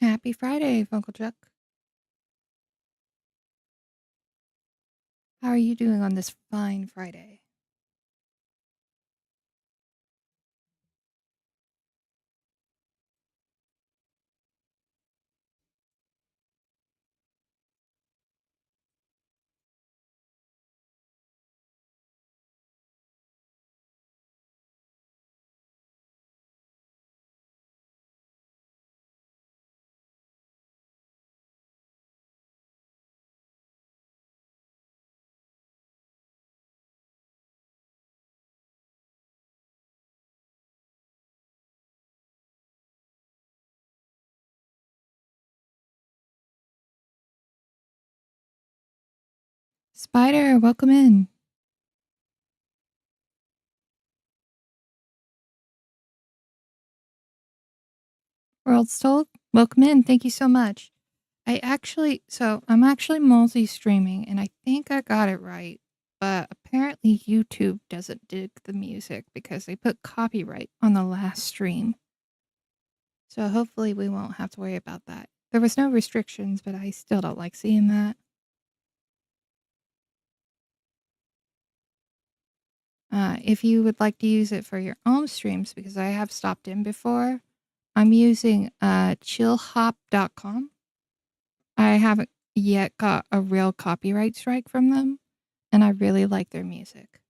Happy Friday, Uncle Chuck. How are you doing on this fine Friday? Spider, welcome in. World's Told, welcome in. Thank you so much. I'm actually multi streaming and I think I got it right, but apparently YouTube doesn't dig the music because they put copyright on the last stream. So hopefully we won't have to worry about that. There was no restrictions, but I still don't like seeing that. If you would like to use it for your own streams, because I have stopped in before, I'm using chillhop.com. I haven't yet got a real copyright strike from them, and I really like their music.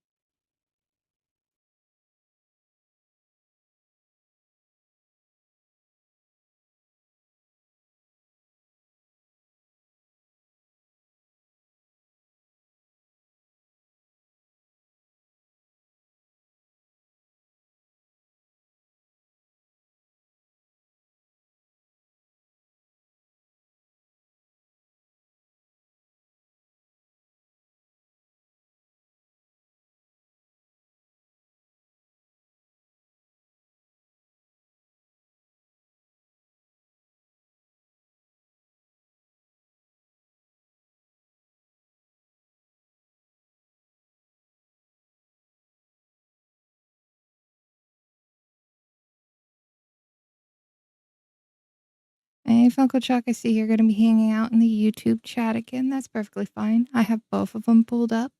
Hey, Funko Chuck, I see you're going to be hanging out in the YouTube chat again. That's perfectly fine. I have both of them pulled up.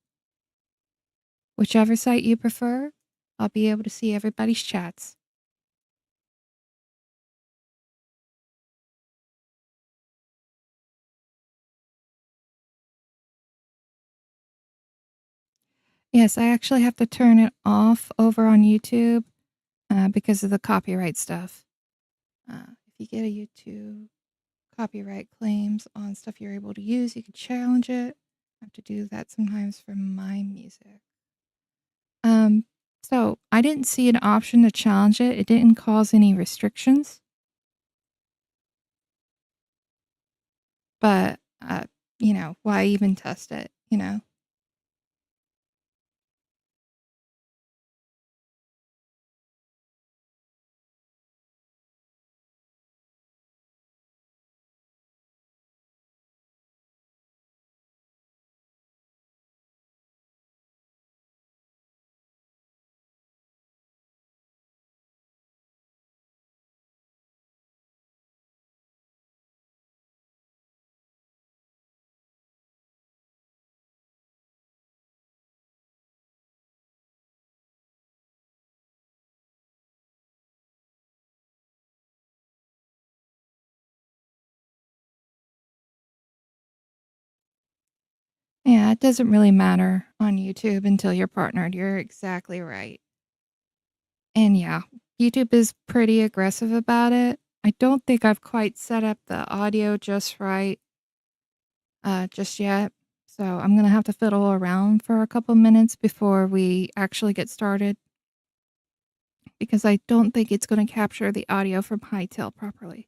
Whichever site you prefer, I'll be able to see everybody's chats. Yes, I actually have to turn it off over on YouTube because of the copyright stuff. If you get a YouTube copyright claims on stuff you're able to use, you can challenge it. I have to do that sometimes for my music. Um, so I didn't see an option to challenge it. It didn't cause any restrictions, but why even test it? Yeah, it doesn't really matter on YouTube until you're partnered. You're exactly right. And yeah, YouTube is pretty aggressive about it. I don't think I've quite set up the audio just right just yet. So I'm going to have to fiddle around for a couple minutes before we actually get started because I don't think it's going to capture the audio from Hytale properly.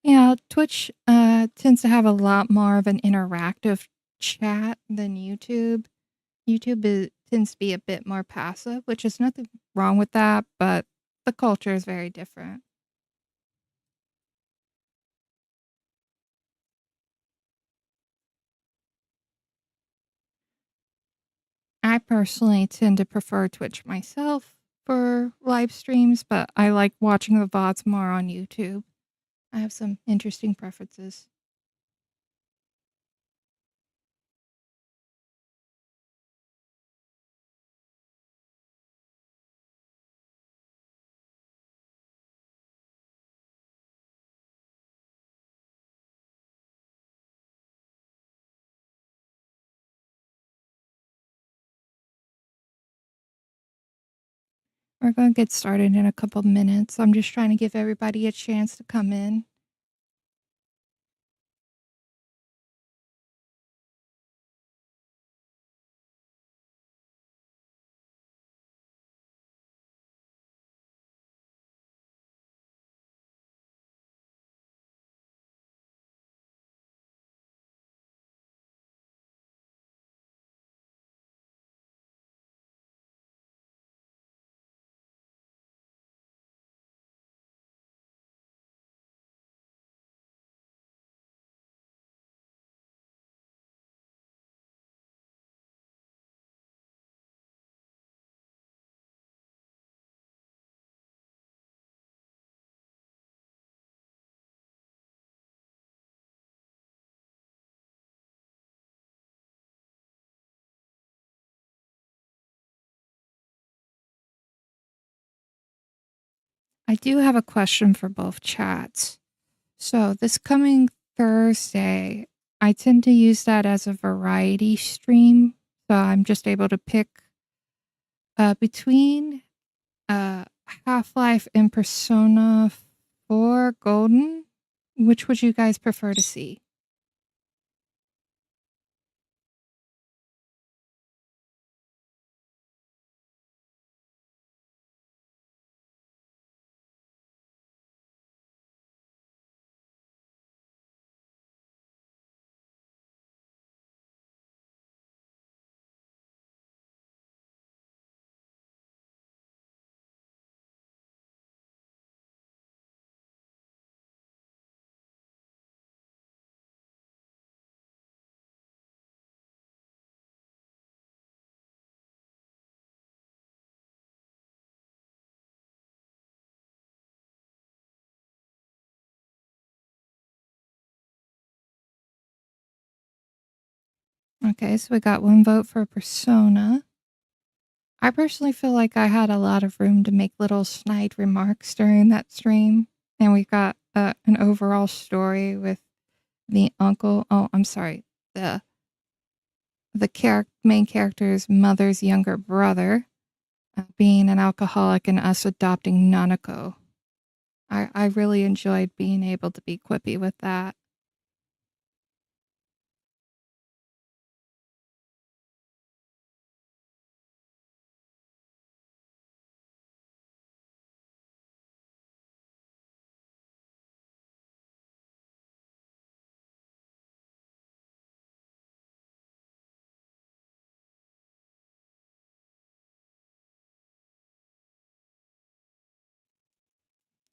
Yeah, Twitch tends to have a lot more of an interactive chat than YouTube. YouTube tends to be a bit more passive, which is nothing wrong with that, but The culture is very different. I personally tend to prefer Twitch myself for live streams, but I like watching the VODs more on YouTube. I have some interesting preferences. We're gonna get started in a couple minutes. I'm just trying to give everybody a chance to come in. I do have a question for both chats. So, this coming Thursday, I tend to use that as a variety stream. So, I'm just able to pick between uh, Half Life and Persona 4 Golden. Which would you guys prefer to see? Okay, so we got one vote for Persona. I personally feel like I had a lot of room to make little snide remarks during that stream, and we got an overall story with the uncle. Oh, I'm sorry, the main character's mother's younger brother being an alcoholic and us adopting Nanako. I really enjoyed being able to be quippy with that.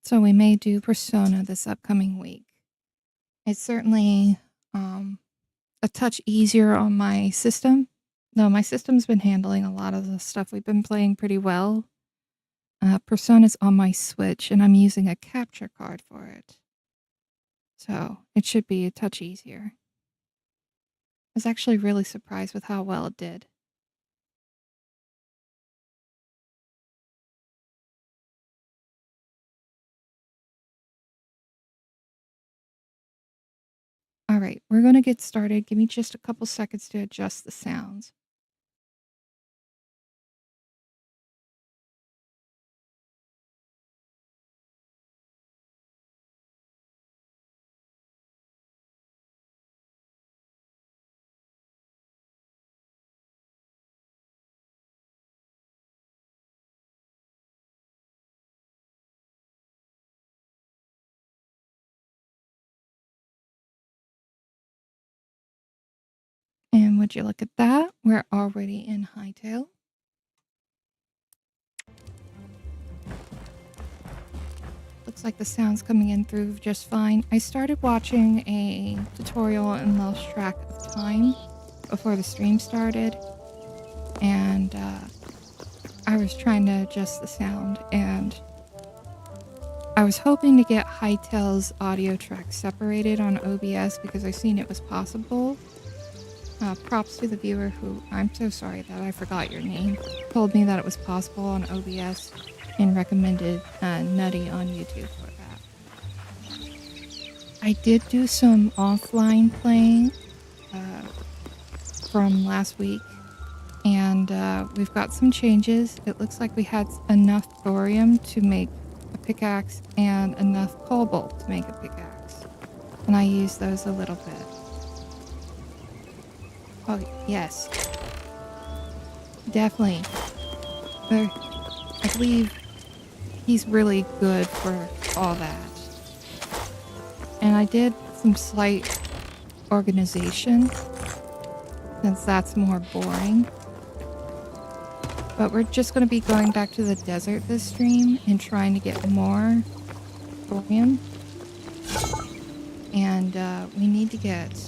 So we may do Persona this upcoming week. It's certainly a touch easier on my system. No, my system's been handling a lot of the stuff we've been playing pretty well. Persona's on my Switch, and I'm using a capture card for it. So it should be a touch easier. I was actually really surprised with how well it did. All right, we're going to get started. Give me just a couple seconds to adjust the sounds. And would you look at that? We're already in Hytale. Looks like the sound's coming in through just fine. I started watching a tutorial and lost track of time before the stream started, and I was trying to adjust the sound, and I was hoping to get Hytale's audio track separated on OBS because I seen it was possible. Props to the viewer who, I'm so sorry that I forgot your name, told me that it was possible on OBS and recommended Nutty on YouTube for that. I did do some offline playing from last week, and we've got some changes. It looks like we had enough thorium to make a pickaxe and enough cobalt to make a pickaxe, and I used those a little bit. Oh, yes. Definitely. I believe he's really good for all that. And I did some slight organization, since that's more boring. But we're just going to be going back to the desert this stream and trying to get more thorium. And we need to get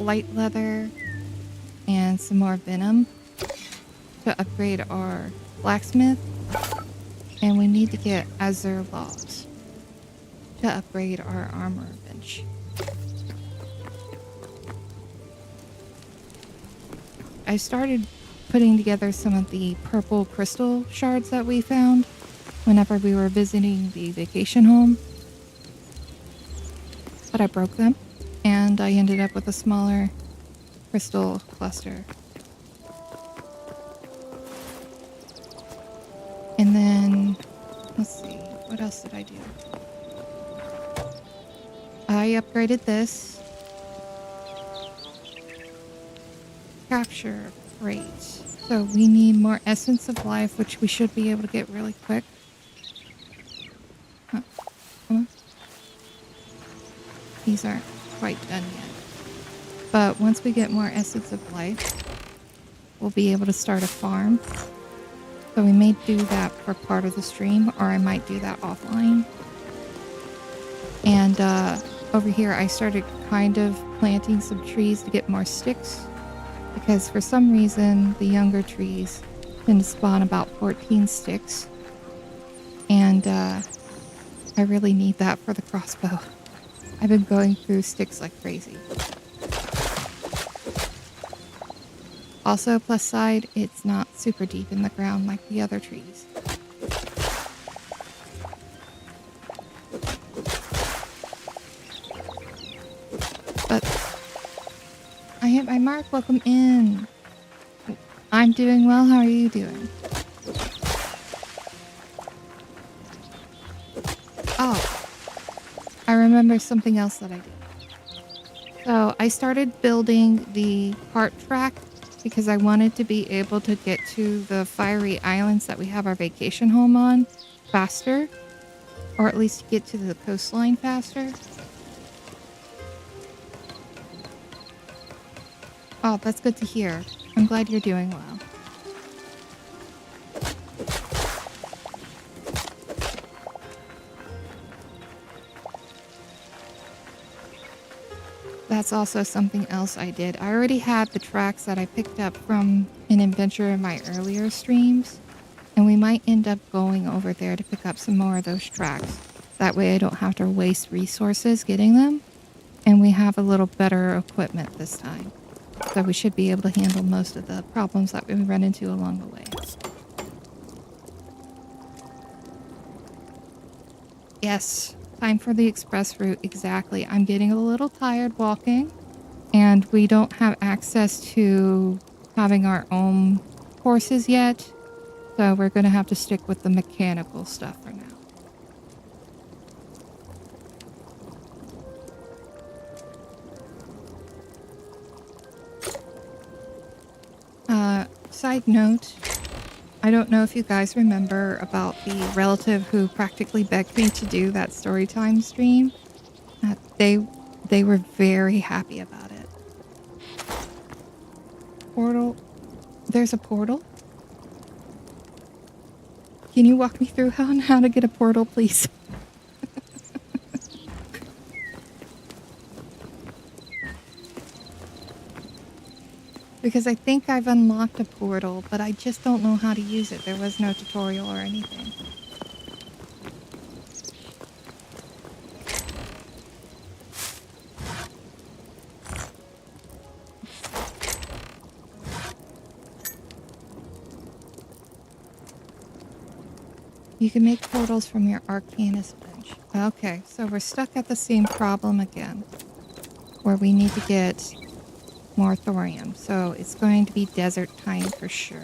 light leather and some more venom to upgrade our blacksmith, and we need to get azure logs to upgrade our armor bench. I started putting together some of the purple crystal shards that we found whenever we were visiting the vacation home, but I broke them. And I ended up with a smaller crystal cluster. And then, let's see, what else did I do? I upgraded this. Capture rate. So we need more essence of life, which we should be able to get really quick. Huh. Come on. These aren't quite done yet. But once we get more essence of life, we'll be able to start a farm. So we may do that for part of the stream, or I might do that offline. And over here I started kind of planting some trees to get more sticks, because for some reason the younger trees tend to spawn about 14 sticks, and I really need that for the crossbow. I've been going through sticks like crazy. Also, plus side, it's not super deep in the ground like the other trees. But I hit my mark. Welcome in. I'm doing well. How are you doing? Oh. I remember something else that I did. So I started building the cart track because I wanted to be able to get to the fiery islands that we have our vacation home on faster, or at least get to the coastline faster. Oh, that's good to hear. I'm glad you're doing well. That's also something else I did. I already had the tracks that I picked up from an adventure in my earlier streams, and we might end up going over there to pick up some more of those tracks. That way I don't have to waste resources getting them, and we have a little better equipment this time. So we should be able to handle most of the problems that we run into along the way. Yes. Time for the express route, exactly. I'm getting a little tired walking, and we don't have access to having our own horses yet, so we're going to have to stick with the mechanical stuff for now. Side note, I don't know if you guys remember about the relative who practically begged me to do that storytime stream. They were very happy about it. Portal. There's a portal? Can you walk me through how to get a portal, please? Because I think I've unlocked a portal, but I just don't know how to use it. There was no tutorial or anything. You can make portals from your Arcanist bench. Okay, so we're stuck at the same problem again, where we need to get more thorium. So it's going to be desert time for sure.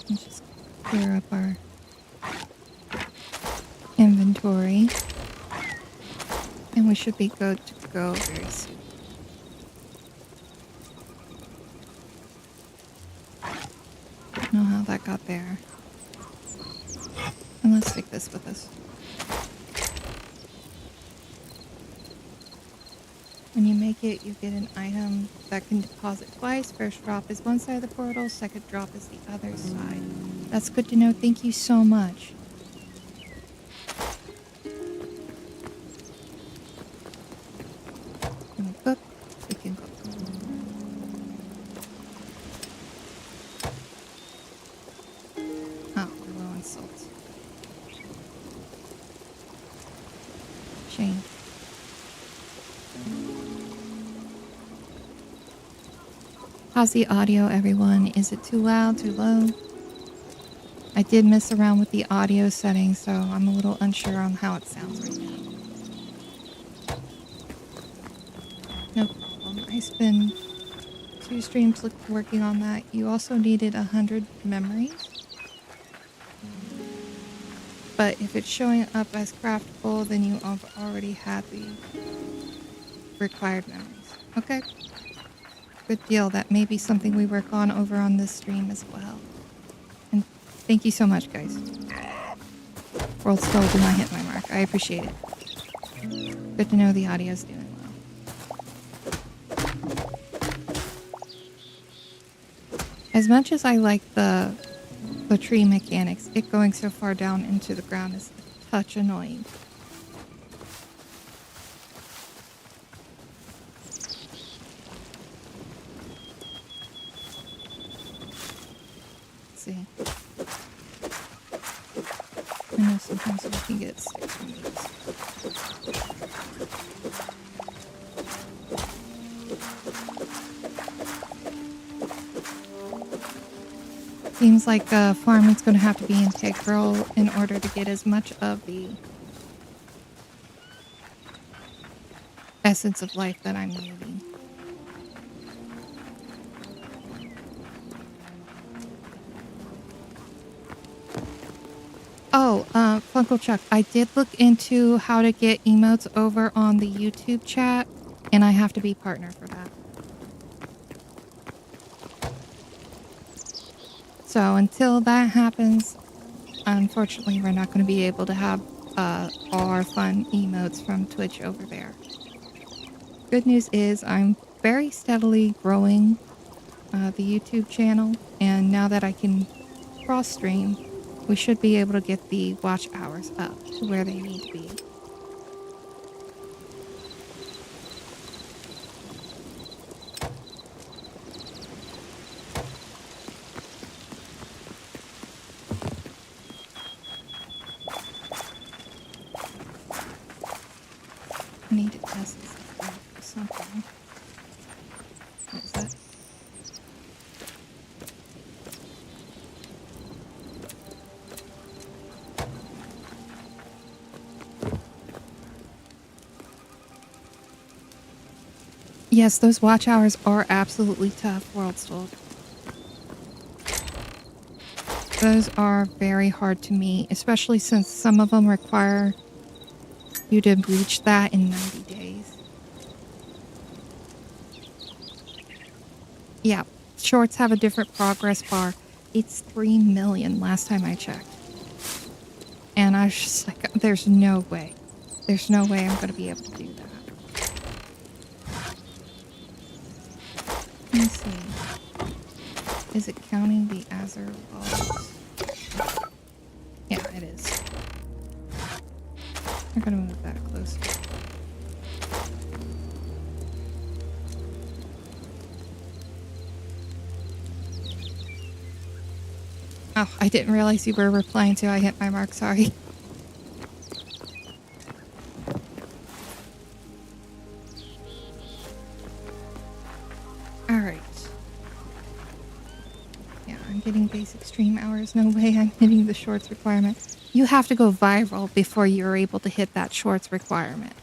Let's just clear up our inventory. And we should be good to go very soon. Don't know how that got there. And let's take this with us. When you make it, you get an item that can deposit twice. First drop is one side of the portal, second drop is the other side. That's good to know. Thank you so much. Can we cook? We can cook. Oh, we're low on salt. Shame. How's the audio, everyone? Is it too loud, too low? I did mess around with the audio settings, so I'm a little unsure on how it sounds right now. No problem. I spent 2 streams working on that. You also needed 100 memories. But if it's showing up as craftable, then you have already had the required memories. Okay. Good deal. That may be something we work on over on this stream as well. And thank you so much, guys. World still did not hit my mark. I appreciate it. Good to know the audio's doing well. As much as I like the tree mechanics, it going so far down into the ground is a touch annoying. See. I know sometimes we can get sick from these. Seems like farming's going to have to be integral in order to get as much of the essence of life that I'm needing. Oh, Funkle Chuck, I did look into how to get emotes over on the YouTube chat, and I have to be partner for that. So until that happens, unfortunately, we're not going to be able to have all our fun emotes from Twitch over there. Good news is I'm very steadily growing the YouTube channel, and now that I can cross-stream, we should be able to get the watch hours up to where they need to be. I need to test this out for something. What is that? Yes, those watch hours are absolutely tough, Worldstold. Those are very hard to meet, especially since some of them require you to reach that in 90 days. Yeah, shorts have a different progress bar. It's 3 million last time I checked. And I was just like, there's no way. There's no way I'm going to be able to do that. Is it counting the Azure logs? Yeah, it is. We're gonna move that closer. Oh, I didn't realize you were replying to I hit my mark, sorry. Alright. Yeah, I'm getting basic stream hours. No way I'm hitting the shorts requirement. You have to go viral before you're able to hit that shorts requirement.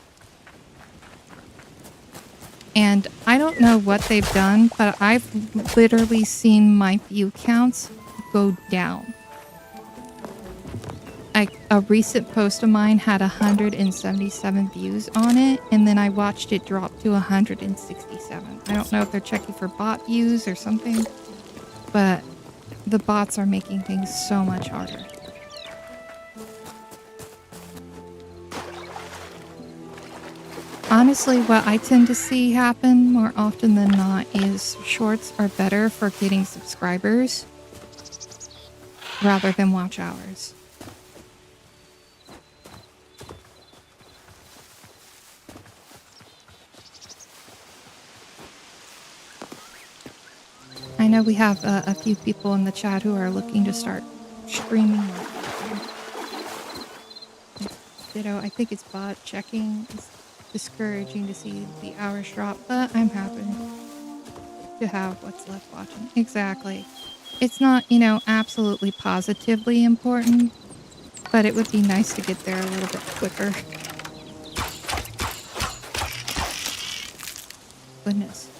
And I don't know what they've done, but I've literally seen my view counts go down. A recent post of mine had 177 views on it, and then I watched it drop to 167. I don't know if they're checking for bot views or something, but the bots are making things so much harder. Honestly, what I tend to see happen more often than not is shorts are better for getting subscribers rather than watch hours. I know we have a few people in the chat who are looking to start streaming. Ditto, I think it's bot checking. It's discouraging to see the hours drop, but I'm happy to have what's left watching. Exactly. It's not, you know, absolutely positively important, but it would be nice to get there a little bit quicker. Goodness.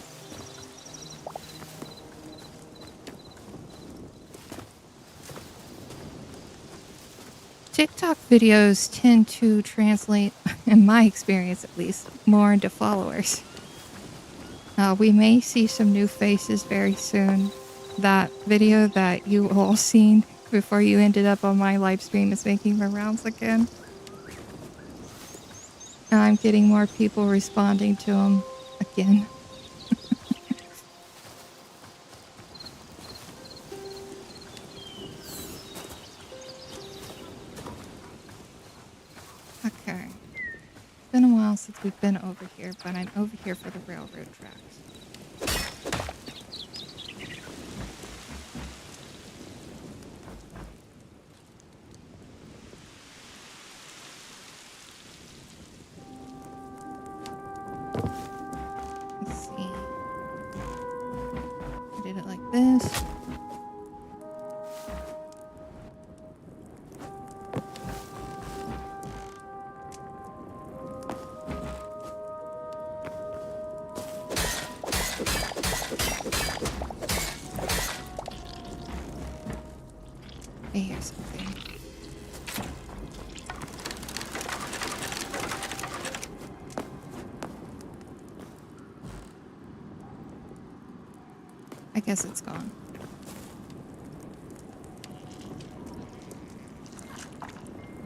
TikTok videos tend to translate, in my experience at least, more into followers. We may see some new faces very soon. That video that you all seen before you ended up on my live stream is making the rounds again. And I'm getting more people responding to them again. Okay. It's been a while since we've been over here, but I'm over here for the railroad tracks. Let's see. I did it like this. I hear something. I guess it's gone.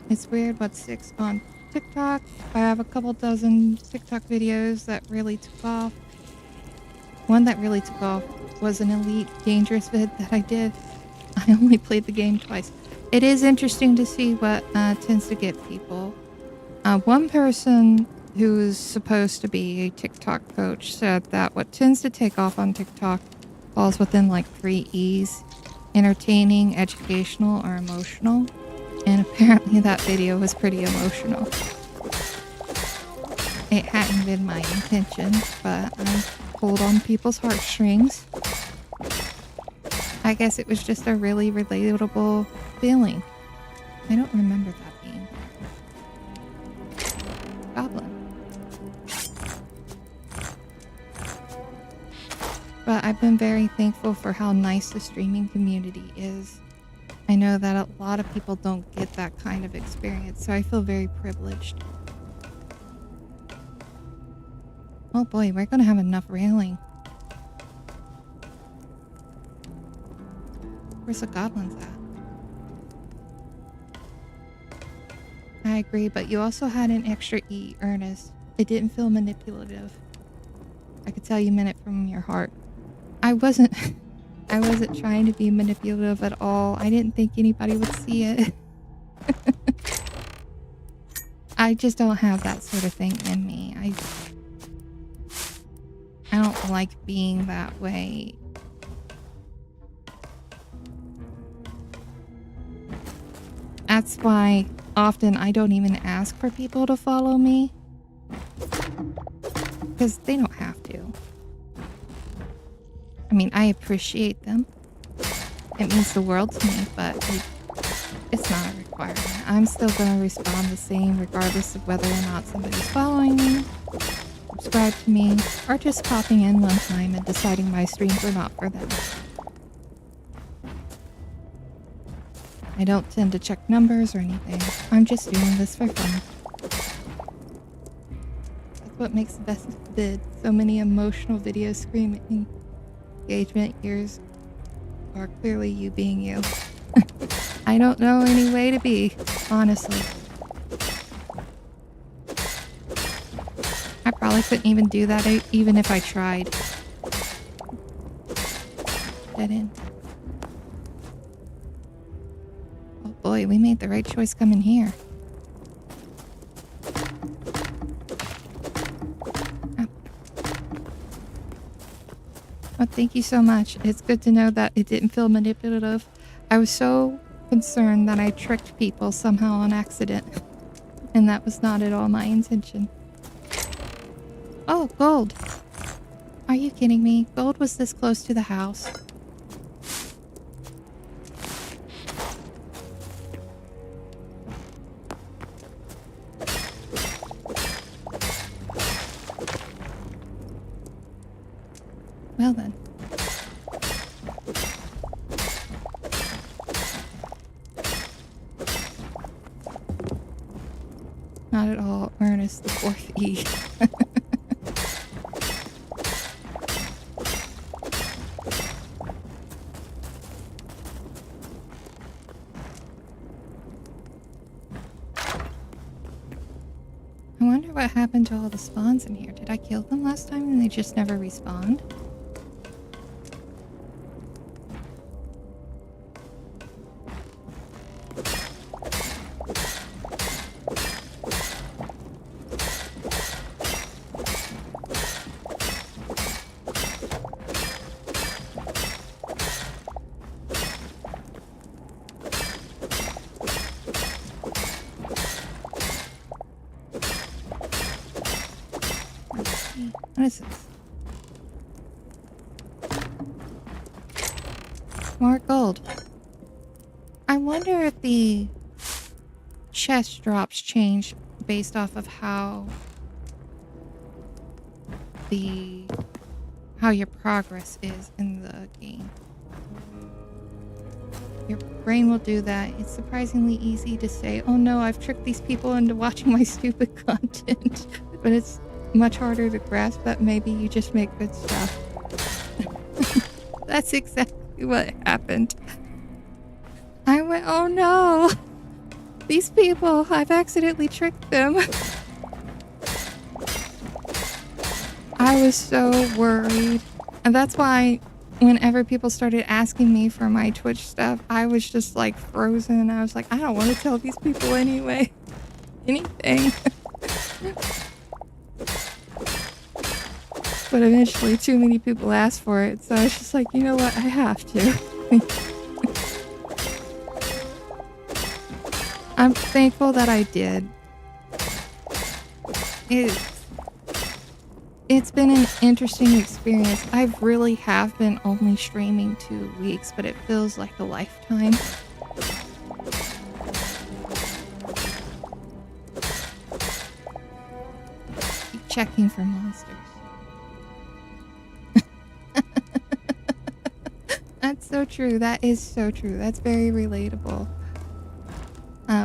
It's weird what sticks on TikTok. I have a couple dozen TikTok videos that really took off. One that really took off was an Elite Dangerous vid that I did. I only played the game twice. It is interesting to see what tends to get people. One person who is supposed to be a TikTok coach said that what tends to take off on TikTok falls within like 3 E's: entertaining, educational, or emotional. And apparently that video was pretty emotional. It hadn't been my intention, but I pulled on people's heartstrings. I guess it was just a really relatable feeling. I don't remember that being Goblin. But I've been very thankful for how nice the streaming community is. I know that a lot of people don't get that kind of experience, so I feel very privileged. Oh boy, we're gonna have enough railing. Where's the goblins at? I agree, but you also had an extra E, Ernest. It didn't feel manipulative. I could tell you meant it from your heart. I wasn't... I wasn't trying to be manipulative at all. I didn't think anybody would see it. I just don't have that sort of thing in me. I don't like being that way. That's why often I don't even ask for people to follow me. Because they don't have to. I mean, I appreciate them. It means the world to me, but it's not a requirement. I'm still going to respond the same regardless of whether or not somebody's following me, subscribe to me, or just popping in one time and deciding my streams are not for them. I don't tend to check numbers or anything. I'm just doing this for fun. That's what makes the best vid. So many emotional videos screaming. Engagement years are clearly you being you. I don't know any way to be, honestly. I probably couldn't even do that even if I tried. Dead end. Oh boy, we made the right choice coming here. Oh, thank you so much. It's good to know that it didn't feel manipulative. I was so concerned that I tricked people somehow on accident. And that was not at all my intention. Oh, gold. Are you kidding me? Gold was this close to the house. Well then. Not at all. Ernest the fourth E. I wonder what happened to all the spawns in here. Did I kill them last time and they just never respawned? What is this? More gold. I wonder if the chest drops change based off of how your progress is in the game. Your brain will do that. It's surprisingly easy to say, oh no, I've tricked these people into watching my stupid content. But it's much harder to grasp that maybe you just make good stuff. That's exactly what happened. I went, oh no! These people, I've accidentally tricked them. I was so worried. And that's why whenever people started asking me for my Twitch stuff, I was just like frozen. I was like, I don't want to tell these people anyway. Anything. But eventually too many people asked for it, so I was just like, you know what, I have to. I'm thankful that I did. It's been an interesting experience. I really have been only streaming 2 weeks, but it feels like a lifetime. Keep checking for monsters. That's so true. That is so true. That's very relatable.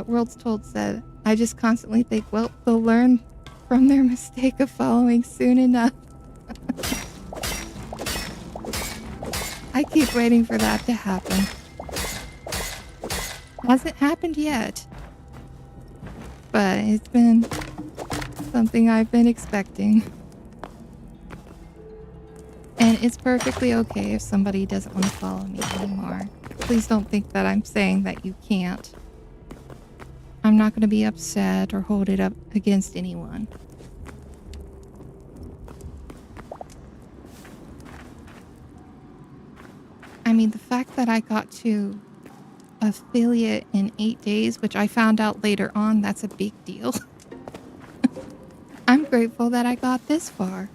Worlds Told said, I just constantly think, well, they'll learn from their mistake of following soon enough. I keep waiting for that to happen. Hasn't happened yet. But it's been something I've been expecting. And it's perfectly okay if somebody doesn't want to follow me anymore. Please don't think that I'm saying that you can't. I'm not going to be upset or hold it up against anyone. I mean, the fact that I got to affiliate in 8 days, which I found out later on, that's a big deal. I'm grateful that I got this far.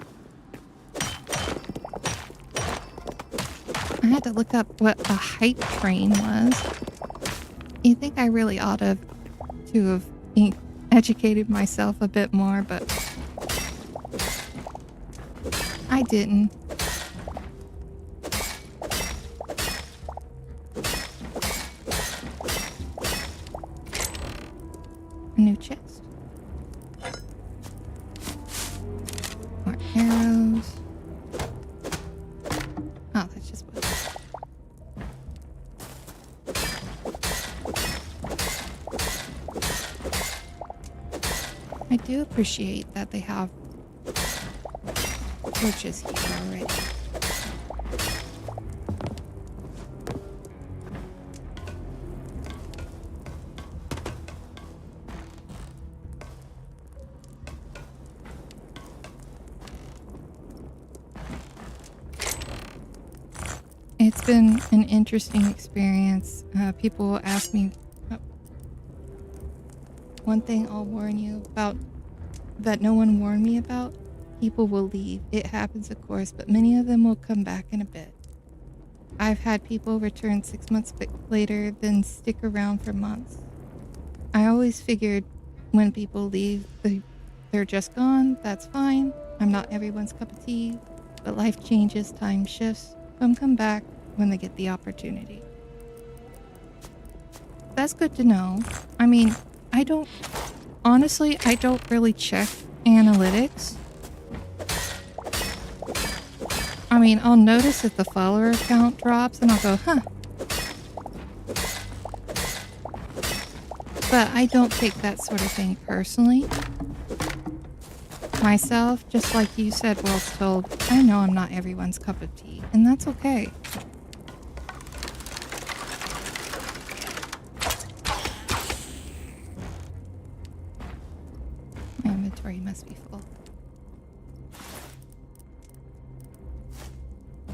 I had to look up what a hype train was. You think I really ought to have educated myself a bit more, but I didn't. A new chest. More arrows. Oh, that's just what. I do appreciate that they have torches here already. It's been an interesting experience. People will ask me, one thing I'll warn you about that no one warned me about, people will leave. It happens, of course, but many of them will come back in a bit. I've had people return 6 months later, then stick around for months. I always figured when people leave, they're just gone. That's fine. I'm not everyone's cup of tea, but life changes, time shifts. Some come back when they get the opportunity. That's good to know. I mean, I don't really check analytics. I mean, I'll notice if the follower count drops and I'll go, huh. But I don't take that sort of thing personally. Myself, just like you said, World's Told, I know I'm not everyone's cup of tea, and that's okay. My inventory must be full.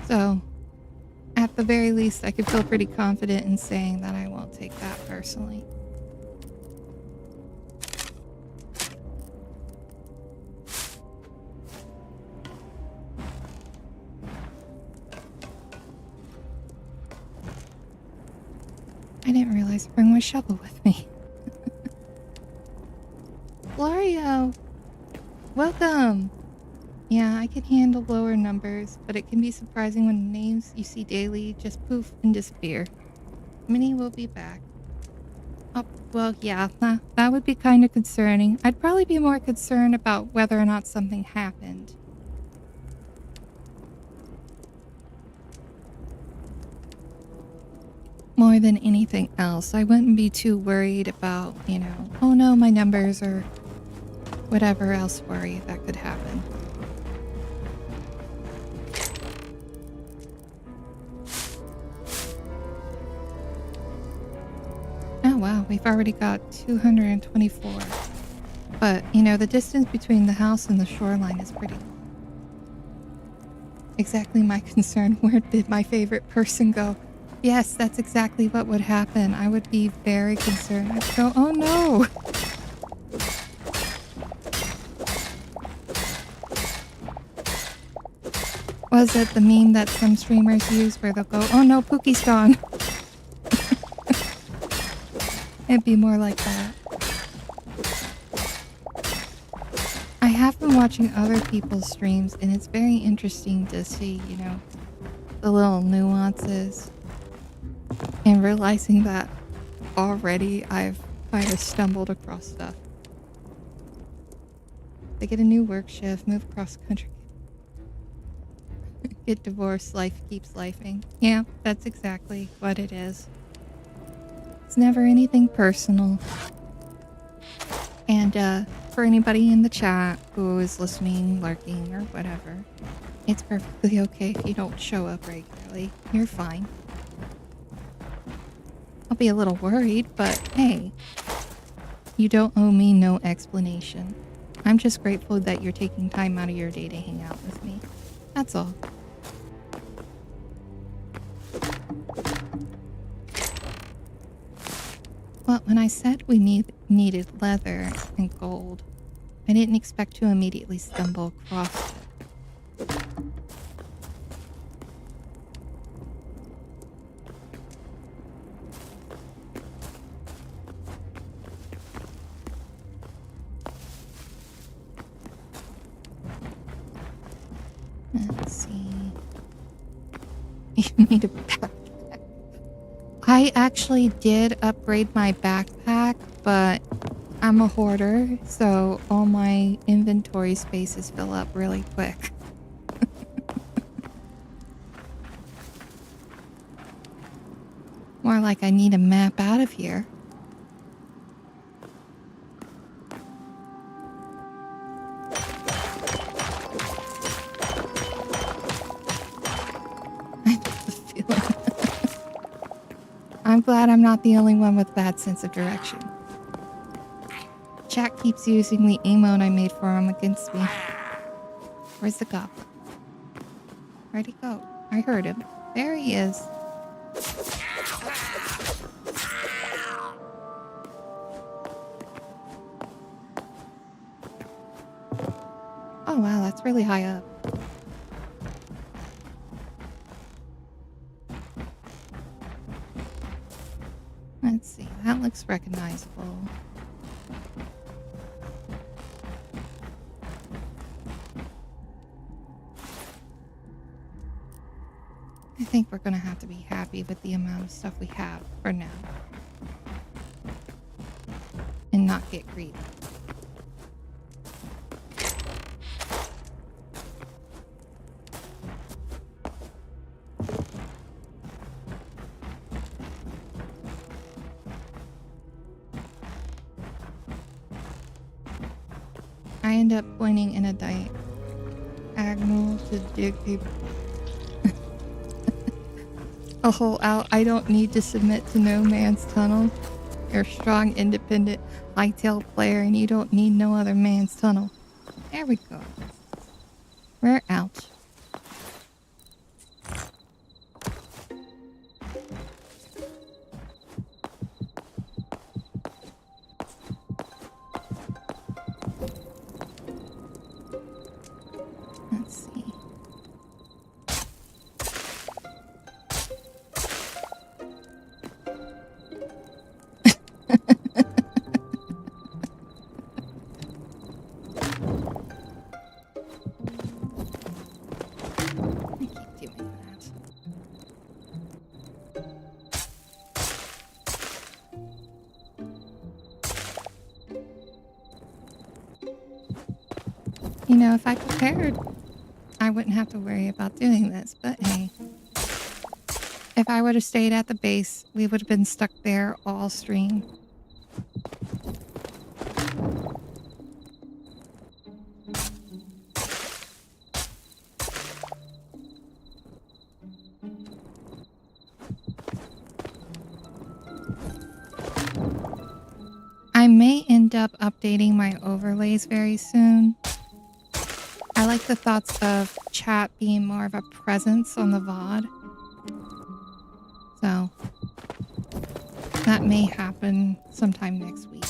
So, at the very least, I could feel pretty confident in saying that I won't take that personally. I didn't realize to bring my shovel with me. Florio! Welcome! Yeah, I can handle lower numbers, but it can be surprising when names you see daily just poof and disappear. Minnie will be back. Oh, well, yeah, that would be kind of concerning. I'd probably be more concerned about whether or not something happened. More than anything else, I wouldn't be too worried about, oh no, my numbers or whatever else worry that could happen. Oh wow, we've already got 224. But, the distance between the house and the shoreline is pretty long. Exactly my concern. Where did my favorite person go? Yes, that's exactly what would happen. I would be very concerned. I'd go, oh no! Was it the meme that some streamers use where they'll go, oh no, Pookie's gone? It'd be more like that. I have been watching other people's streams, and it's very interesting to see, the little nuances. And realizing that already I've kind of stumbled across stuff. They get a new work shift, move across the country. Get divorced, life keeps lifing. Yeah, that's exactly what it is. It's never anything personal. And for anybody in the chat who is listening, lurking, or whatever, It's perfectly okay if you don't show up regularly. You're fine. I'll be a little worried, but hey, you don't owe me no explanation. I'm just grateful that you're taking time out of your day to hang out with me. That's all. Well, when I said we needed leather and gold, I didn't expect to immediately stumble across it. Let's see. You need a backpack. I actually did upgrade my backpack, but I'm a hoarder, so all my inventory spaces fill up really quick. More like I need a map out of here. I have the feeling. I'm glad I'm not the only one with bad sense of direction. Chat keeps using the emote I made for him against me. Where's the goblin? Where'd he go? I heard him. There he is. Oh wow, that's really high up. Let's see, that looks recognizable. I think we're gonna have to be happy with the amount of stuff we have for now. And not get greedy. I end up pointing in a diagonal to dig a hole out. I don't need to submit to no man's tunnel. You're a strong, independent, Hytale player, and you don't need no other man's tunnel. There we go. We're out. Let's see. You know, if I prepared, I wouldn't have to worry about doing this, but hey. If I would have stayed at the base, we would have been stuck there all stream. I may end up updating my overlays very soon. I like the thoughts of chat being more of a presence on the VOD. So, that may happen sometime next week.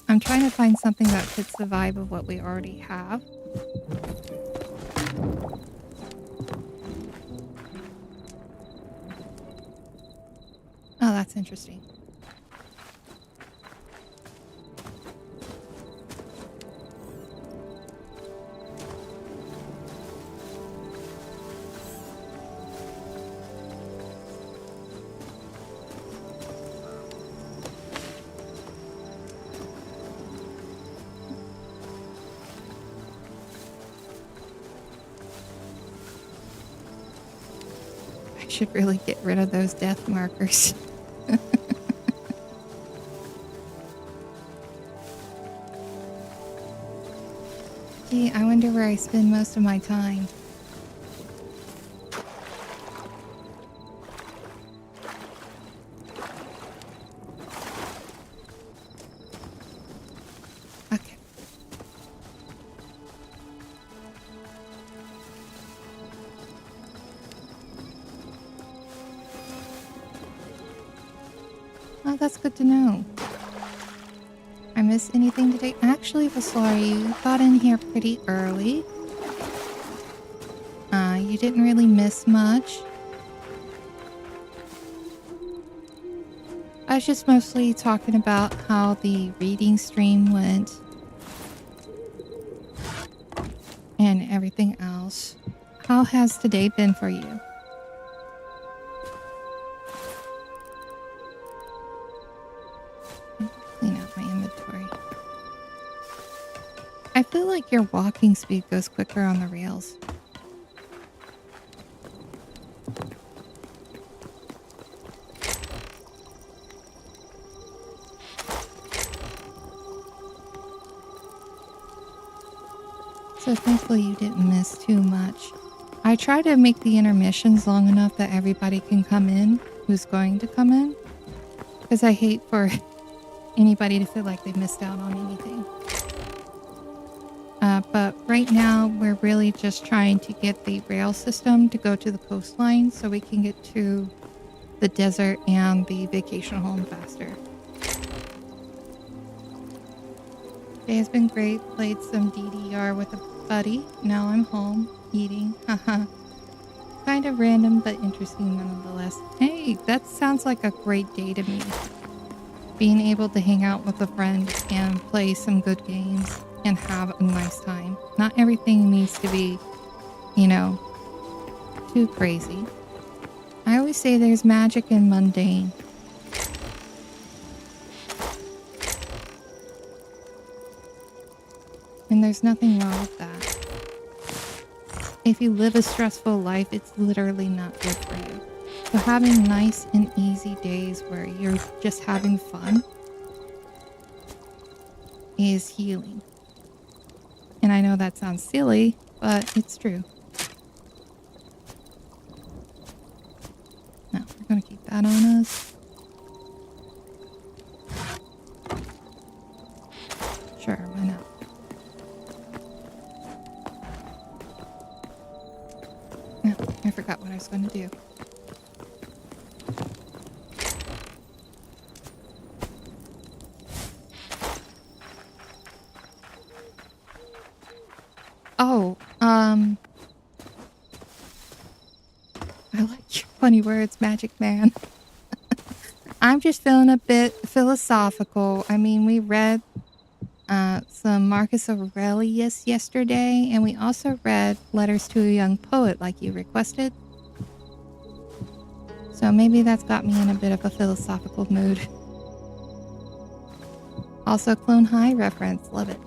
I'm trying to find something that fits the vibe of what we already have. Oh, that's interesting. I should really get rid of those death markers. Gee, I wonder where I spend most of my time. Oh, that's good to know. I missed anything today? Actually, Vaslari, you got in here pretty early. You didn't really miss much. I was just mostly talking about how the reading stream went and everything else. How has today been for you? Clean out my inventory. I feel like your walking speed goes quicker on the rails. So thankfully you didn't miss too much. I try to make the intermissions long enough that everybody can come in who's going to come in. Because I hate for anybody to feel like they missed out on anything. But right now we're really just trying to get the rail system to go to the coastline so we can get to the desert and the vacation home faster. Day has been great. Played some DDR with a buddy. Now I'm home eating. Haha. Kind of random but interesting nonetheless. Hey, that sounds like a great day to me. Being able to hang out with a friend and play some good games and have a nice time. Not everything needs to be, you know, too crazy. I always say there's magic in mundane. And there's nothing wrong with that. If you live a stressful life, it's literally not good for you. So having nice and easy days where you're just having fun is healing. And I know that sounds silly, but it's true. No, we're gonna keep that on us. Sure, why not? No, I forgot what I was going to do. Oh, I like your funny words, Magic Man. I'm just feeling a bit philosophical. I mean, we read some Marcus Aurelius yesterday, and we also read Letters to a Young Poet like you requested. So maybe that's got me in a bit of a philosophical mood. Also, Clone High reference. Love it.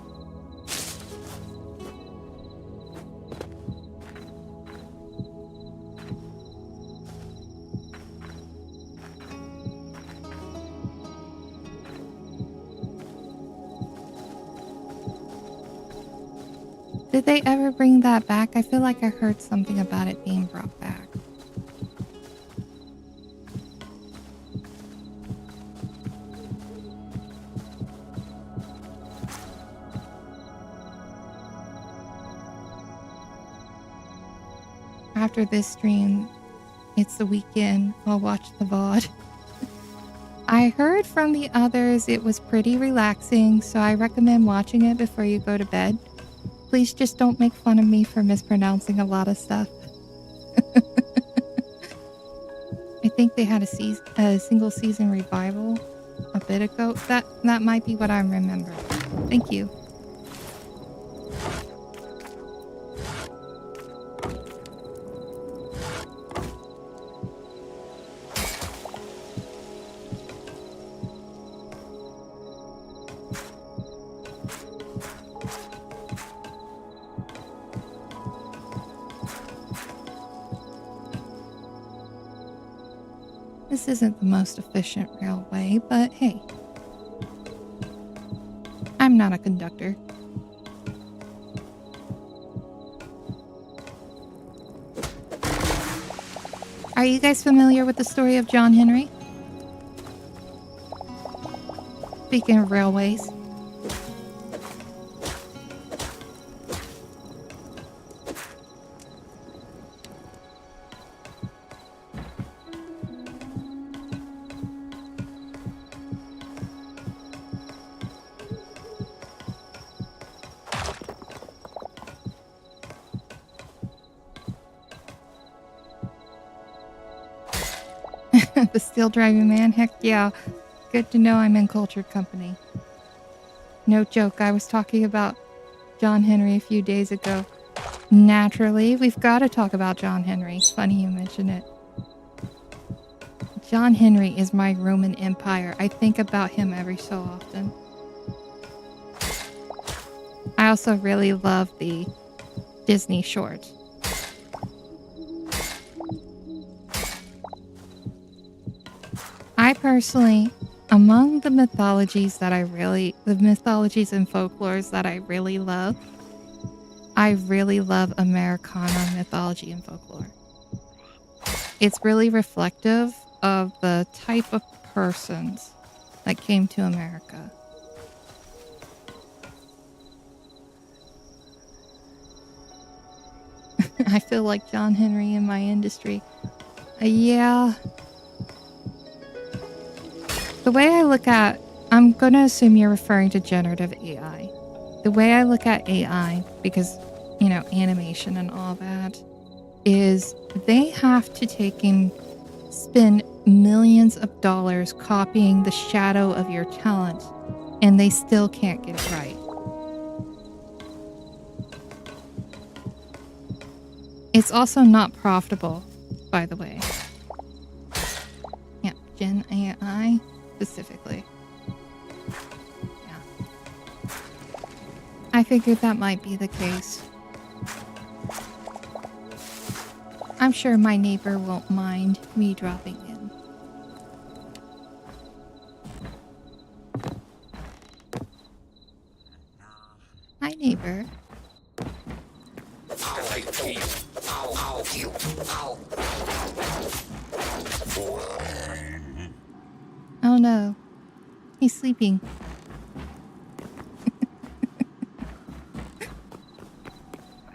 Did they ever bring that back? I feel like I heard something about it being brought back. After this stream, it's the weekend. I'll watch the VOD. I heard from the others it was pretty relaxing, so I recommend watching it before you go to bed. Please just don't make fun of me for mispronouncing a lot of stuff. I think they had a single season revival a bit ago. That might be what I remember. Thank you. This isn't the most efficient railway, but hey. I'm not a conductor. Are you guys familiar with the story of John Henry? Speaking of railways. The steel driving man? Heck yeah. Good to know I'm in cultured company. No joke, I was talking about John Henry a few days ago. Naturally, we've got to talk about John Henry. Funny you mention it. John Henry is my Roman Empire. I think about him every so often. I also really love the Disney short. I personally, among the mythologies and folklores that I really love Americana mythology and folklore. It's really reflective of the type of persons that came to America. I feel like John Henry in my industry. Yeah. The way I look at, I'm going to assume you're referring to generative AI. The way I look at AI, because, animation and all that, is they have to take and spend millions of dollars copying the shadow of your talent, and they still can't get it right. It's also not profitable, by the way. Yeah, Gen AI specifically. Yeah. I figured that might be the case. I'm sure my neighbor won't mind me dropping in. Hi, neighbor. Oh no, he's sleeping.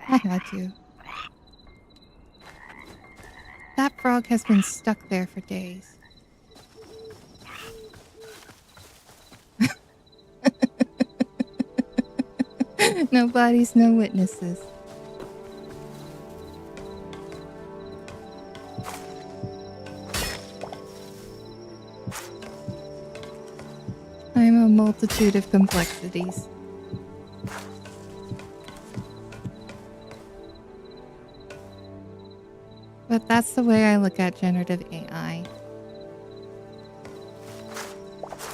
I had to. That frog has been stuck there for days. No bodies, no witnesses. I'm a multitude of complexities. But that's the way I look at generative AI.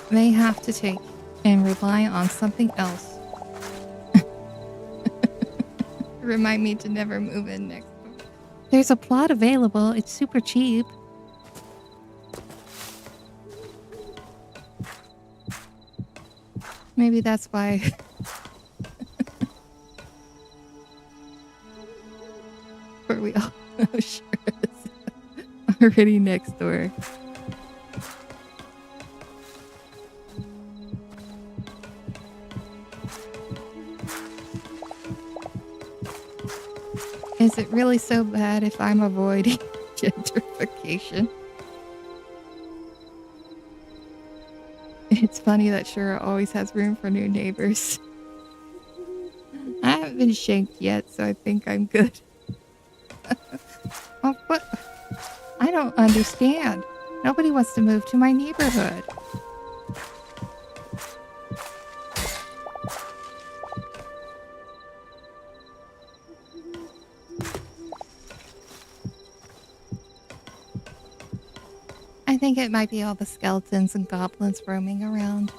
They have to take and rely on something else. Remind me to never move in next door. There's a plot available. It's super cheap. Maybe that's why. Were we all? Oh, sure. Already next door. Is it really so bad if I'm avoiding gentrification? It's funny that Shura always has room for new neighbors. I haven't been shanked yet, so I think I'm good. Oh, what? I don't understand. Nobody wants to move to my neighborhood. I think it might be all the skeletons and goblins roaming around.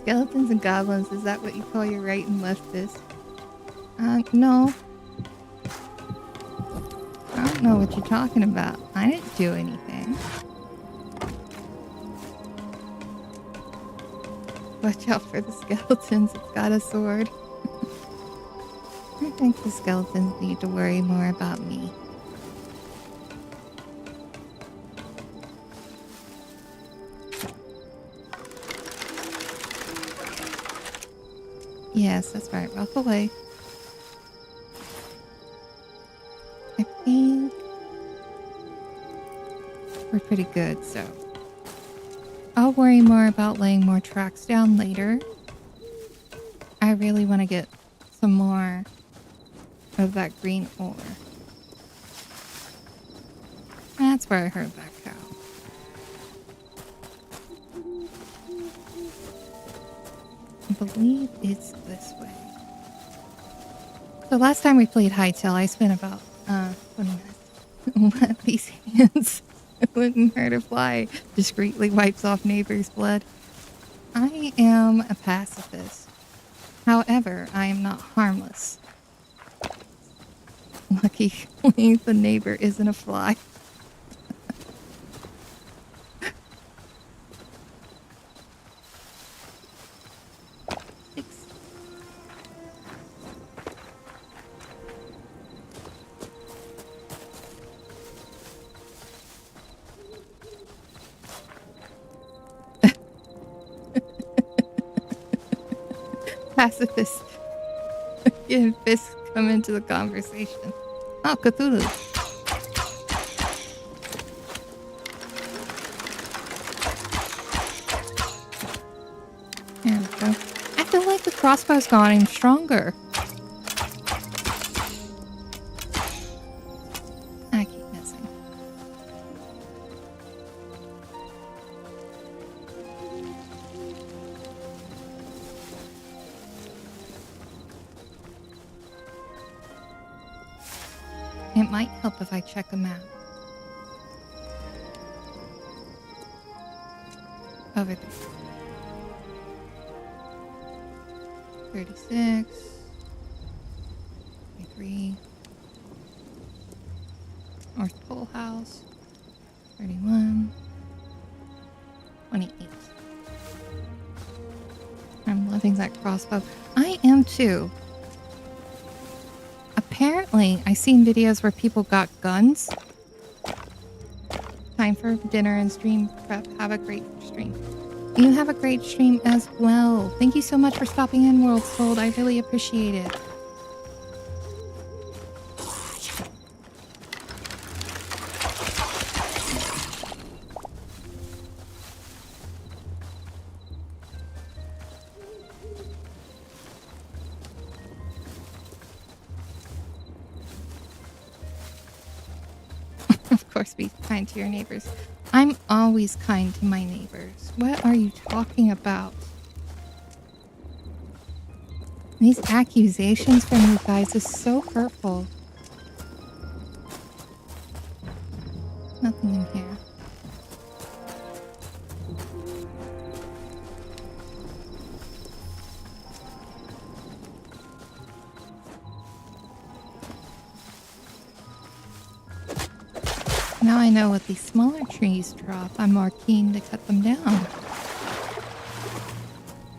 Skeletons and goblins, is that what you call your right and left fist? No. I don't know what you're talking about. I didn't do anything. Watch out for the skeletons, it's got a sword. I think the skeletons need to worry more about me. Yes, that's right. Walk away. I think we're pretty good, so I'll worry more about laying more tracks down later. I really want to get some more of that green ore. That's where I heard that cow. I believe it's this way. So last time we played Hytale, I spent about 20 minutes. Let these hands. It wouldn't hurt a fly. Discreetly wipes off neighbor's blood. I am a pacifist. However, I am not harmless. Luckily, the neighbor isn't a fly. Pacifist. Again, fists come into the conversation. Oh, Cthulhu. There we go. I feel like the crossbow's gotten stronger. I keep missing. It might help if I check a map. Over there. 36. 33. North Pole House. 31. 28. I'm loving that crossbow. I am too. Apparently, I've seen videos where people got guns. Time for dinner and stream prep. Have a great stream. You have a great stream as well. Thank you so much for stopping in, World Sold. I really appreciate it. Of course, be kind to your neighbors. I'm always kind to my neighbors. What are you talking about? These accusations from you guys is so hurtful. Nothing in here. Now I know what these smaller trees drop. I'm more keen to cut them down.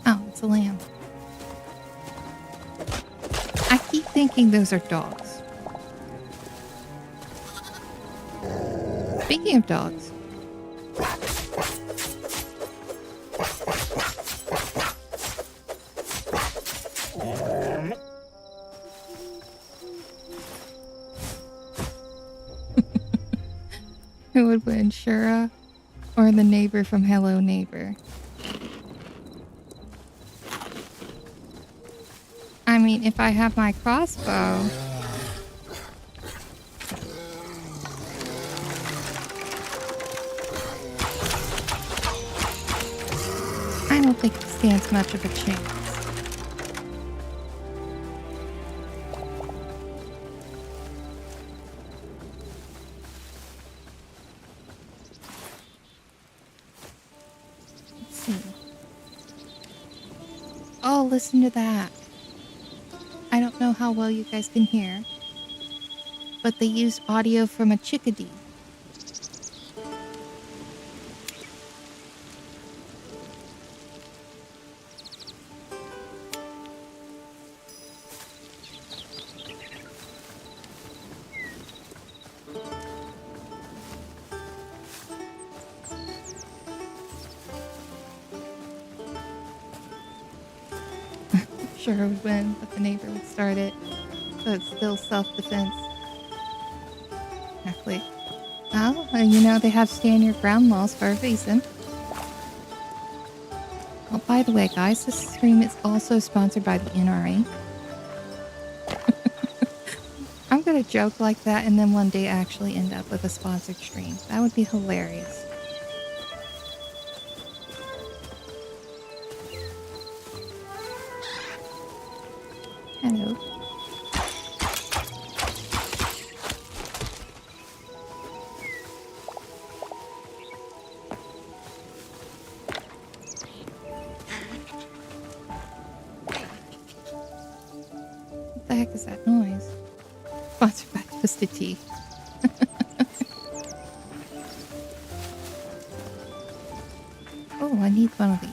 Oh, it's a lamb. I keep thinking those are dogs. Speaking of dogs. Who would win, Shura or the neighbor from Hello Neighbor? I mean, if I have my crossbow... I don't think it stands much of a chance. Let's see. Oh, listen to that. I don't know how well you guys can hear, but they used audio from a chickadee. Sure would win, but the neighbor would start it. So it's still self-defense. Exactly. Well, they have stand your ground laws for a reason. Oh, by the way, guys, this stream is also sponsored by the NRA. I'm gonna joke like that and then one day actually end up with a sponsored stream. That would be hilarious. Hello. What the heck is that noise? Sponsored by Twisted Tea. Oh, I need one of these.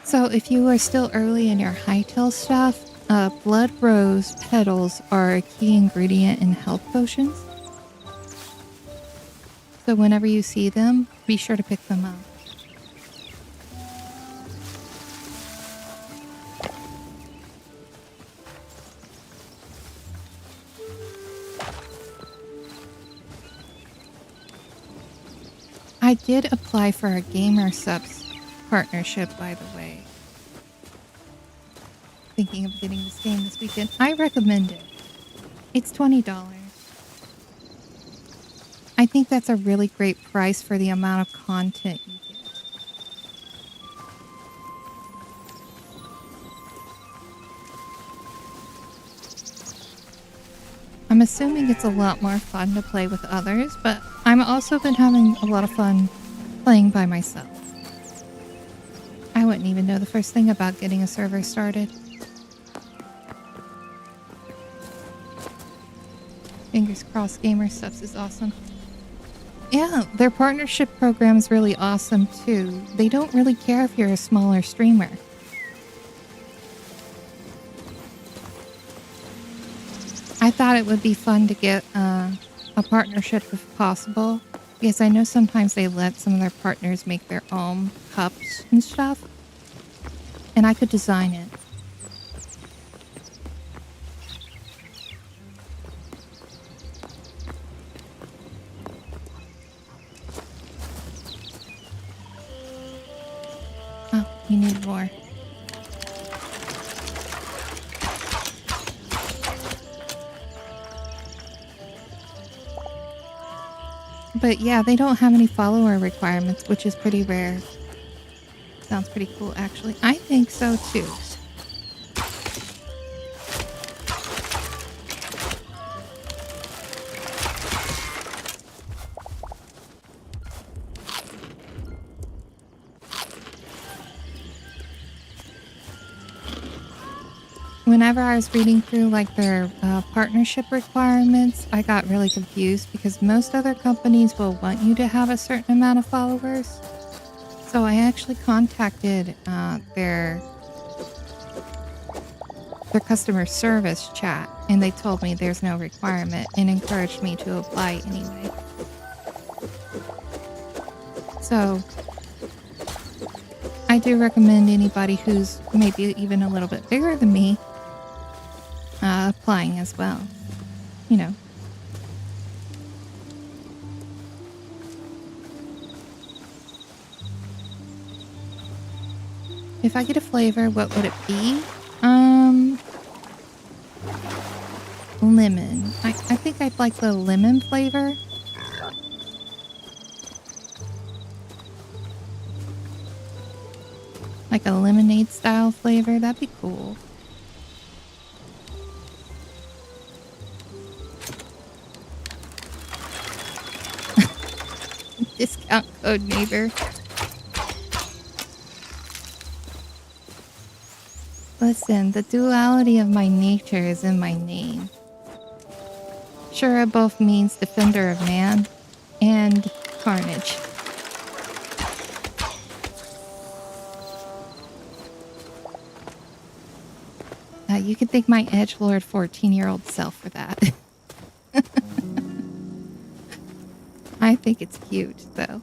So if you are still early in your Hytale stuff, blood rose petals are a key ingredient in health potions. So whenever you see them, be sure to pick them up. I did apply for a Gamer Subs partnership, by the way. Thinking of getting this game this weekend. I recommend it. It's $20. I think that's a really great price for the amount of content you get. I'm assuming it's a lot more fun to play with others, but I'm also been having a lot of fun playing by myself. I wouldn't even know the first thing about getting a server started. Fingers crossed, Gamer Subs is awesome. Yeah, their partnership program is really awesome too. They don't really care if you're a smaller streamer. I thought it would be fun to get a partnership if possible, because I know sometimes they let some of their partners make their own cups and stuff, and I could design it. Oh, you need more. But yeah, they don't have any follower requirements, which is pretty rare. Sounds pretty cool, actually. I think so, too. Whenever I was reading through like their partnership requirements, I got really confused because most other companies will want you to have a certain amount of followers. So I actually contacted their customer service chat, and they told me there's no requirement and encouraged me to apply anyway. So I do recommend anybody who's maybe even a little bit bigger than me applying as well. You know. If I get a flavor, what would it be? Lemon. I think I'd like the lemon flavor. Like a lemonade style flavor. That'd be cool. Discount code neighbor. Listen, the duality of my nature is in my name. Shura both means defender of man and carnage. You can thank my edgelord 14-year-old self for that. I think it's cute, though.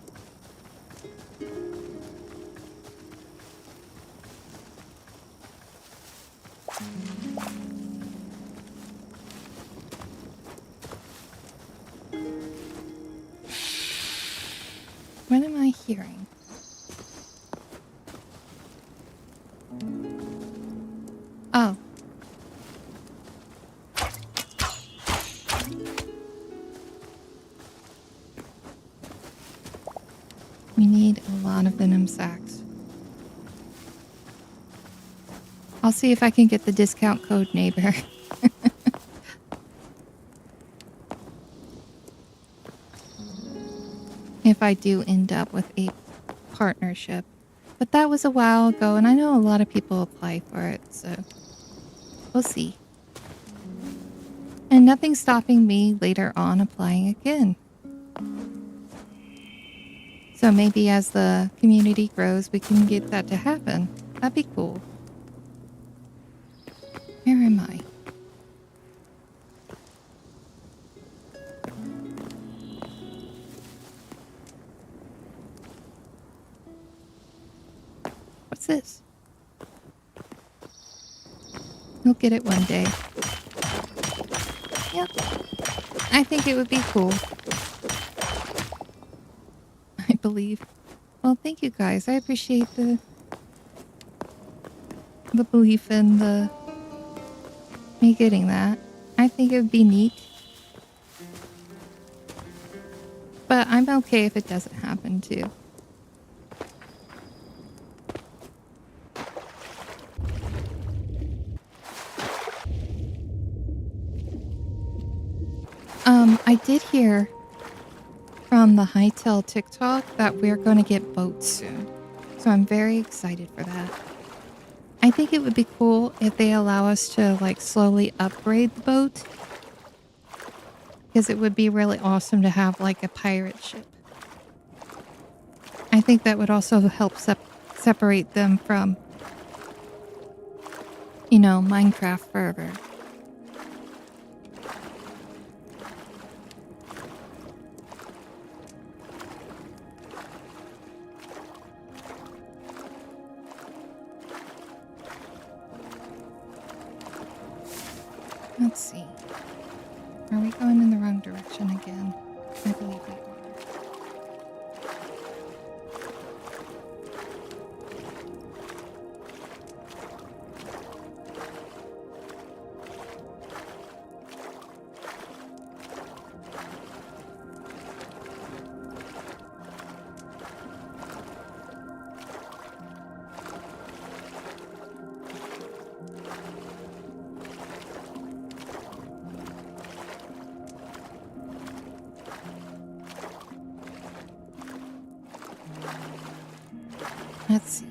hearing? Oh. We need a lot of venom sacks. I'll see if I can get the discount code neighbor. If I do end up with a partnership. But that was a while ago, and I know a lot of people apply for it, so we'll see. And nothing's stopping me later on applying again. So maybe as the community grows, we can get that to happen. That'd be cool. Where am I? What's this? We'll get it one day. Yep. I think it would be cool. I believe. Well, thank you guys. I appreciate the belief in me getting that. I think it would be neat. But I'm okay if it doesn't happen too. I did hear from the Hytale TikTok that we're going to get boats soon. So I'm very excited for that. I think it would be cool if they allow us to like slowly upgrade the boat. Because it would be really awesome to have like a pirate ship. I think that would also help separate them from, you know, Minecraft further. Let's see. Are we going in the wrong direction again? I believe we are. Let's see.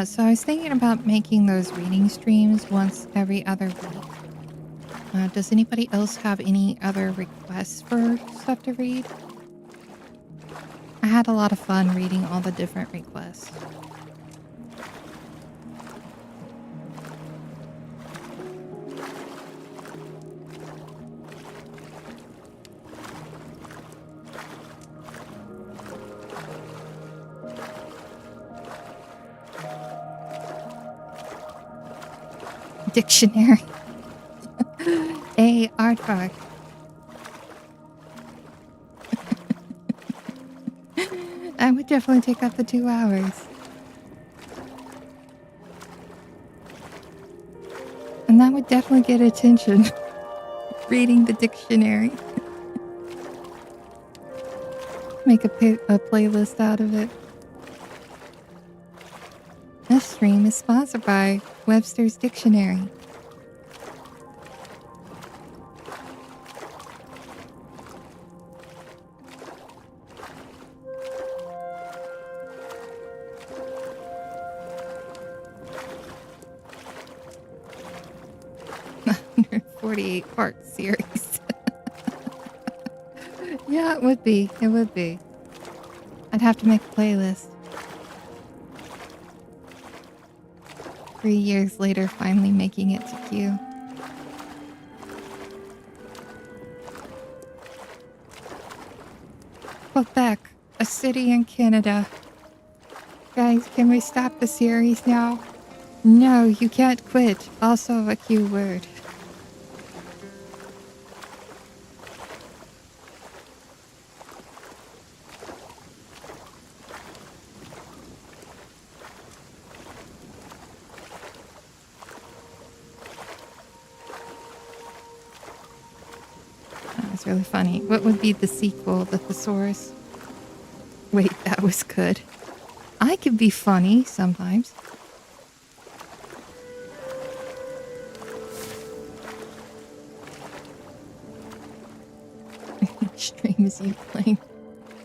So I was thinking about making those reading streams once every other week. Does anybody else have any other requests for stuff to read? I had a lot of fun reading all the different requests. Dictionary. A artwork. That would definitely take up the 2 hours. And that would definitely get attention. Reading the dictionary. Make a playlist out of it. This stream is sponsored by Webster's Dictionary. .48-part series. Yeah, it would be. It would be. I'd have to make a playlist. 3 years later, finally making it to queue. Quebec, a city in Canada. Guys, can we stop the series now? No, you can't quit. Also a Q word. That was really funny. What would be the sequel? The thesaurus? Wait, that was good. I can be funny sometimes. Stream is you playing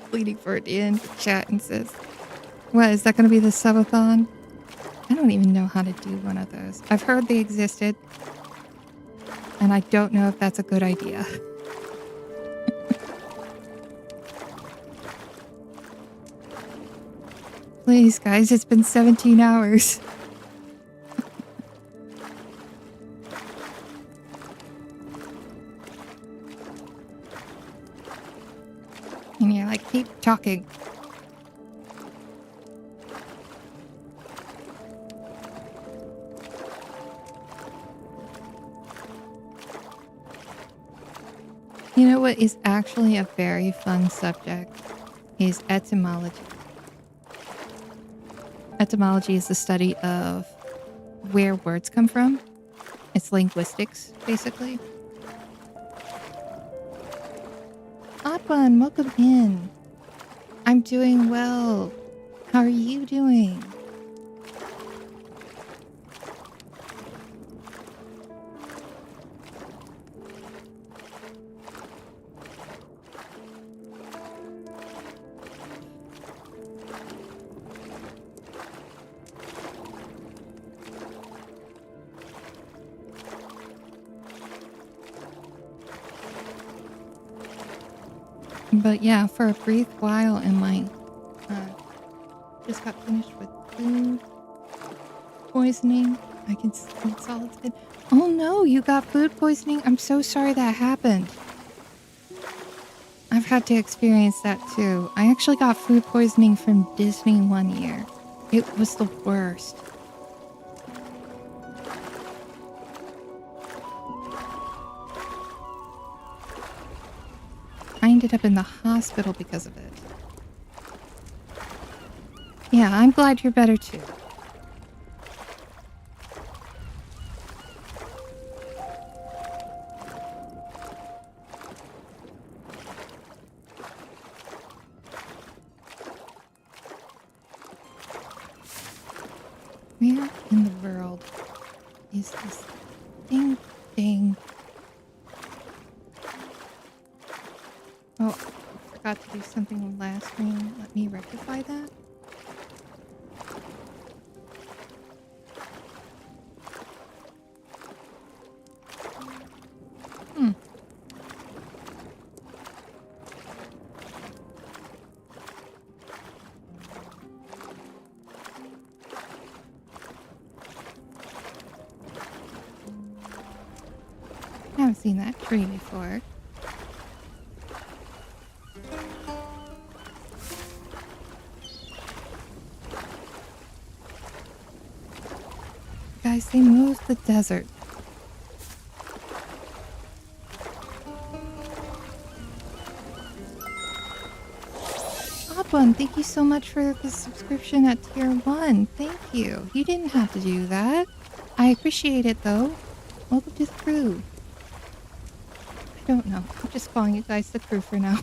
Bleeding for it in the chat and says, what, is that going to be the subathon? I don't even know how to do one of those. I've heard they existed, and I don't know if that's a good idea. Please, guys, it's been 17 hours. And you're like, keep talking. You know what is actually a very fun subject is etymology. Etymology is the study of where words come from. It's linguistics, basically. Odd one, welcome in. I'm doing well. How are you doing? But yeah, for a brief while in my just got finished with food poisoning. I can eat solids good. Oh no, you got food poisoning? I'm so sorry that happened. I've had to experience that too. I actually got food poisoning from Disney one year. It was the worst. I ended up in the hospital because of it. Yeah, I'm glad you're better too. Where in the world is this thing? Oh, I forgot to do something last stream. Let me rectify that. I haven't seen that tree before. Guys, they moved the desert. Odd one, thank you so much for the subscription at tier 1. Thank you. You didn't have to do that. I appreciate it though. Welcome to the crew. I don't know. I'm just calling you guys the crew for now.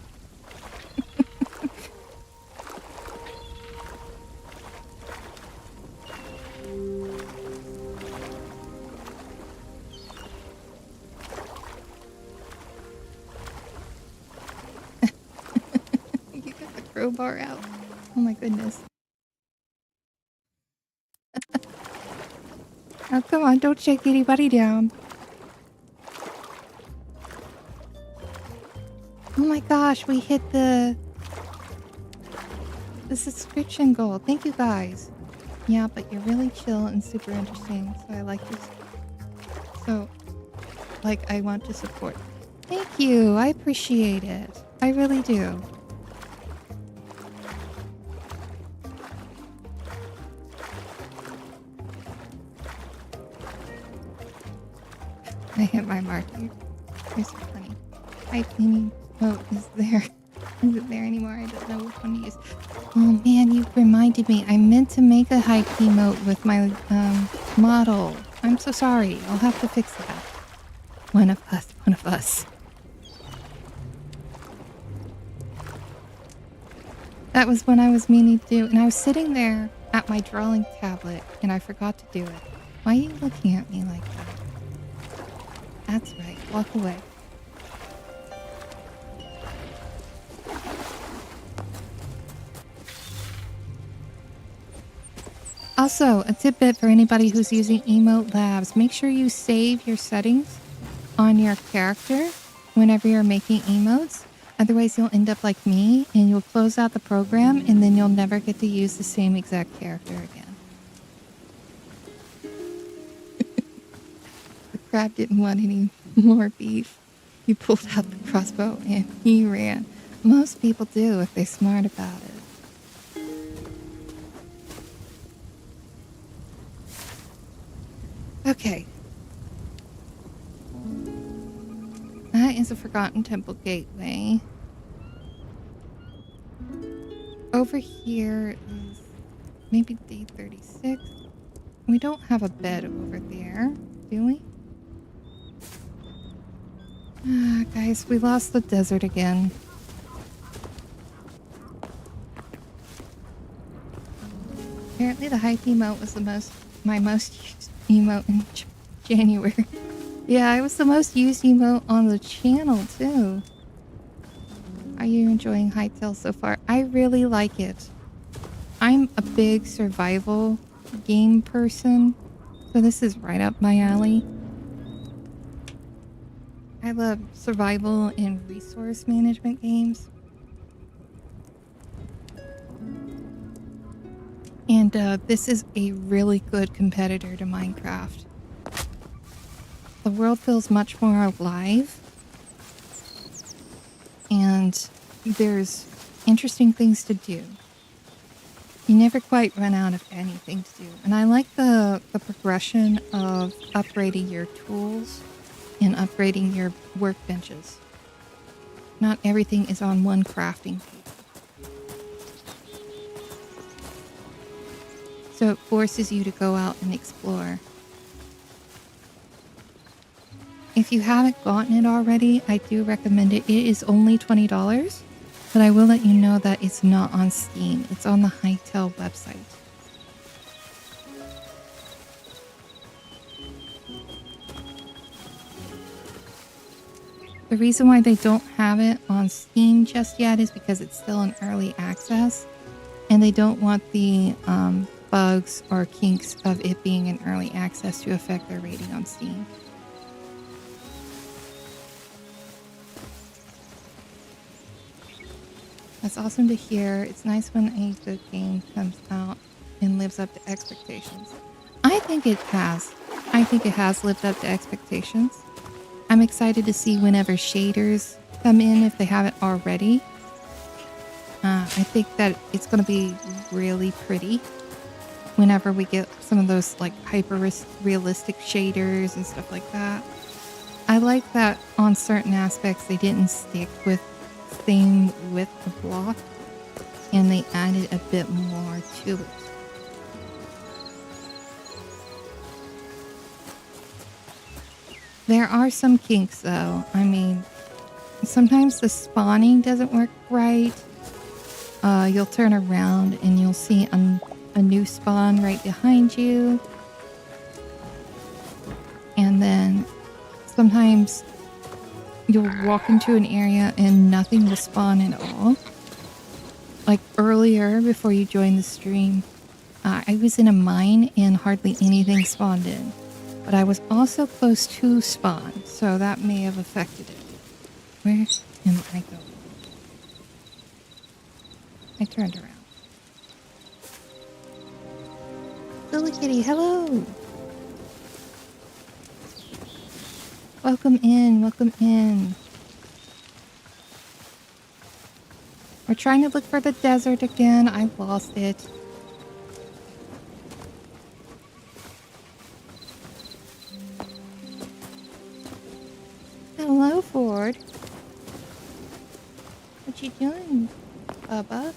You got the crowbar out. Oh my goodness. Oh, come on, don't shake anybody down. Oh my gosh, we hit the subscription goal. Thank you guys. Yeah, but you're really chill and super interesting, so I like this. So, like, I want to support. Thank you. I appreciate it. I really do. I hit my mark, dude. You're so funny. Hi, Penny. Oh, is there? Is it there anymore? I don't know which one to use. Oh man, you reminded me. I meant to make a hike emote with my model. I'm so sorry. I'll have to fix that. One of us. One of us. That was when I was meaning to do, and I was sitting there at my drawing tablet, and I forgot to do it. Why are you looking at me like that? That's right. Walk away. Also, a tidbit for anybody who's using Emote Labs, make sure you save your settings on your character whenever you're making emotes. Otherwise, you'll end up like me and you'll close out the program and then you'll never get to use the same exact character again. The crab didn't want any more beef. He pulled out the crossbow and he ran. Most people do if they're smart about it. Okay. That is a Forgotten Temple Gateway. Over here is maybe day 36. We don't have a bed over there, do we? Guys, we lost the desert again. Apparently the hype emote was my most used emote in January. Yeah, it was the most used emote on the channel too. Are you enjoying Hytale so far? I really like it. I'm a big survival game person, so this is right up my alley. I love survival and resource management games. And this is a really good competitor to Minecraft. The world feels much more alive. And there's interesting things to do. You never quite run out of anything to do. And I like the progression of upgrading your tools and upgrading your workbenches. Not everything is on one crafting table. So it forces you to go out and explore. If you haven't gotten it already, I do recommend it. It is only $20, but I will let you know that it's not on Steam. It's on the Hytale website. The reason why they don't have it on Steam just yet is because it's still in early access, and they don't want the bugs or kinks of it being in early access to affect their rating on Steam. That's awesome to hear. It's nice when a good game comes out and lives up to expectations. I think it has. I think it has lived up to expectations. I'm excited to see whenever shaders come in, if they haven't already. I think that it's going to be really pretty whenever we get some of those like hyper-realistic shaders and stuff like that. I like that on certain aspects they didn't stick with same width of block and they added a bit more to it. There are some kinks though. I mean, sometimes the spawning doesn't work right. You'll turn around and you'll see a new spawn right behind you. And then sometimes you'll walk into an area and nothing will spawn at all. Like earlier, before you joined the stream, I was in a mine and hardly anything spawned in. But I was also close to spawn, so that may have affected it. Where am I going? I turned around. Lily Kitty, hello! Welcome in, welcome in. We're trying to look for the desert again. I lost it. Ford. What you doing, Bubba?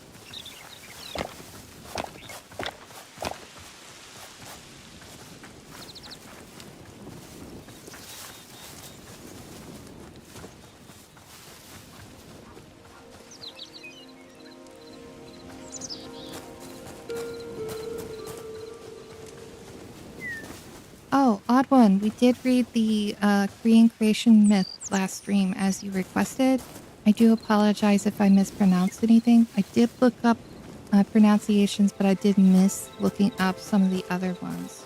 Oh, odd one. We did read the Korean creation myth last stream as you requested. I do apologize if I mispronounced anything. I did look up pronunciations, but I did miss looking up some of the other ones.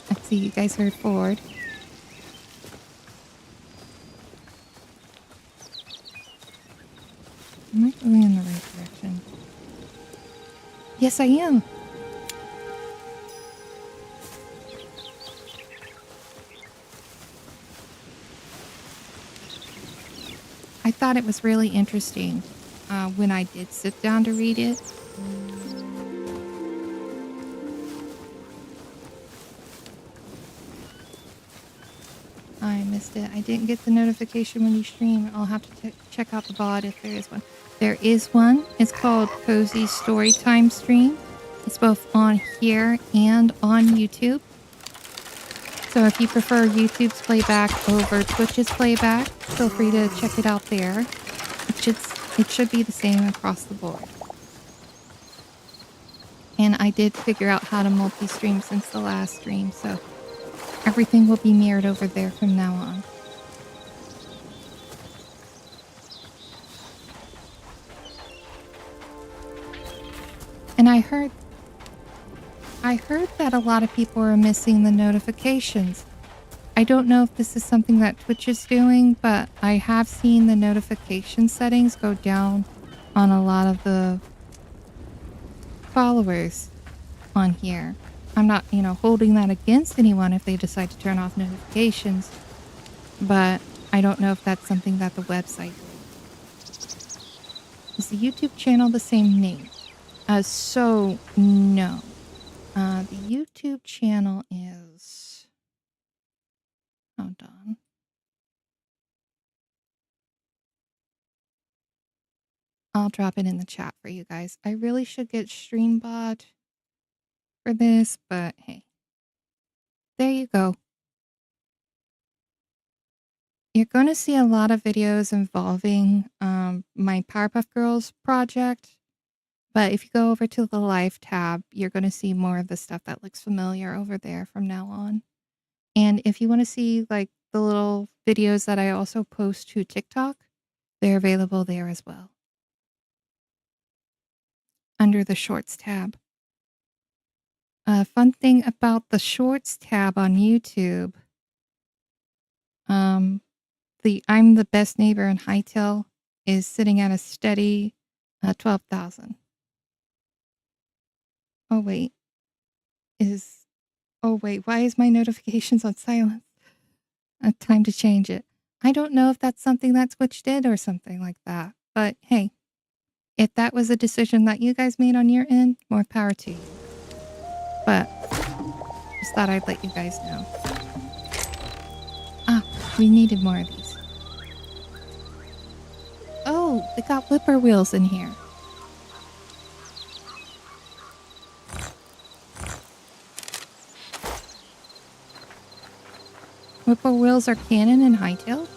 Let's see, you guys heard Ford. Am I going in the right direction? Yes, I am. I thought it was really interesting when I did sit down to read it. I missed it. I didn't get the notification when you stream. I'll have to check out the VOD if there is one. There is one. It's called Cozy Storytime Stream. It's both on here and on YouTube. So if you prefer YouTube's playback over Twitch's playback, feel free to check it out there. It should be the same across the board. And I did figure out how to multi-stream since the last stream, so everything will be mirrored over there from now on. And I heard that a lot of people are missing the notifications. I don't know if this is something that Twitch is doing, but I have seen the notification settings go down on a lot of the followers on here. I'm not, holding that against anyone if they decide to turn off notifications, but I don't know if that's something that the website is. The YouTube channel the same name? So no. The YouTube channel is... Hold on. I'll drop it in the chat for you guys. I really should get StreamBot for this, but hey. There you go. You're going to see a lot of videos involving my Powerpuff Girls project. But if you go over to the live tab, you're going to see more of the stuff that looks familiar over there from now on. And if you want to see like the little videos that I also post to TikTok, they're available there as well. Under the Shorts tab. A fun thing about the Shorts tab on YouTube, the I'm the Best Neighbor in Hytale is sitting at a steady 12,000. Oh wait, why is my notifications on silent? Time to change it. I don't know if that's something that Twitch did or something like that, but hey, if that was a decision that you guys made on your end, more power to you. But just thought I'd let you guys know. Ah, we needed more of these. Oh, they got whippoorwills in here. Whippoorwills are canon in Hytale?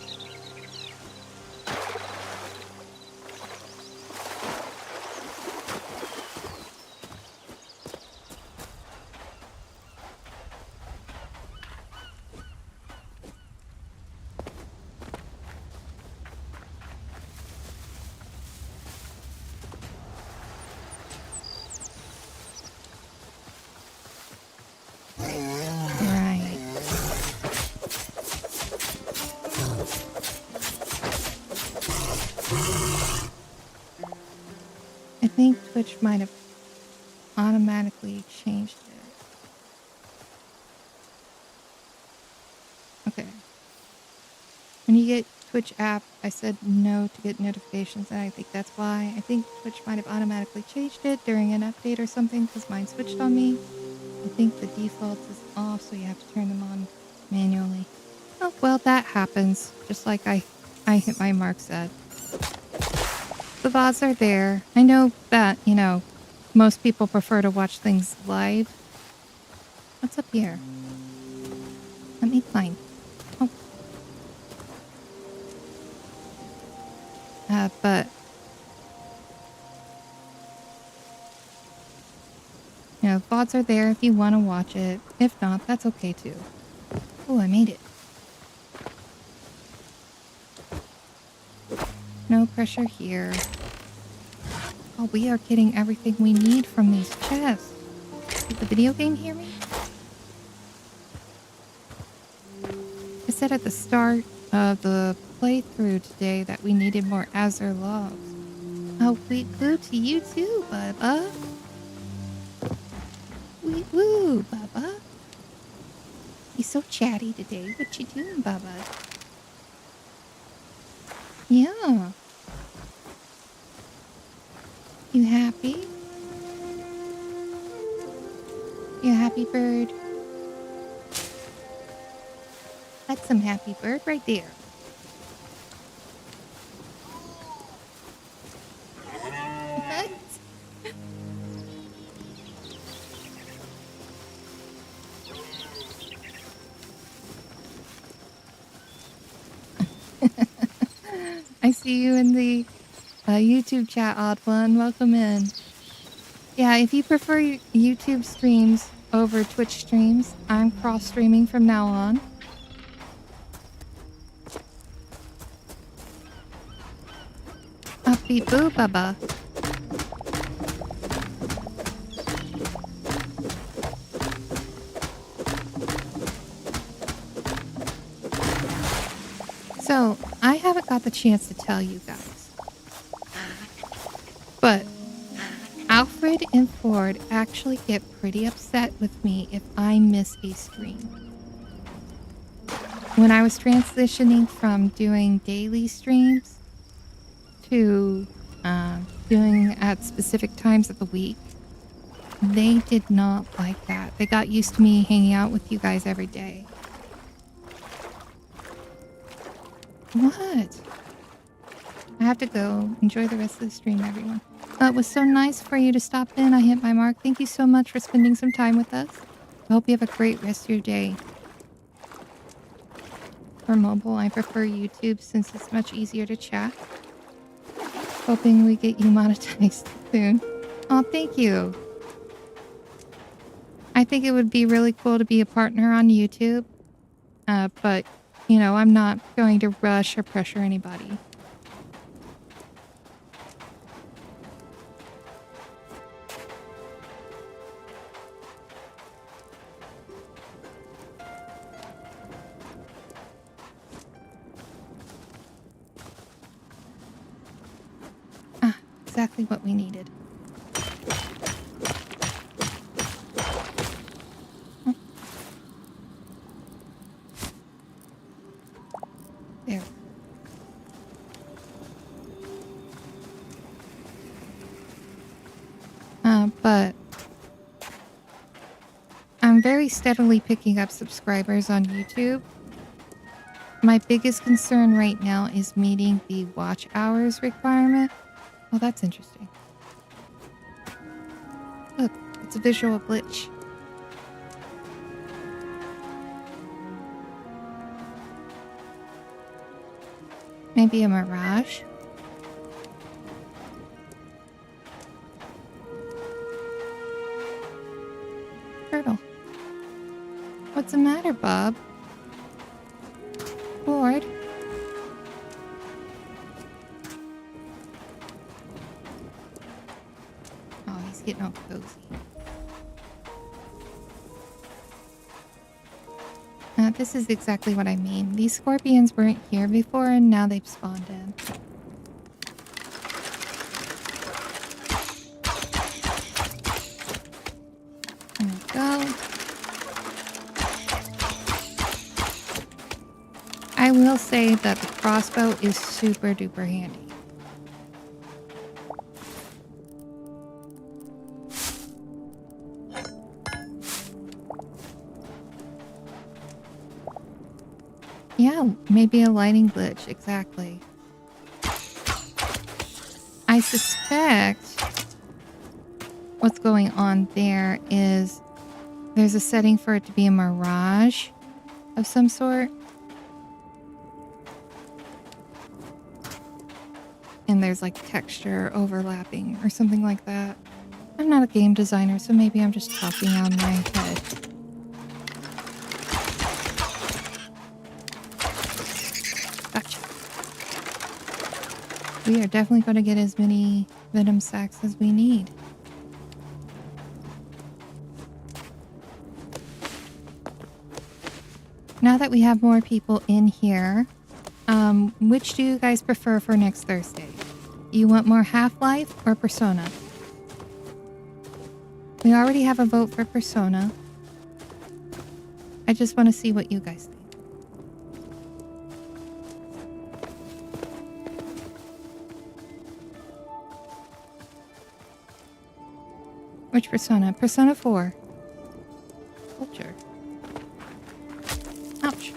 I think Twitch might have automatically changed it. Okay. When you get Twitch app, I said no to get notifications, and I think that's why. I think Twitch might have automatically changed it during an update or something, because mine switched on me. I think the default is off, so you have to turn them on manually. Oh, well, that happens. Just like I hit my mark said. The VODs are there. I know that, most people prefer to watch things live. What's up here? Let me climb. Oh. But, VODs are there if you want to watch it. If not, that's okay too. Oh, I made it. No pressure here. Oh, we are getting everything we need from these chests. Did the video game hear me? I said at the start of the playthrough today that we needed more Azure logs. Oh, wait, woo to you too, Bubba. Wee woo, Bubba. He's so chatty today. What you doing, Bubba? Yeah. You happy? You a happy bird? That's some happy bird right there. What? I see you in the YouTube chat, Odd One. Welcome in. Yeah, if you prefer YouTube streams over Twitch streams, I'm cross-streaming from now on. Upbeat boo, Bubba. So, I haven't got the chance to tell you guys, but Alfred and Ford actually get pretty upset with me if I miss a stream. When I was transitioning from doing daily streams to doing at specific times of the week, they did not like that. They got used to me hanging out with you guys every day. What? I have to go. Enjoy the rest of the stream, everyone. It was so nice for you to stop in. I hit my mark. Thank you so much for spending some time with us. I hope you have a great rest of your day. For mobile, I prefer YouTube since it's much easier to chat. Hoping we get you monetized soon. Oh, thank you. I think it would be really cool to be a partner on YouTube. But, I'm not going to rush or pressure anybody. Ah, exactly what we needed. There. But I'm very steadily picking up subscribers on YouTube. My biggest concern right now is meeting the watch hours requirement. Oh, that's interesting. Look, it's a visual glitch. Maybe a mirage? Turtle. What's the matter, Bob? Bored? Oh, he's getting all cozy. This is exactly what I mean. These scorpions weren't here before and now they've spawned in. There we go. I will say that the crossbow is super duper handy. Yeah, maybe a lighting glitch, exactly. I suspect what's going on there is there's a setting for it to be a mirage of some sort. And there's like texture overlapping or something like that. I'm not a game designer, so maybe I'm just talking out of my head. Gotcha. We are definitely going to get as many venom sacs as we need. Now that we have more people in here, which do you guys prefer for next Thursday? You want more Half-Life or Persona? We already have a vote for Persona. I just want to see what you guys think. Which Persona? Persona 4. Culture. Ouch.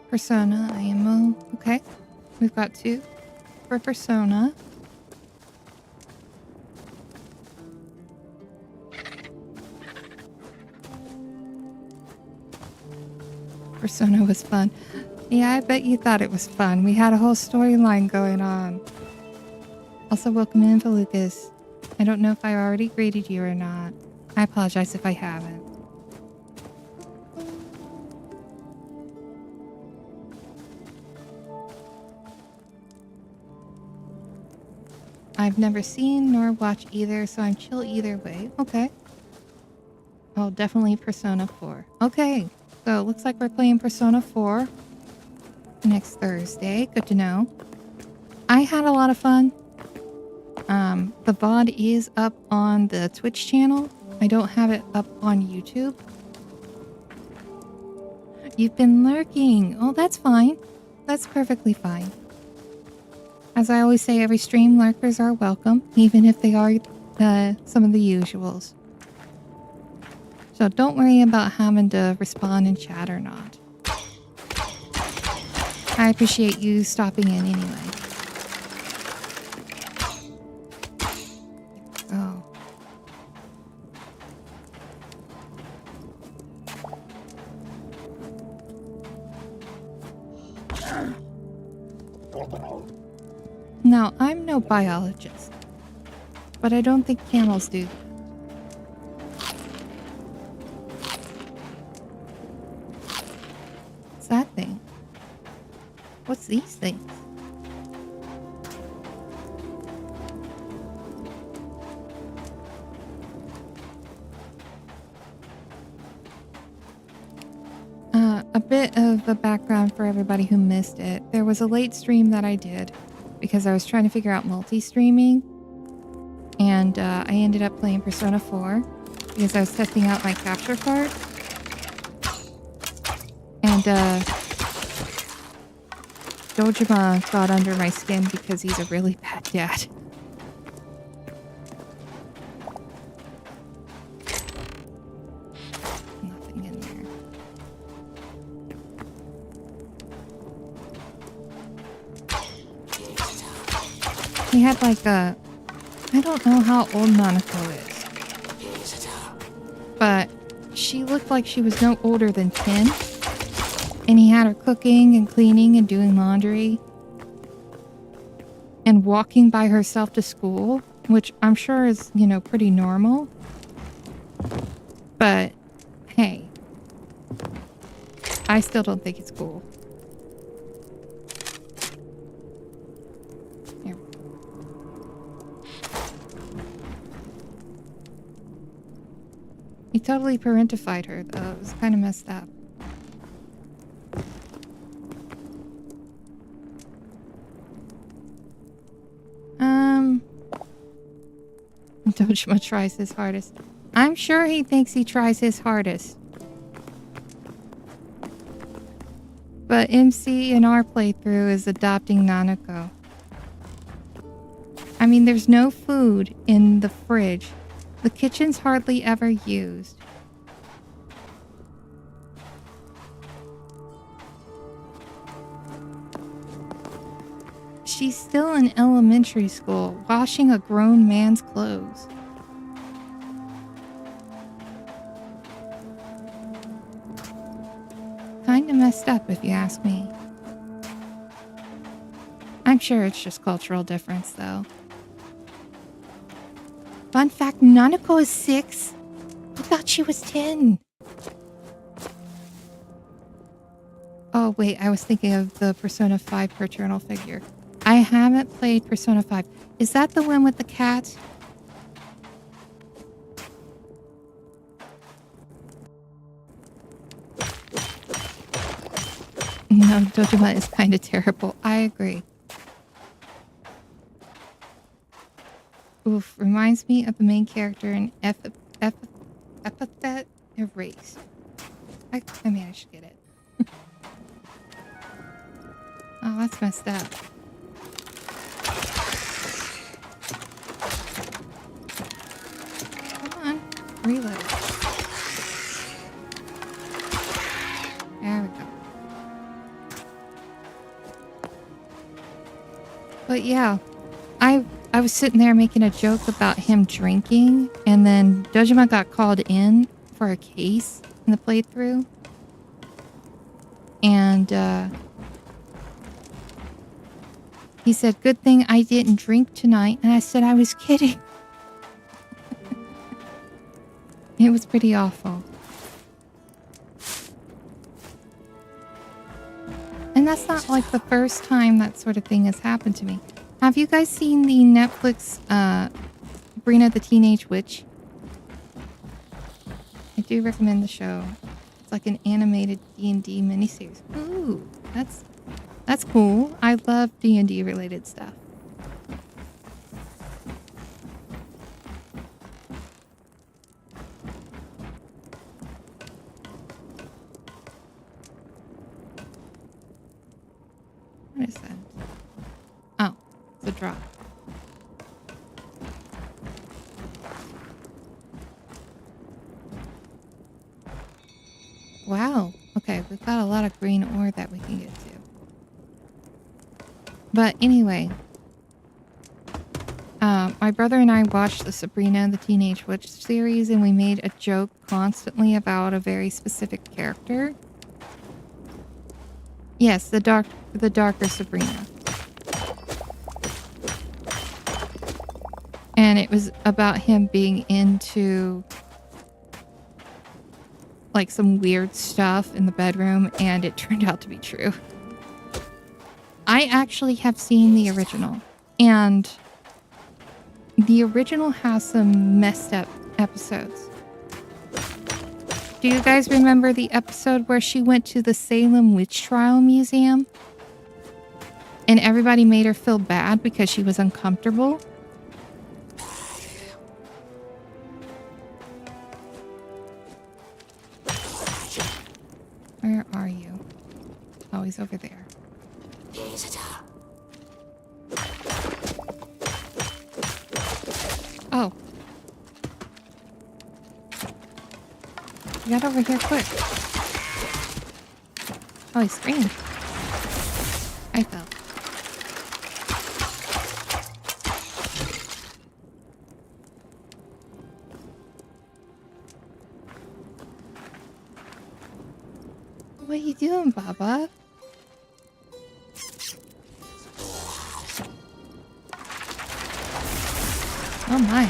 Persona, IMO. Okay. We've got 2 for Persona. Persona was fun. Yeah, I bet you thought it was fun. We had a whole storyline going on. Also, welcome in, Lucas. I don't know if I already greeted you or not. I apologize if I haven't. I've never seen nor watched either, so I'm chill either way. Okay. Oh, definitely Persona 4. Okay, so it looks like we're playing Persona 4 next Thursday. Good to know. I had a lot of fun. The VOD is up on the Twitch channel. I don't have it up on YouTube. You've been lurking. Oh, that's fine. That's perfectly fine. As I always say, every stream lurkers are welcome, even if they are some of the usuals. So don't worry about having to respond in chat or not. I appreciate you stopping in anyway. Oh. Now, I'm no biologist, but I don't think camels do. What's that thing? What's these things? A bit of the background for everybody who missed it. There was a late stream that I did because I was trying to figure out multi-streaming. And I ended up playing Persona 4 because I was testing out my capture card. And Dojima got under my skin because he's a really bad dad. Nothing in there. He had like a... I don't know how old Nanako is. But she looked like she was no older than 10. And he had her cooking and cleaning and doing laundry. And walking by herself to school, which I'm sure is, you know, pretty normal. But, hey. I still don't think it's cool. Here. He totally parentified her, though. It was kind of messed up. Dojima tries his hardest. I'm sure he thinks he tries his hardest. But MC in our playthrough is adopting Nanako. I mean, there's no food in the fridge The kitchen's hardly ever used. She's still in elementary school, washing a grown man's clothes. Kinda messed up, if you ask me. I'm sure it's just cultural difference, though. Fun fact, Nanako is 6. I thought she was 10. Oh, wait, I was thinking of the Persona 5 paternal figure. I haven't played Persona 5. Is that the one with the cat? No, Dojima is kind of terrible. I agree. Oof, reminds me of the main character in Epithet Erased. I mean, I should get it. Oh, that's messed up. Come on, reload. There we go. But yeah, I was sitting there making a joke about him drinking, and then Dojima got called in for a case in the playthrough. And he said, "Good thing I didn't drink tonight." And I said I was kidding. It was pretty awful. And that's not like the first time that sort of thing has happened to me. Have you guys seen the Netflix Sabrina the Teenage Witch? I do recommend the show. It's like an animated D&D miniseries. Ooh, that's cool. I love D&D related stuff. What is that? Oh, it's a drop. Wow. Okay, we've got a lot of green ore that we can get to. But anyway, my brother and I watched the Sabrina the Teenage Witch series, and we made a joke constantly about a very specific character. Yes, the darker Sabrina. And it was about him being into like some weird stuff in the bedroom, and it turned out to be true. I actually have seen the original, and the original has some messed up episodes. Do you guys remember the episode where she went to the Salem Witch Trial Museum? And everybody made her feel bad because she was uncomfortable? Where are you? Oh, he's over there. Oh. Get over here quick. Oh, he screamed. I fell. What are you doing, Baba? Oh my.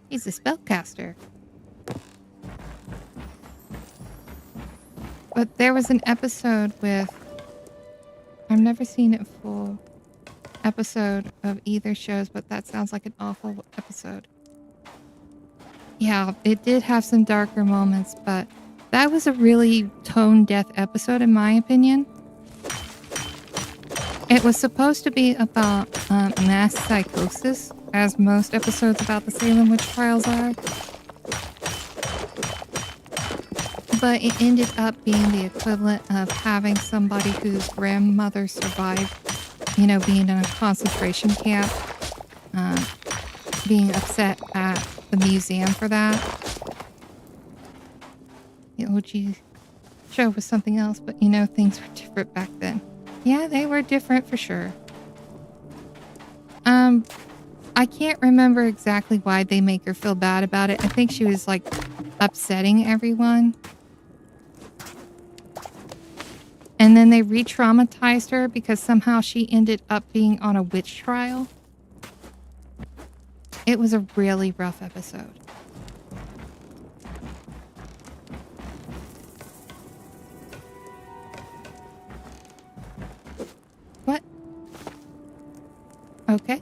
He's a spellcaster. But there was an episode with... I've never seen a full episode of either shows, but that sounds like an awful episode. Yeah, it did have some darker moments, but that was a really tone-deaf episode in my opinion. It was supposed to be about mass psychosis, as most episodes about the Salem Witch Trials are. But it ended up being the equivalent of having somebody whose grandmother survived, you know, being in a concentration camp. being upset at the museum for that. The OG show was something else, but things were different back then. Yeah, they were different for sure. I can't remember exactly why they make her feel bad about it. I think she was like upsetting everyone. And then they re-traumatized her because somehow she ended up being on a witch trial. It was a really rough episode. What? Okay.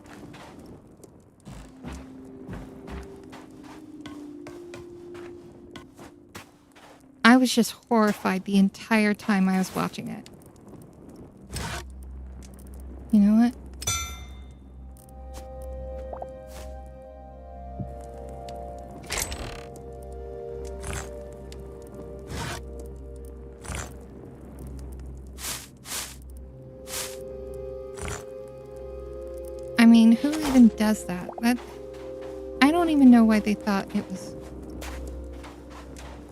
I was just horrified the entire time I was watching it. You know what? I mean, who even does that? I don't even know why they thought it was...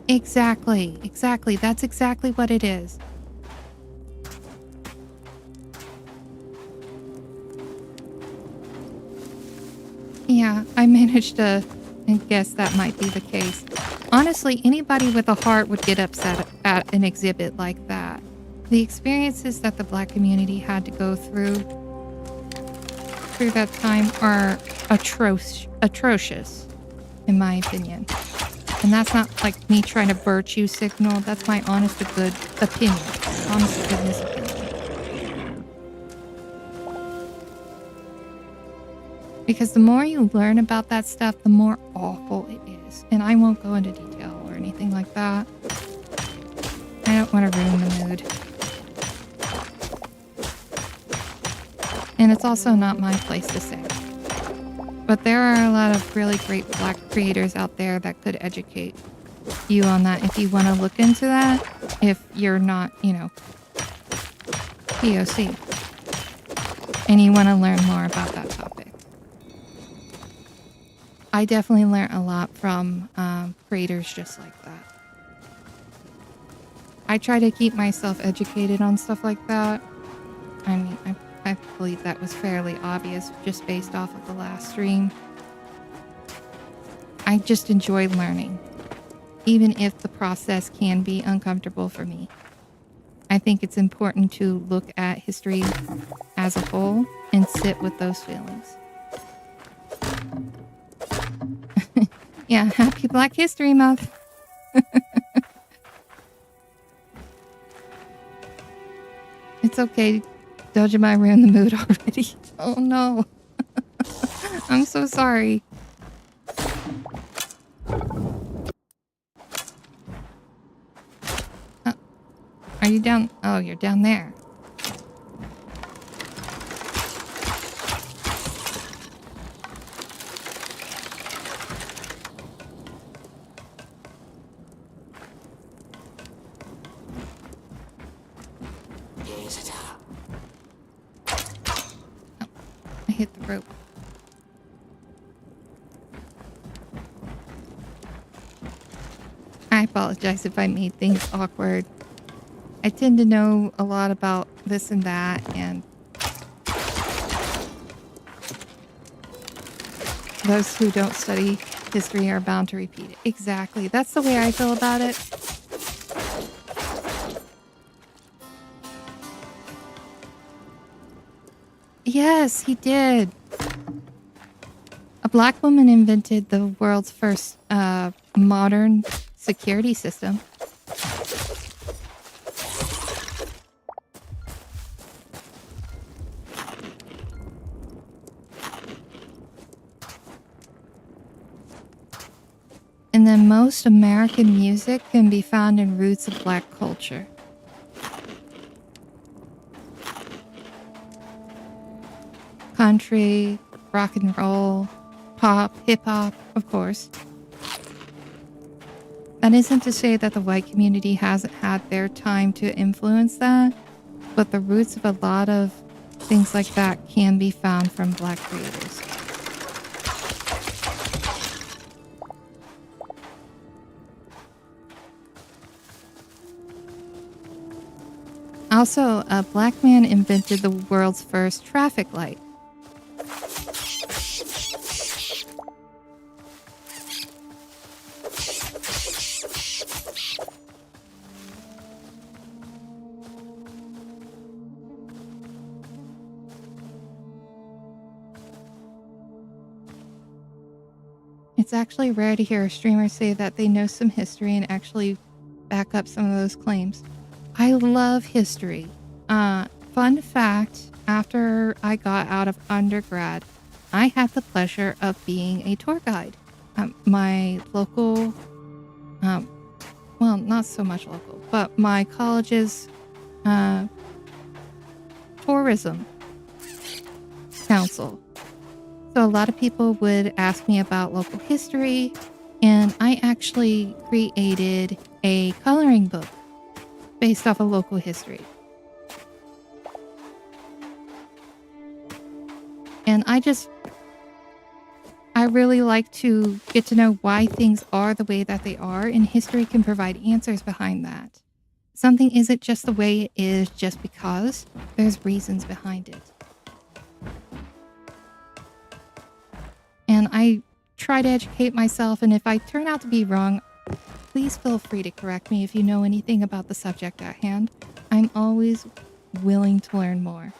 Exactly. That's exactly what it is. Yeah, I managed to guess that might be the case. Honestly, anybody with a heart would get upset at an exhibit like that. The experiences that the Black community had to go through that time are atrocious, in my opinion. And that's not like me trying to virtue signal. That's my honest to good opinion. Honest to goodness opinion. Because the more you learn about that stuff, the more awful it is. And I won't go into detail or anything like that. I don't want to ruin the mood. And it's also not my place to say. But there are a lot of really great Black creators out there that could educate you on that if you want to look into that. If you're not, POC. And you want to learn more about that topic. I definitely learned a lot from creators just like that. I try to keep myself educated on stuff like that. I mean, I believe that was fairly obvious just based off of the last stream. I just enjoy learning, even if the process can be uncomfortable for me. I think it's important to look at history as a whole and sit with those feelings. Yeah, happy Black History Month. It's okay. Dojima ruined the mood already. Oh no. I'm so sorry. Are you down? Oh, you're down there. I hit the rope. I apologize if I made things awkward. I tend to know a lot about this and that, and those who don't study history are bound to repeat it. Exactly. That's the way I feel about it. Yes, he did. A Black woman invented the world's first modern security system. And then most American music can be found in roots of Black culture. Country, rock and roll, pop, hip-hop, of course. That isn't to say that the white community hasn't had their time to influence that, but the roots of a lot of things like that can be found from Black creators. Also, a black man invented the world's first traffic light. It's actually rare to hear a streamer say that they know some history and actually back up some of those claims. I love history. Fun fact, after I got out of undergrad, I had the pleasure of being a tour guide. My local, well, not so much local, but my college's tourism council. So a lot of people would ask me about local history, and I actually created a coloring book based off of local history. And I really like to get to know why things are the way that they are, and history can provide answers behind that. Something isn't just the way it is just because. There's reasons behind it. And I try to educate myself, and if I turn out to be wrong, please feel free to correct me if you know anything about the subject at hand. I'm always willing to learn more.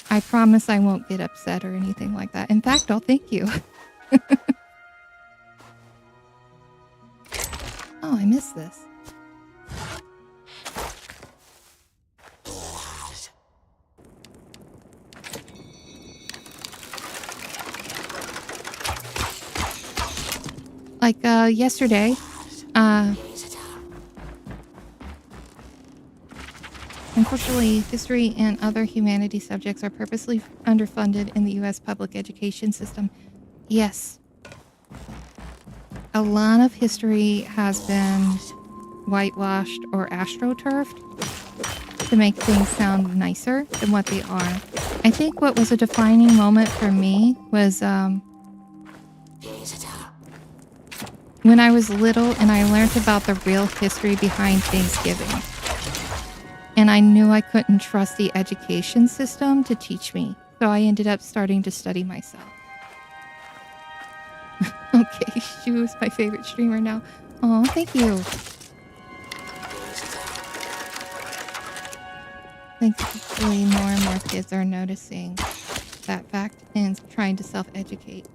I promise I won't get upset or anything like that. In fact, I'll thank you. Oh, I missed this. Like, yesterday, unfortunately, history and other humanities subjects are purposely underfunded in the U.S. public education system. Yes. A lot of history has been whitewashed or astroturfed to make things sound nicer than what they are. I think what was a defining moment for me was when I was little and I learned about the real history behind Thanksgiving. And I knew I couldn't trust the education system to teach me, so I ended up starting to study myself. Okay, Shu's my favorite streamer now. Oh, thank you. Thankfully, more and more kids are noticing that fact and trying to self-educate.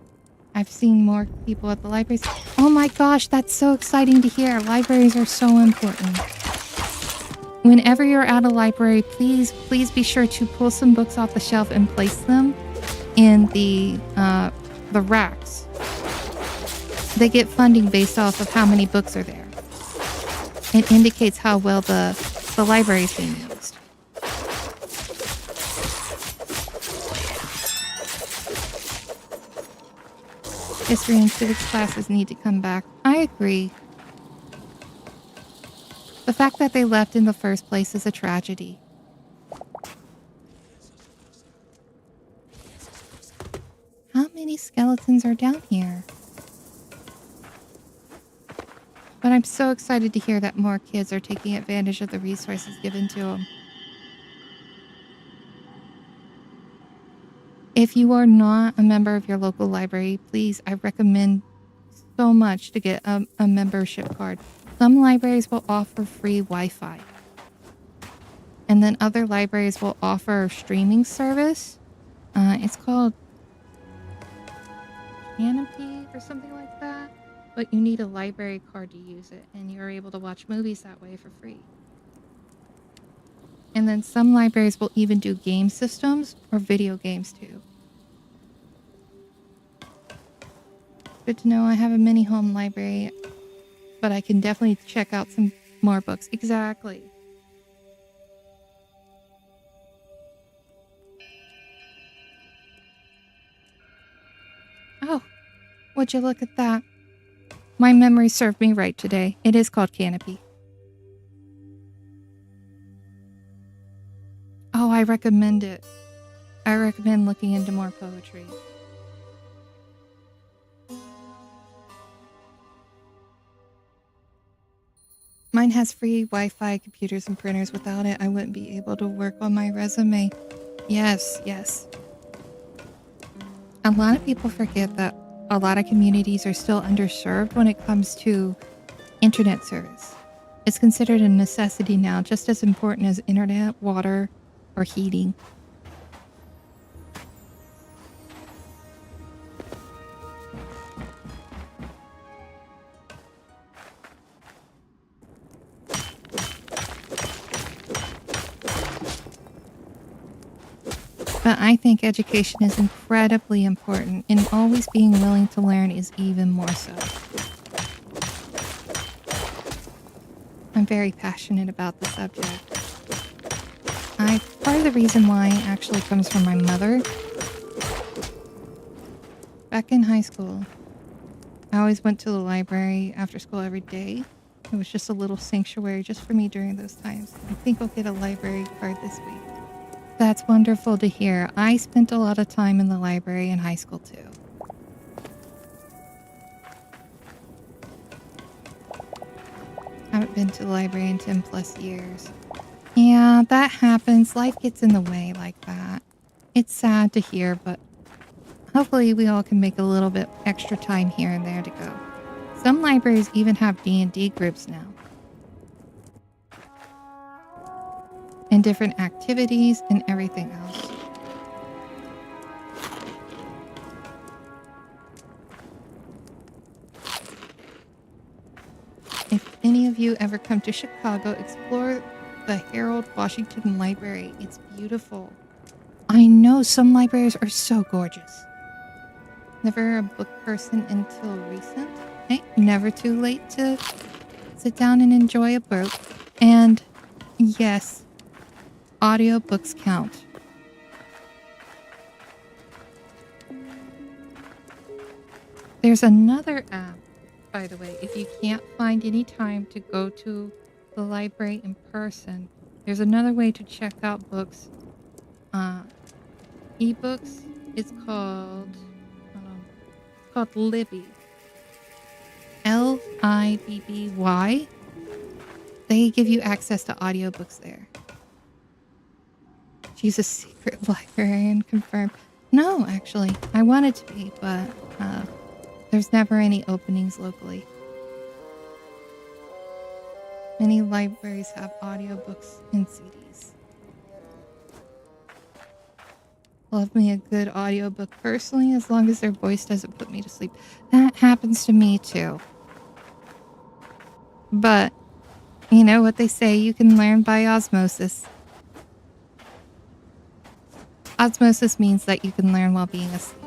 I've seen more people at the libraries. Oh my gosh, that's so exciting to hear. Libraries are so important. Whenever you're at a library, please be sure to pull some books off the shelf and place them in the racks. They get funding based off of how many books are there. It indicates how well the library is being used. History and civics classes need to come back. I agree. The fact that they left in the first place is a tragedy. How many skeletons are down here? But I'm so excited to hear that more kids are taking advantage of the resources given to them. If you are not a member of your local library, please, I recommend so much to get a membership card. Some libraries will offer free Wi-Fi. And then other libraries will offer a streaming service. It's called Canopy or something like that. But you need a library card to use it, and you're able to watch movies that way for free. And then some libraries will even do game systems or video games too. Good to know I have a mini home library, but I can definitely check out some more books. Exactly. Oh, would you look at that? My memory served me right today. It is called Canopy. Oh, I recommend it. I recommend looking into more poetry. My Mine has free Wi-Fi, computers, and printers. Without it, I wouldn't be able to work on my resume. Yes, yes. A lot of people forget that a lot of communities are still underserved when it comes to internet service. It's considered a necessity now, just as important as internet, water, or heating. But I think education is incredibly important, and always being willing to learn is even more so. I'm very passionate about the subject. Part of the reason why actually comes from my mother. Back in high school, I always went to the library after school every day. It was just a little sanctuary just for me during those times. I think I'll get a library card this week. That's wonderful to hear. I spent a lot of time in the library in high school too. Haven't been to the library in 10 plus years. Yeah, that happens. Life gets in the way like that. It's sad to hear, but hopefully we all can make a little bit extra time here and there to go. Some libraries even have D&D groups now. And different activities and everything else. If any of you ever come to Chicago, explore the Harold Washington Library. It's beautiful. I know some libraries are so gorgeous. Never a book person until recent. Hey, never too late to sit down and enjoy a book. And yes, audiobooks count. There's another app, by the way, if you can't find any time to go to the library in person, there's another way to check out books. Ebooks. It's called Libby. Libby. They give you access to audiobooks there. She's a secret librarian, confirmed. No, actually, I wanted to be, but there's never any openings locally. Many libraries have audiobooks and CDs. Love me a good audiobook personally, as long as their voice doesn't put me to sleep. That happens to me too. But, you know what they say, you can learn by osmosis. Osmosis means that you can learn while being asleep.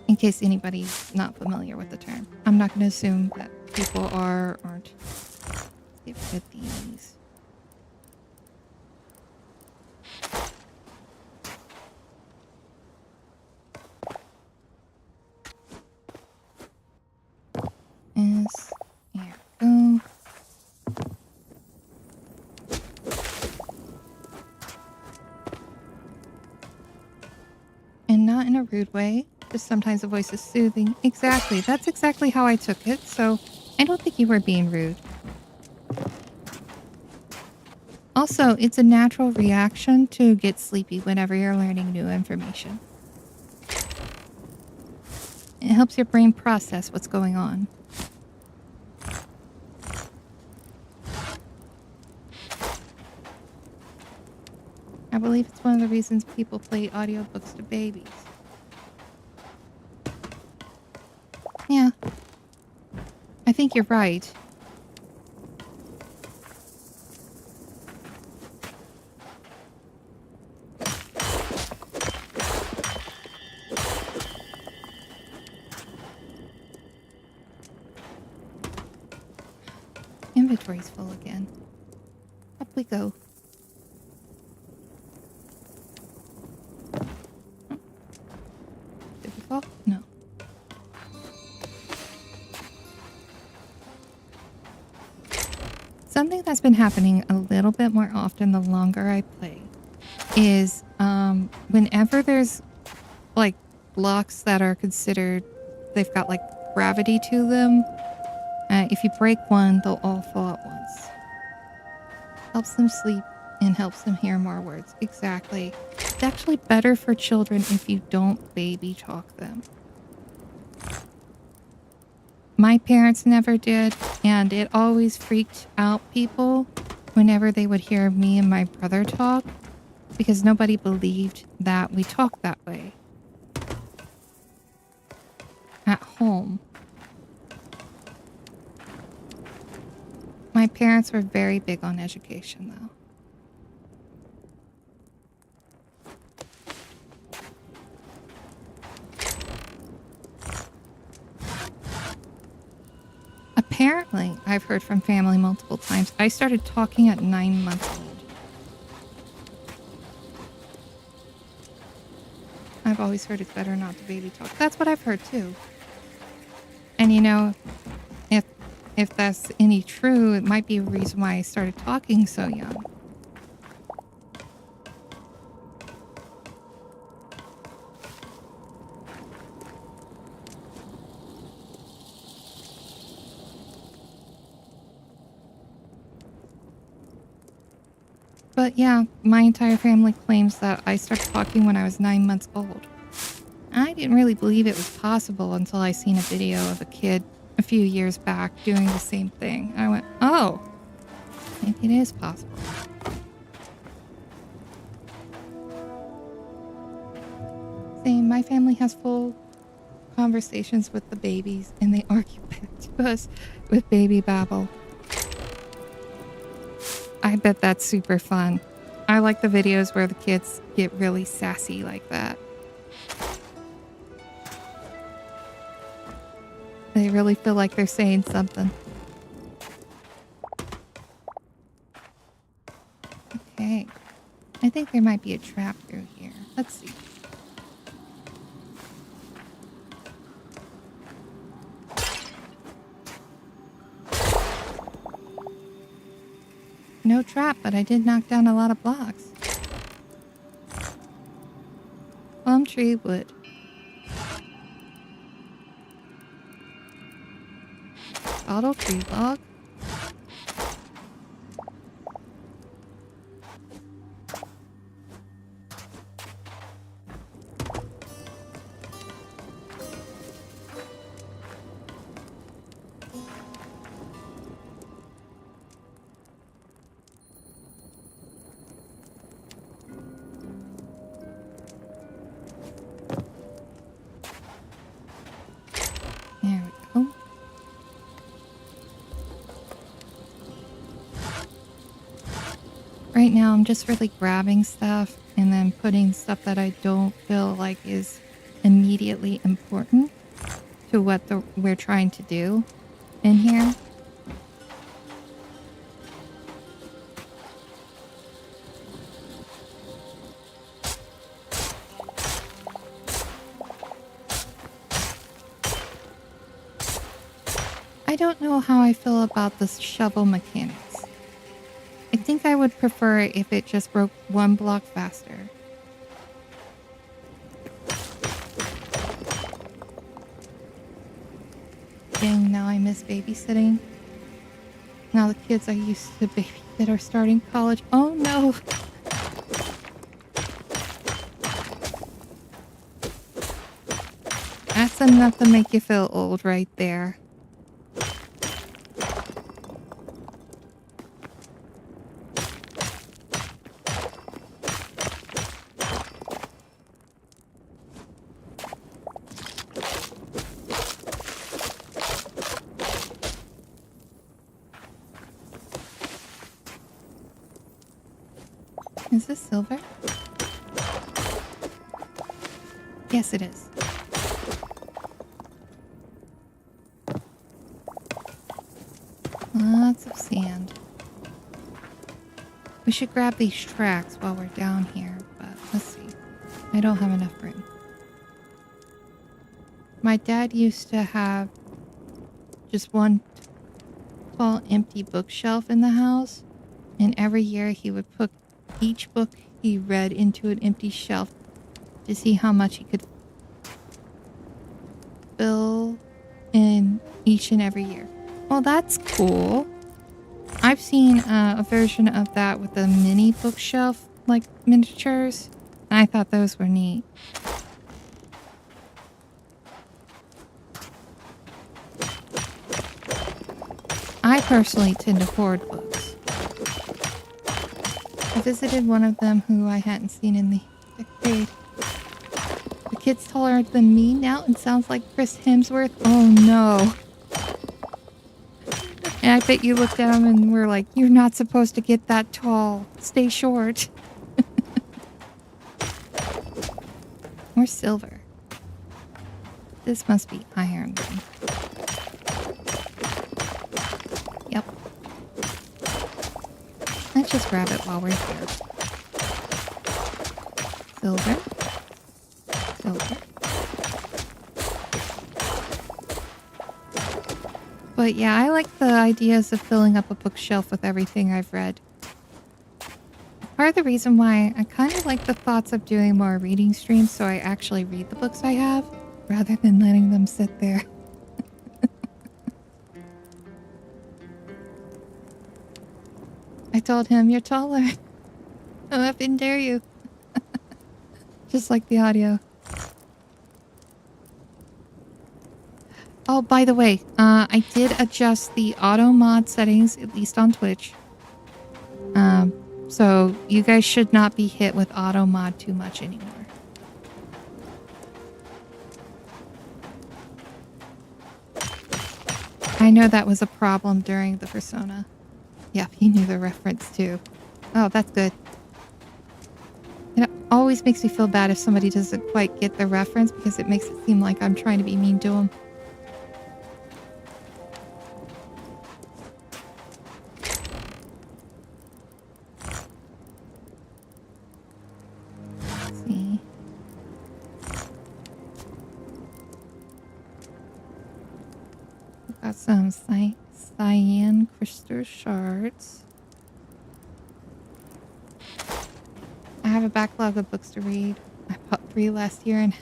In case anybody's not familiar with the term. I'm not going to assume that people are or aren't. Let's get rid of these. Yes. Here we go. And not in a rude way. Just sometimes the voice is soothing. Exactly. That's exactly how I took it. So I don't think you were being rude. Also, it's a natural reaction to get sleepy whenever you're learning new information. It helps your brain process what's going on. I believe it's one of the reasons people play audiobooks to babies. Yeah. I think you're right. Inventory's full again. Up we go. Did we fall? No. Something that's been happening a little bit more often the longer I play is whenever there's like blocks that are considered, they've got like gravity to them, If you break one, they'll all fall at once. Helps them sleep and helps them hear more words. Exactly. It's actually better for children if you don't baby talk them. My parents never did, and it always freaked out people whenever they would hear me and my brother talk, because nobody believed that we talked that way at home. My parents were very big on education, though. Apparently, I've heard from family multiple times, I started talking at 9 months old. I've always heard it's better not to baby talk. That's what I've heard too. And you know, if that's any true, it might be a reason why I started talking so young. But yeah, my entire family claims that I started talking when I was 9 months old. I didn't really believe it was possible until I seen a video of a kid a few years back doing the same thing. I went, oh, maybe it is possible. Same, my family has full conversations with the babies and they argue back to us with baby babble. I bet that's super fun. I like the videos where the kids get really sassy like that. They really feel like they're saying something. Okay. I think there might be a trap through here. Let's see. No trap, but I did knock down a lot of blocks. Plum tree wood. Bottle tree log. There we go. Right now, I'm just really grabbing stuff and then putting stuff that I don't feel like is immediately important to what we're trying to do in here. I don't know how I feel about the shovel mechanics. I think I would prefer if it just broke one block faster. Dang, now I miss babysitting. Now the kids I used to babysit are starting college. Oh no! That's enough to make you feel old right there. Is this silver? Yes, it is. Lots of sand. We should grab these tracks while we're down here, but let's see. I don't have enough room. My dad used to have just one tall empty bookshelf in the house, and every year he would put each book he read into an empty shelf to see how much he could fill in each and every year. Well, that's cool. I've seen a version of that with the mini bookshelf, like miniatures. And I thought those were neat. I personally tend to hoard books. I visited one of them who I hadn't seen in the decade. The kid's taller than me now and sounds like Chris Hemsworth. Oh no. And I bet you looked at him and were like, you're not supposed to get that tall. Stay short. Or silver. This must be iron then. Yep. Let's just grab it while we're here. Silver. Silver. But yeah, I like the ideas of filling up a bookshelf with everything I've read. Part of the reason why I kind of like the thoughts of doing more reading streams so I actually read the books I have, rather than letting them sit there. I told him, you're taller. How effing dare you? Just like the audio. Oh, by the way, I did adjust the auto mod settings, at least on Twitch. So you guys should not be hit with auto mod too much anymore. I know that was a problem during the Persona. Yep, he knew the reference too. Oh, that's good. It always makes me feel bad if somebody doesn't quite get the reference because it makes it seem like I'm trying to be mean to them. Let's see. We've got some cyan crystal shards. I have a backlog of books to read. I bought 3 last year and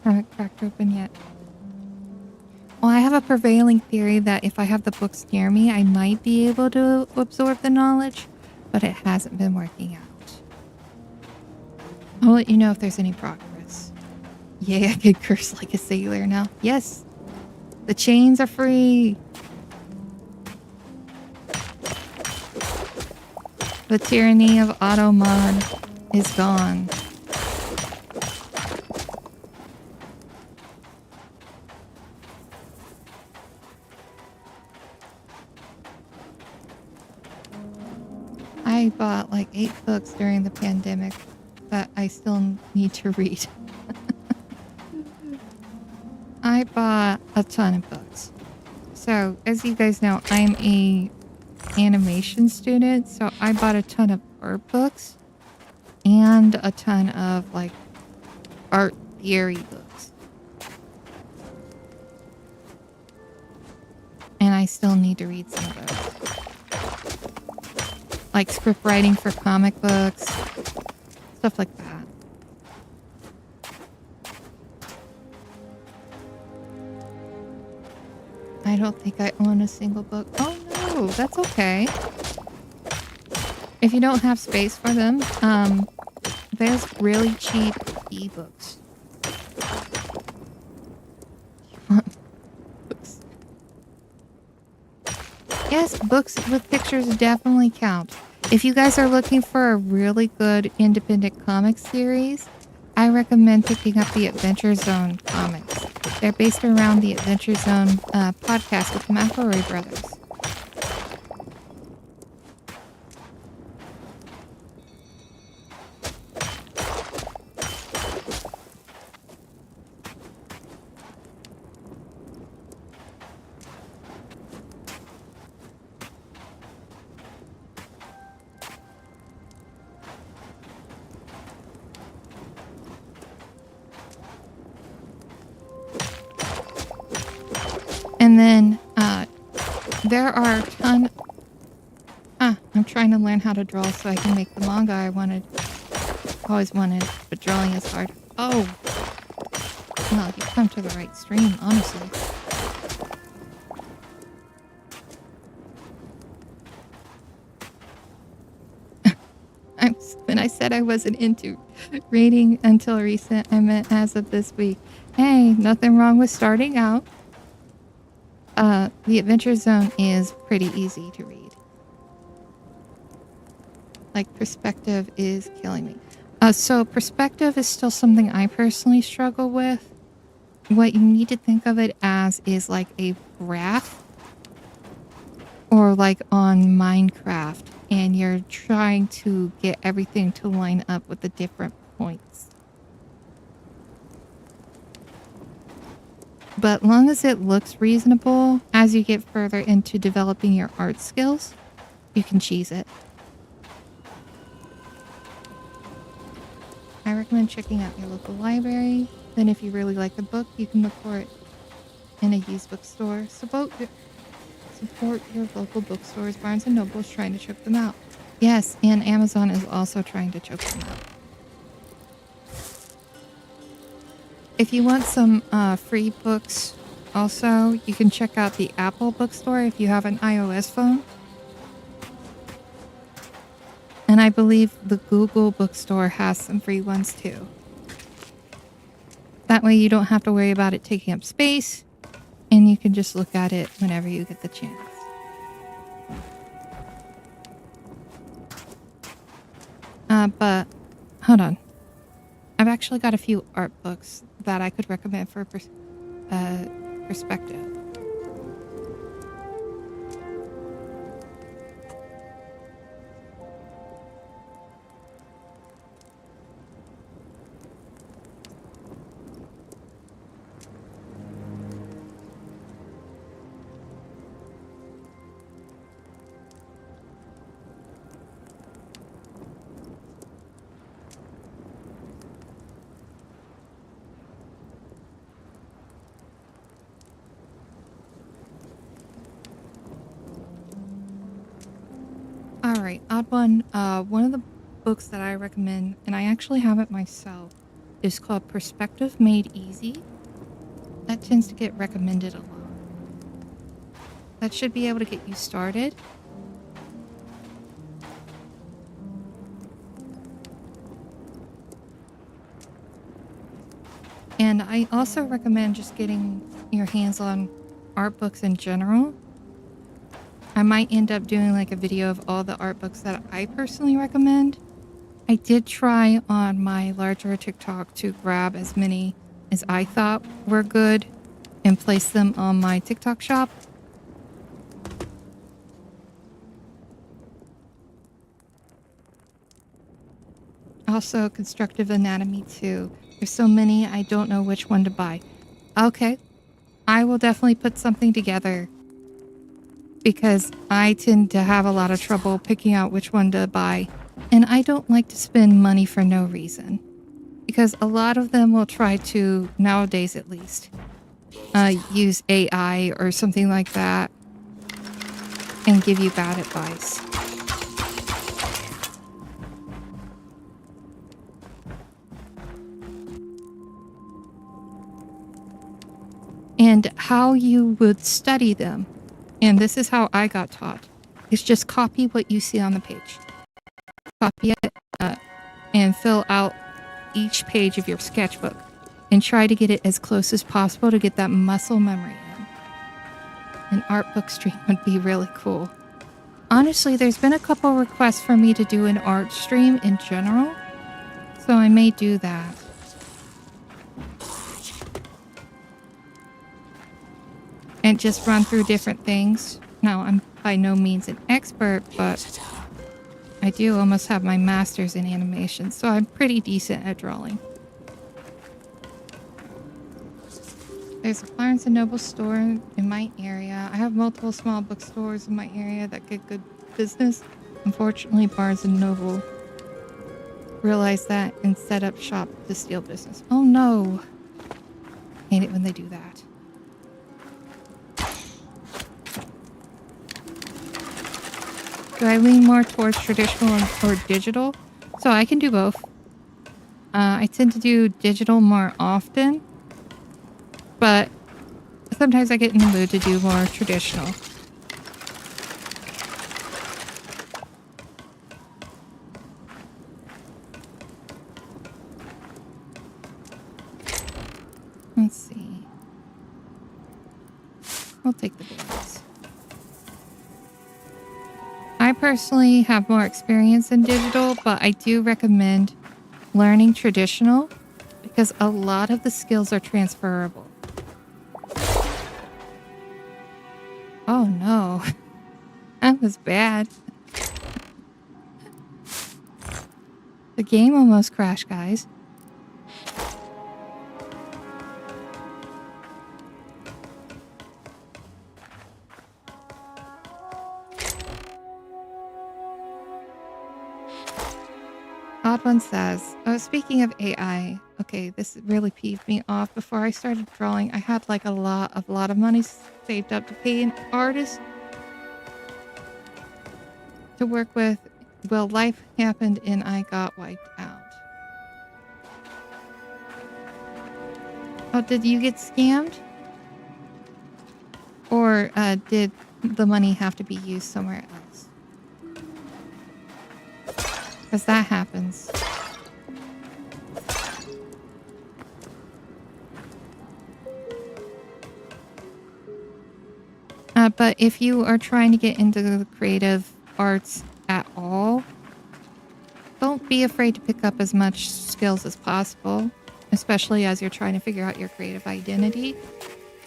haven't cracked open yet. Well, I have a prevailing theory that if I have the books near me, I might be able to absorb the knowledge, but it hasn't been working out. I'll let you know if there's any progress. Yay, I could curse like a sailor now. Yes! The chains are free! The tyranny of auto mod is gone. I bought like 8 books during the pandemic that I still need to read. I bought a ton of books. So, as you guys know, I'm a animation student, so I bought a ton of art books and a ton of like art theory books. And I still need to read some of those. Like script writing for comic books, stuff like that. I don't think I own a single book. Oh no, that's okay. If you don't have space for them, there's really cheap ebooks. Books. Yes, books with pictures definitely count. If you guys are looking for a really good independent comic series, I recommend picking up the Adventure Zone comics. They're based around the Adventure Zone podcast with the McElroy brothers. And then there are a ton... I'm trying to learn how to draw so I can make the manga I always wanted, but drawing is hard. Oh! Well, you've come to the right stream, honestly. said I wasn't into reading until recent. I meant as of this week. Hey, nothing wrong with starting out. The Adventure Zone is pretty easy to read. Like, perspective is killing me. So perspective is still something I personally struggle with. What you need to think of it as is like a graph, or like on Minecraft, and you're trying to get everything to line up with the different points. But long as it looks reasonable, as you get further into developing your art skills, you can cheese it. I recommend checking out your local library. Then if you really like the book, you can look for it in a used bookstore. Support your local bookstores. Barnes & Noble is trying to choke them out. Yes, and Amazon is also trying to choke them out. If you want some free books, also, you can check out the Apple bookstore if you have an iOS phone. And I believe the Google bookstore has some free ones too. That way you don't have to worry about it taking up space, and you can just look at it whenever you get the chance. But hold on. I've actually got a few art books that I could recommend for perspective. Alright, odd one. One of the books that I recommend, and I actually have it myself, is called Perspective Made Easy. That tends to get recommended a lot. That should be able to get you started. And I also recommend just getting your hands on art books in general. I might end up doing like a video of all the art books that I personally recommend. I did try on my larger TikTok to grab as many as I thought were good and place them on my TikTok shop. Also, Constructive Anatomy too. There's so many, I don't know which one to buy. Okay, I will definitely put something together, because I tend to have a lot of trouble picking out which one to buy. And I don't like to spend money for no reason, because a lot of them will try to, nowadays at least, use AI or something like that and give you bad advice. And how you would study them, and this is how I got taught, is just copy what you see on the page. Copy it and fill out each page of your sketchbook and try to get it as close as possible to get that muscle memory in. An art book stream would be really cool. Honestly, there's been a couple requests for me to do an art stream in general, so I may do that. And just run through different things. Now, I'm by no means an expert, but I do almost have my master's in animation, so I'm pretty decent at drawing. There's a Barnes & Noble store in my area. I have multiple small bookstores in my area that get good business. Unfortunately, Barnes & Noble realized that and set up shop to steal business. Oh no! Hate it when they do that. Do I lean more towards traditional or digital? So I can do both. I tend to do digital more often, but sometimes I get in the mood to do more traditional. Let's see. We'll take the berries. I personally have more experience in digital, but I do recommend learning traditional because a lot of the skills are transferable. Oh no, that was bad. The game almost crashed, guys. Odd One says, oh, speaking of AI, okay, this really peeved me off. Before I started drawing, I had like a lot of money saved up to pay an artist to work with. Well, life happened and I got wiped out. Oh, did you get scammed? Or did the money have to be used somewhere else? Because that happens. But if you are trying to get into the creative arts at all, don't be afraid to pick up as much skills as possible, especially as you're trying to figure out your creative identity.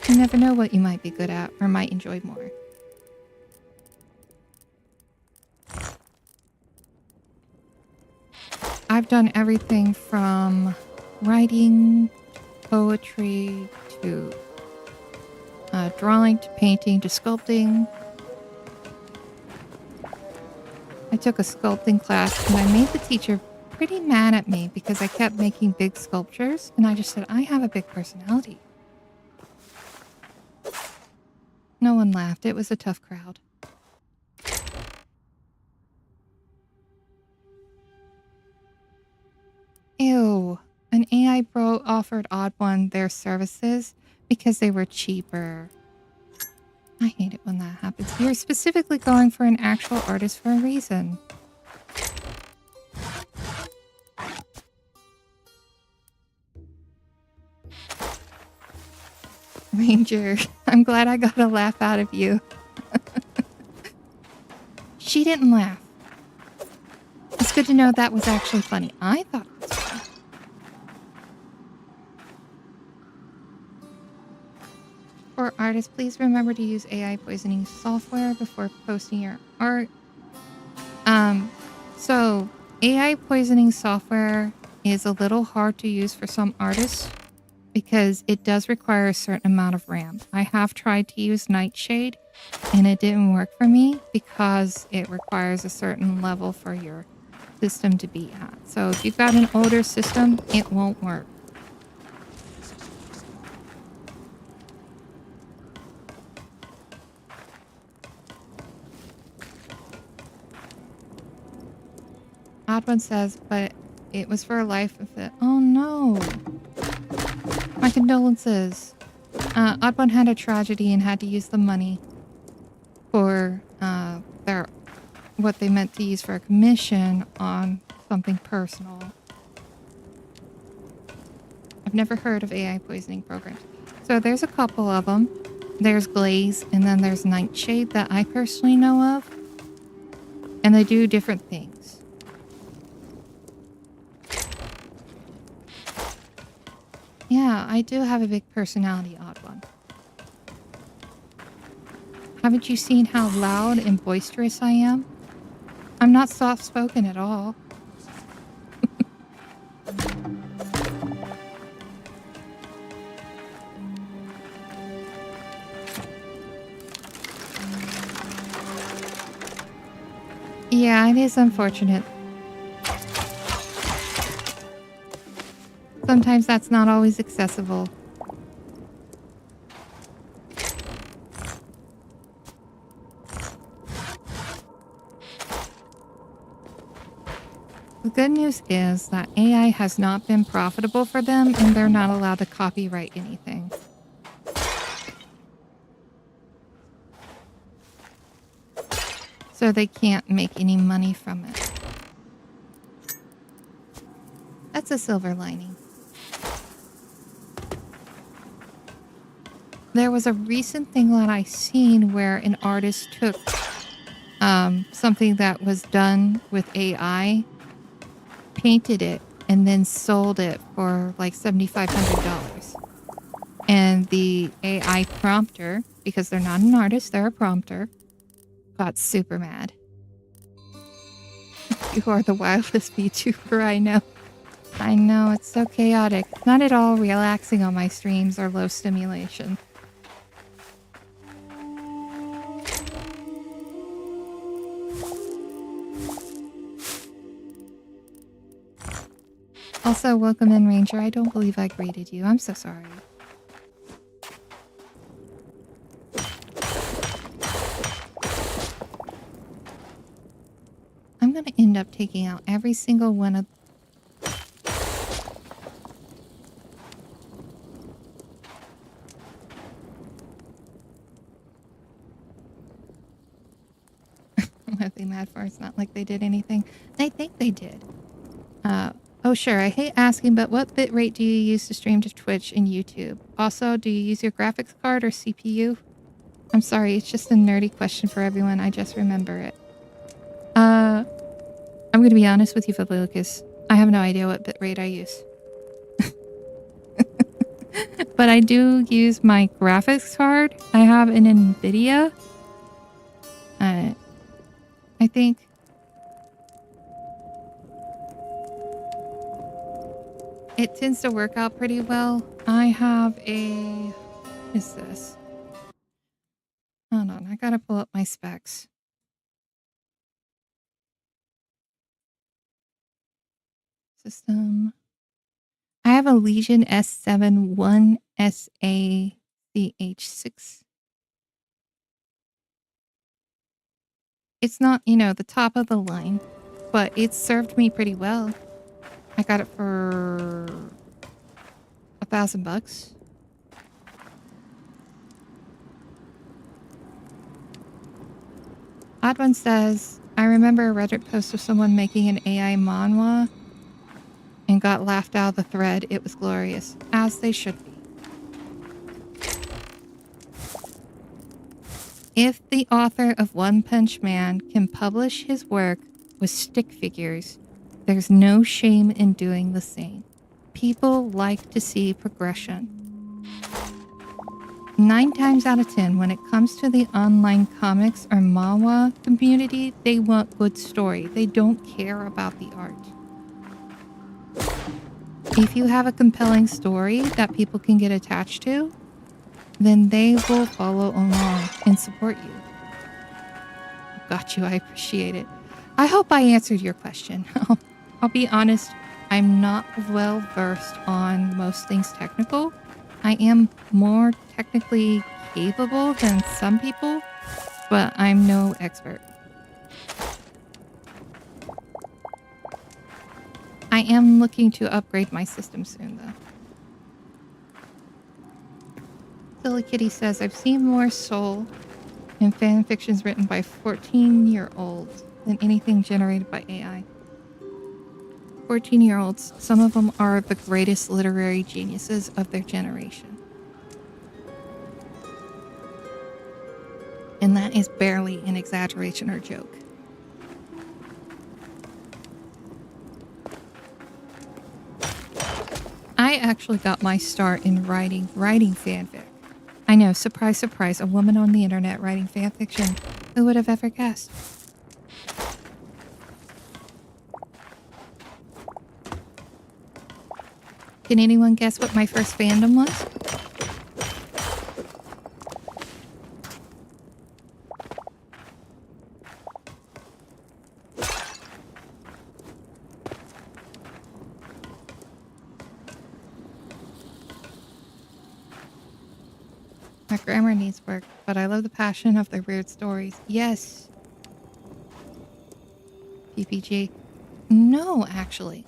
You never know what you might be good at or might enjoy more. I've done everything from writing, poetry, to drawing, to painting, to sculpting. I took a sculpting class and I made the teacher pretty mad at me because I kept making big sculptures, and I just said, I have a big personality. No one laughed. It was a tough crowd. Ew. An AI bro offered Odd One their services because they were cheaper. I hate it when that happens. You're specifically going for an actual artist for a reason. Ranger, I'm glad I got a laugh out of you. She didn't laugh. It's good to know that was actually funny. I thought it was funny. For artists, please remember to use AI poisoning software before posting your art. So AI poisoning software is a little hard to use for some artists because it does require a certain amount of RAM. I have tried to use Nightshade and it didn't work for me because it requires a certain level for your system to be at. So if you've got an older system, it won't work. Odd One says, but it was for a life of it. Oh no. My condolences. Odd One had a tragedy and had to use the money for what they meant to use for a commission on something personal. I've never heard of AI poisoning programs. So there's a couple of them. There's Glaze and then there's Nightshade that I personally know of. And they do different things. Yeah, I do have a big personality, Odd One. Haven't you seen how loud and boisterous I am? I'm not soft-spoken at all. Yeah, it is unfortunate. Sometimes that's not always accessible. The good news is that AI has not been profitable for them and they're not allowed to copyright anything. So they can't make any money from it. That's a silver lining. There was a recent thing that I seen where an artist took something that was done with AI, painted it, and then sold it for like $7,500. And the AI prompter, because they're not an artist, they're a prompter, got super mad. You are the wildest VTuber I know. I know, it's so chaotic. Not at all relaxing on my streams or low stimulation. Also, welcome in, Ranger. I don't believe I greeted you. I'm so sorry. I'm gonna end up taking out every single one of... What are they mad for? It's not like they did anything. They think they did. Oh sure, I hate asking, but what bitrate do you use to stream to Twitch and YouTube? Also, do you use your graphics card or CPU? I'm sorry, it's just a nerdy question for everyone. I just remember it. I'm gonna be honest with you, Lucas. I have no idea what bitrate I use. But I do use my graphics card. I have an NVIDIA. I think... it tends to work out pretty well. I have a... what is this? Hold on, I gotta pull up my specs. System. I have a Legion S7 1SACH6. It's not, you know, the top of the line, but it's served me pretty well. I got it for $1,000. Odd One says, I remember a Reddit post of someone making an AI manhwa and got laughed out of the thread. It was glorious, as they should be. If the author of One Punch Man can publish his work with stick figures, there's no shame in doing the same. People like to see progression. 9 times out of 10, when it comes to the online comics or manhwa community, they want good story. They don't care about the art. If you have a compelling story that people can get attached to, then they will follow along and support you. Got you, I appreciate it. I hope I answered your question. I'll be honest, I'm not well versed on most things technical. I am more technically capable than some people, but I'm no expert. I am looking to upgrade my system soon, though. Silly Kitty says, I've seen more soul in fan fictions written by 14-year-olds than anything generated by AI. 14-year-olds, some of them are the greatest literary geniuses of their generation. And that is barely an exaggeration or joke. I actually got my start in writing fanfic. I know, surprise, surprise, a woman on the internet writing fanfiction. Who would have ever guessed? Can anyone guess what my first fandom was? My grammar needs work, but I love the passion of their weird stories. Yes. PPG. No, actually.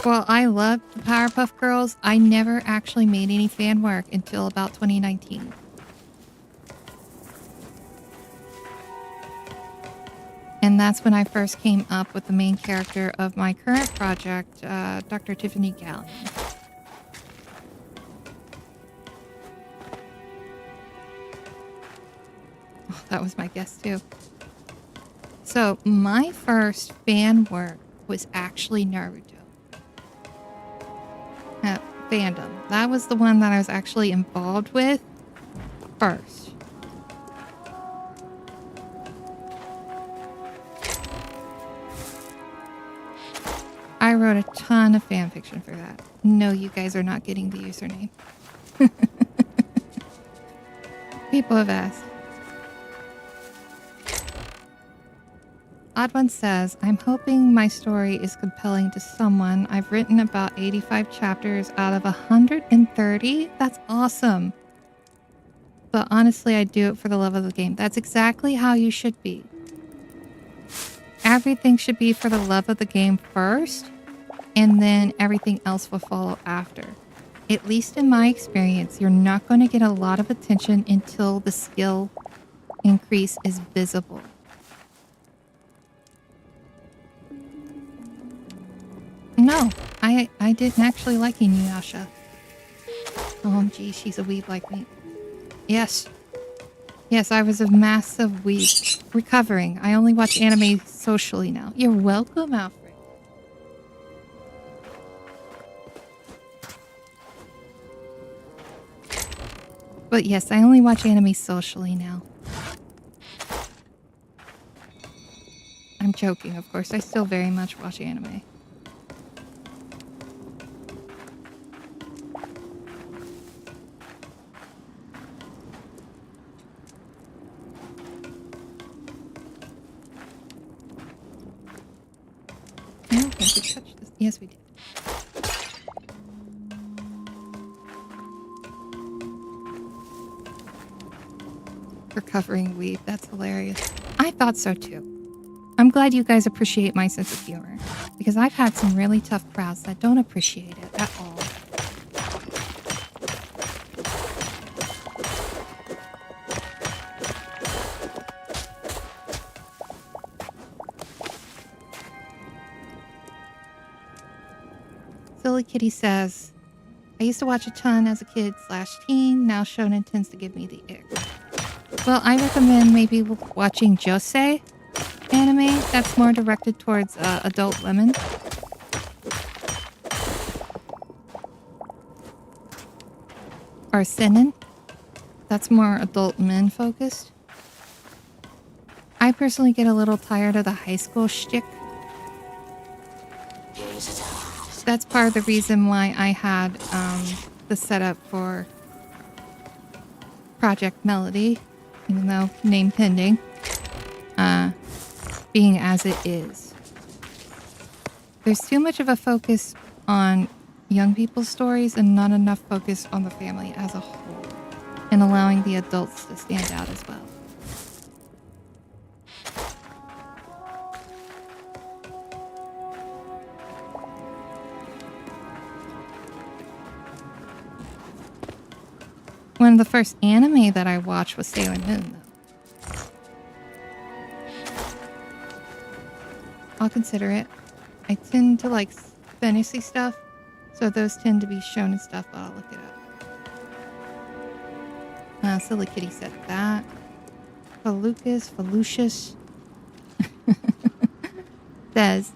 Well, I loved the Powerpuff Girls. I never actually made any fan work until about 2019. And that's when I first came up with the main character of my current project, Dr. Tiffany Gallion. Oh, that was my guess too. So my first fan work was actually Naruto. Fandom. That was the one that I was actually involved with first. I wrote a ton of fan fiction for that. No, you guys are not getting the username. People have asked. Odd One says, I'm hoping my story is compelling to someone. I've written about 85 chapters out of 130. That's awesome. But honestly, I do it for the love of the game. That's exactly how you should be. Everything should be for the love of the game first, and then everything else will follow after. At least in my experience, you're not going to get a lot of attention until the skill increase is visible. No, I didn't actually like Inuyasha. OMG, she's a weeb like me. Yes. Yes, I was a massive weeb. Recovering. I only watch anime socially now. You're welcome, Alfred. But yes, I only watch anime socially now. I'm joking, of course. I still very much watch anime. I don't think we touched this. Yes, we did. Recovering weeb. That's hilarious. I thought so too. I'm glad you guys appreciate my sense of humor, because I've had some really tough crowds that don't appreciate it at all. Silly Kitty says, I used to watch a ton as a kid/teen. Now shonen tends to give me the ick. Well, I recommend maybe watching Josei anime. That's more directed towards adult women. Or seinen. That's more adult men focused. I personally get a little tired of the high school shtick. That's part of the reason why I had the setup for Project Melody, even though name pending, being as it is. There's too much of a focus on young people's stories and not enough focus on the family as a whole, and allowing the adults to stand out as well. One of the first anime that I watched was Sailor Moon, though. I'll consider it. I tend to like fantasy stuff, so those tend to be shonen stuff, but I'll look it up. Silly Kitty said that. Felucius says,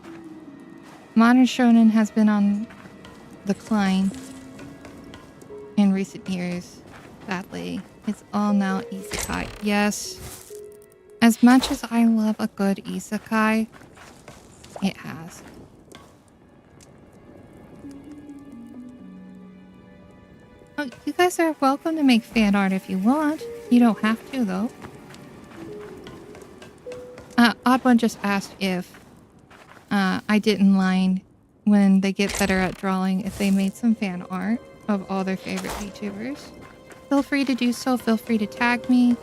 modern shonen has been on the decline in recent years. Sadly, it's all now isekai. Yes. As much as I love a good isekai, it has. Oh, you guys are welcome to make fan art if you want. You don't have to, though. Odd One just asked if I didn't mind when they get better at drawing if they made some fan art of all their favorite VTubers. Feel free to do so. Feel free to tag me.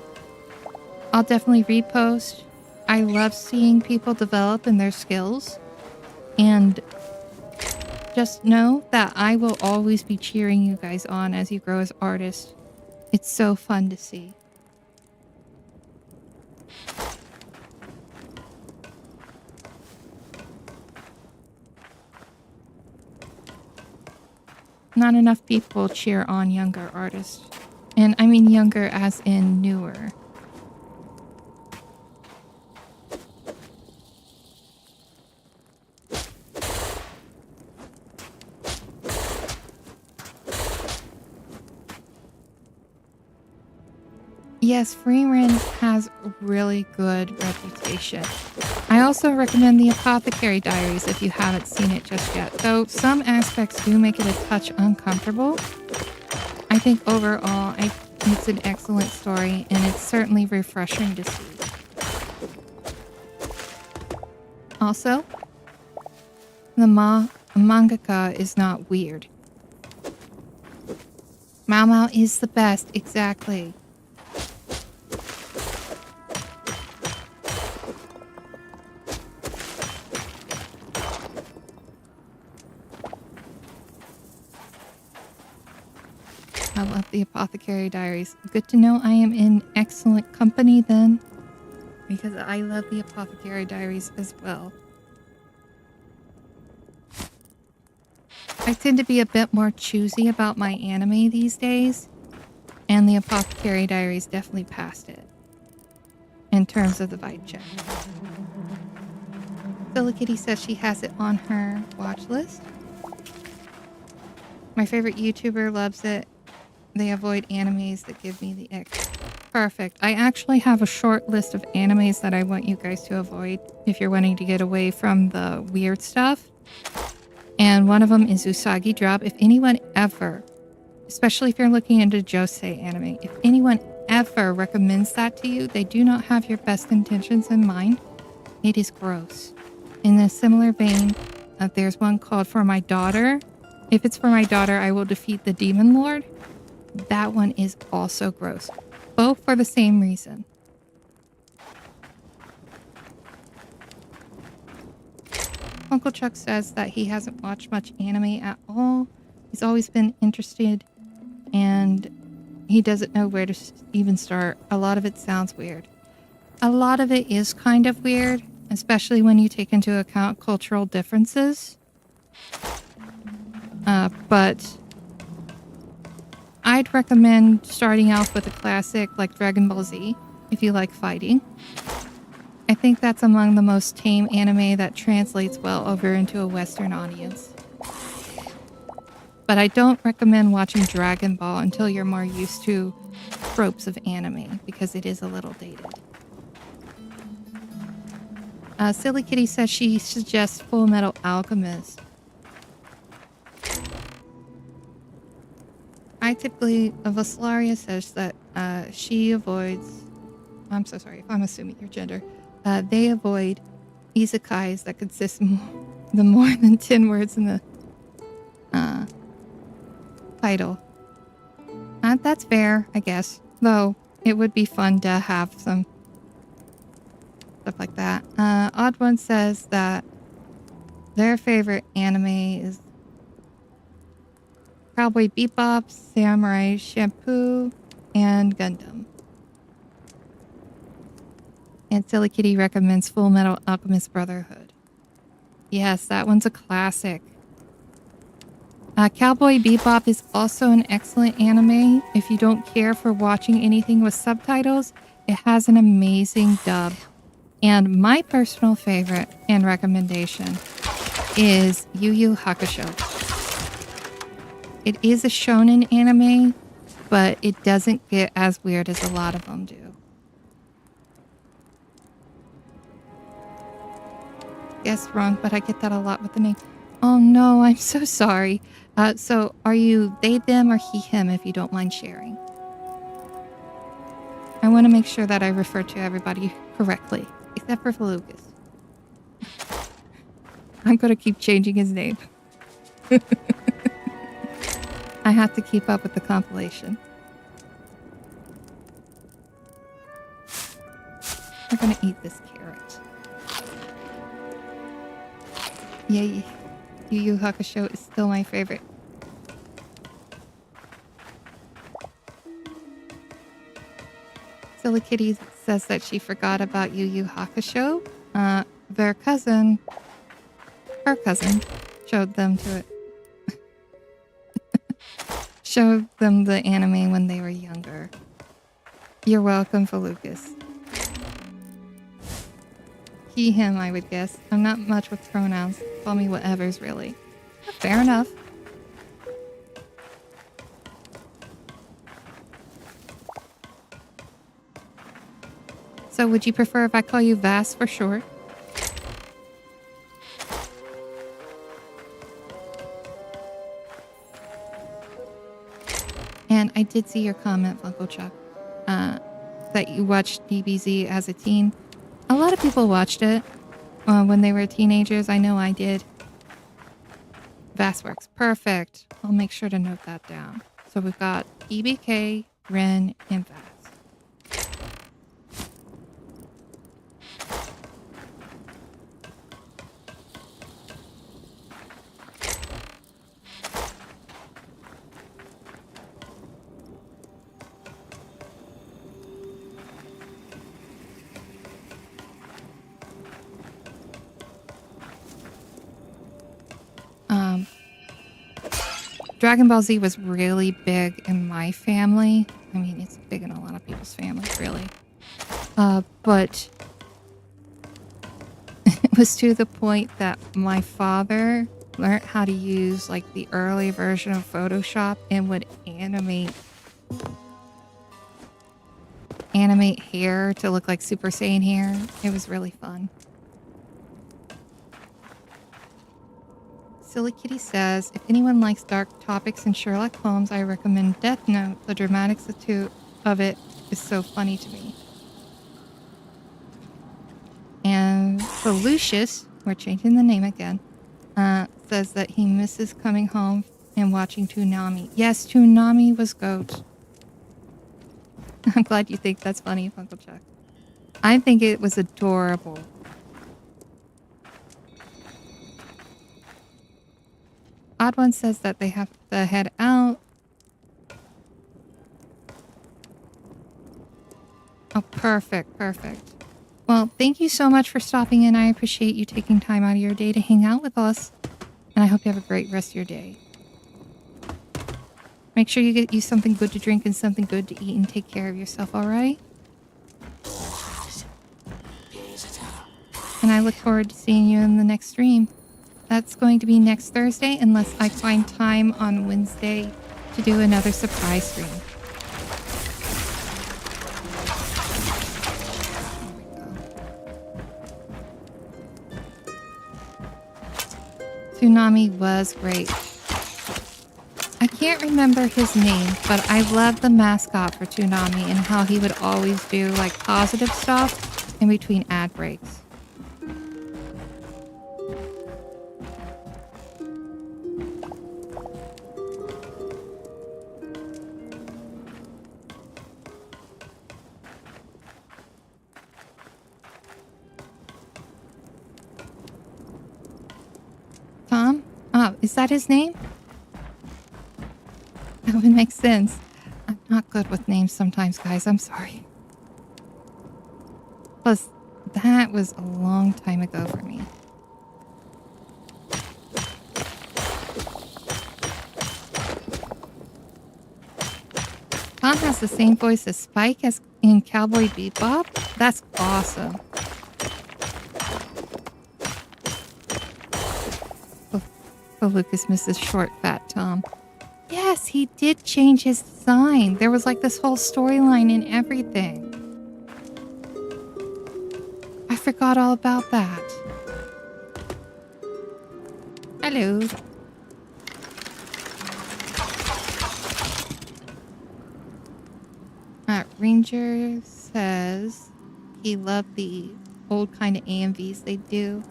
I'll definitely repost. I love seeing people develop in their skills. And just know that I will always be cheering you guys on as you grow as artists. It's so fun to see. Not enough people cheer on younger artists. And I mean younger as in newer. Yes, Freeman has a really good reputation. I also recommend the Apothecary Diaries if you haven't seen it just yet, though some aspects do make it a touch uncomfortable. I think overall, it's an excellent story, and it's certainly refreshing to see. Also, the mangaka is not weird. Mao Mao is the best, exactly. I love the Apothecary Diaries. Good to know I am in excellent company then, because I love the Apothecary Diaries as well. I tend to be a bit more choosy about my anime these days, and the Apothecary Diaries definitely passed it in terms of the vibe check. Silly Kitty says she has it on her watch list. My favorite YouTuber loves it. They avoid animes that give me the ick. Perfect. I actually have a short list of animes that I want you guys to avoid if you're wanting to get away from the weird stuff. And one of them is Usagi Drop. If anyone ever, especially if you're looking into josei anime, if anyone ever recommends that to you, they do not have your best intentions in mind. It is gross. In a similar vein, there's one called For My Daughter. If it's for my daughter, I will defeat the Demon Lord. That one is also gross. Both for the same reason. Uncle Chuck says that he hasn't watched much anime at all. He's always been interested, and he doesn't know where to even start. A lot of it sounds weird. A lot of it is kind of weird, especially when you take into account cultural differences. But I'd recommend starting off with a classic like Dragon Ball Z if you like fighting. I think that's among the most tame anime that translates well over into a Western audience. But I don't recommend watching Dragon Ball until you're more used to tropes of anime, because it is a little dated. Silly Kitty says she suggests Full Metal Alchemist. I typically, Vaslaria says that she avoids, I'm so sorry if I'm assuming your gender, they avoid isekais that consist of more than 10 words in the title. That's fair, I guess. Though, it would be fun to have some stuff like that. Odd One says that their favorite anime is Cowboy Bebop, Samurai Champloo, and Gundam. And Silly Kitty recommends Full Metal Alchemist Brotherhood. Yes, that one's a classic. Cowboy Bebop is also an excellent anime. If you don't care for watching anything with subtitles, it has an amazing dub. And my personal favorite and recommendation is Yu Yu Hakusho. It is a shonen anime, but it doesn't get as weird as a lot of them do. Guess wrong, but I get that a lot with the name. Oh no, I'm so sorry. So are you they, them, or he, him, if you don't mind sharing? I want to make sure that I refer to everybody correctly, except for Lucas. I'm going to keep changing his name. I have to keep up with the compilation. I'm going to eat this carrot. Yay. Yu Yu Hakusho is still my favorite. Silly Kitty says that she forgot about Yu Yu Hakusho. Her cousin, showed them to it. Showed them the anime when they were younger. You're welcome, Felucas. He, him, I would guess. I'm not much with pronouns. Call me whatever's really. Fair enough. So would you prefer if I call you Vass for short? And I did see your comment, Uncle Chuck, that you watched DBZ as a teen. A lot of people watched it when they were teenagers. I know I did. Vass works. Perfect. I'll make sure to note that down. So we've got EBK, Ren, and Vass. Dragon Ball Z was really big in my family. I mean, it's big in a lot of people's families, really. But it was to the point that my father learned how to use like the early version of Photoshop and would animate hair to look like Super Saiyan hair. It was really fun. Silly Kitty says, if anyone likes dark topics in Sherlock Holmes, I recommend Death Note. The dramatics of it is so funny to me. And so Lucius, we're changing the name again, says that he misses coming home and watching Toonami. Yes, Toonami was GOAT. I'm glad you think that's funny, Uncle Chuck. I think it was adorable. Odd One says that they have to head out. Oh, perfect, perfect. Well, thank you so much for stopping in. I appreciate you taking time out of your day to hang out with us. And I hope you have a great rest of your day. Make sure you get you something good to drink and something good to eat and take care of yourself, alright? And I look forward to seeing you in the next stream. That's going to be next Thursday, unless I find time on Wednesday to do another surprise stream. Toonami was great. I can't remember his name, but I love the mascot for Toonami and how he would always do like positive stuff in between ad breaks. Tom? Oh, is that his name? That would make sense. I'm not good with names sometimes, guys. I'm sorry. Plus, that was a long time ago for me. Tom has the same voice as Spike as in Cowboy Bebop? That's awesome. Oh, Lucas misses short, fat Tom. Yes, he did change his design. There was like this whole storyline and everything. I forgot all about that. Hello. Ranger says he loved the old kind of AMVs they do.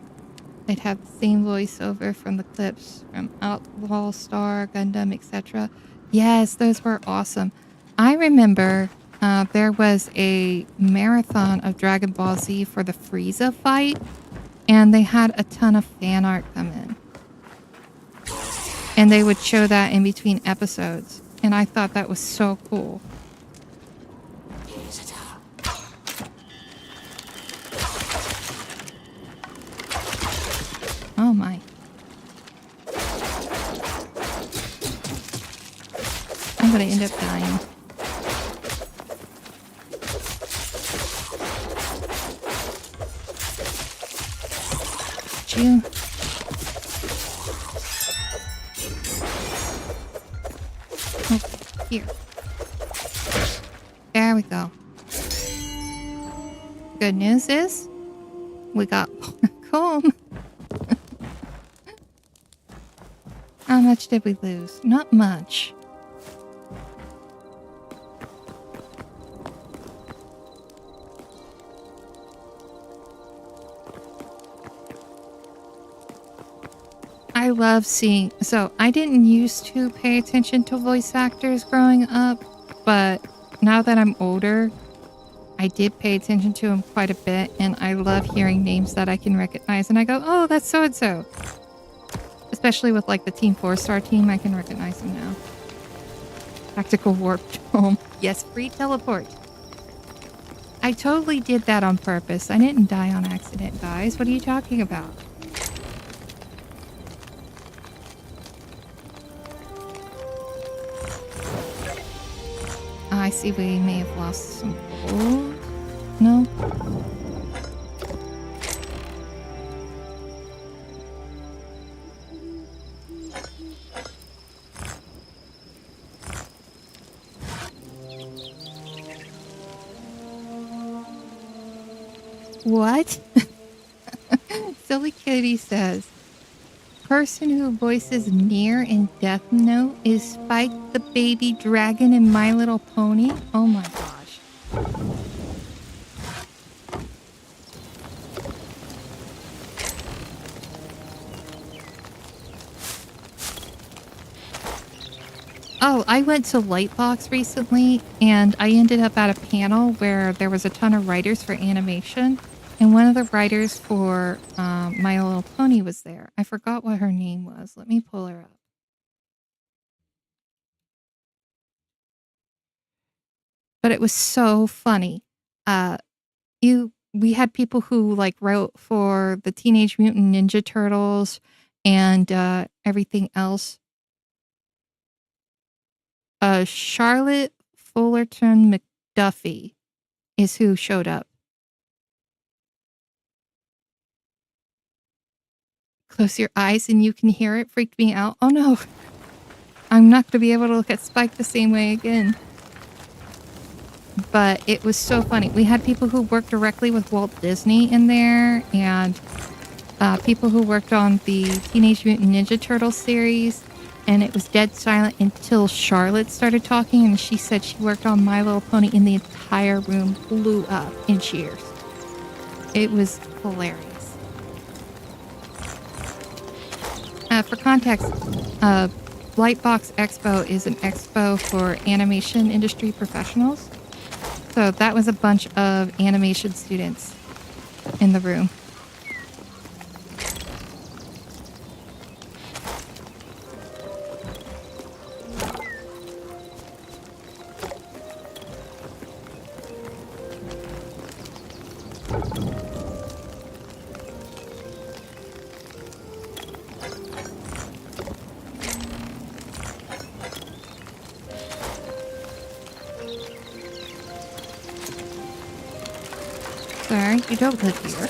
They'd have the same voiceover from the clips from Outlaw Star, Gundam, etc. Yes, those were awesome. I remember there was a marathon of Dragon Ball Z for the Frieza fight, and they had a ton of fan art come in. And they would show that in between episodes. And I thought that was so cool. Oh my. I'm gonna end up dying. You. Oh, here. There we go. Good news is we got comb. How much did we lose? Not much. I love seeing... So, I didn't used to pay attention to voice actors growing up, but now that I'm older, I did pay attention to them quite a bit, and I love hearing names that I can recognize, and I go, oh, that's so-and-so. Especially with, like, the Team 4-star team, I can recognize them now. Tactical warp home. Yes, free teleport. I totally did that on purpose. I didn't die on accident, guys. What are you talking about? I see we may have lost some gold. No? What? Silly Kitty says, person who voices Near in Death Note is Spike the baby dragon in My Little Pony? Oh my gosh. Oh, I went to Lightbox recently, and I ended up at a panel where there was a ton of writers for animation, and one of the writers for My Little Pony was there. I forgot what her name was. Let me pull her up. But it was so funny. We had people who like wrote for the Teenage Mutant Ninja Turtles and everything else. Charlotte Fullerton McDuffie is who showed up. Close your eyes and you can hear it. Freaked me out. Oh no. I'm not going to be able to look at Spike the same way again. But it was so funny. We had people who worked directly with Walt Disney in there, and people who worked on the Teenage Mutant Ninja Turtles series, and it was dead silent until Charlotte started talking, and she said she worked on My Little Pony, and the entire room blew up in cheers. It was hilarious. For context, Lightbox Expo is an expo for animation industry professionals. So that was a bunch of animation students in the room. Sorry, you don't live here.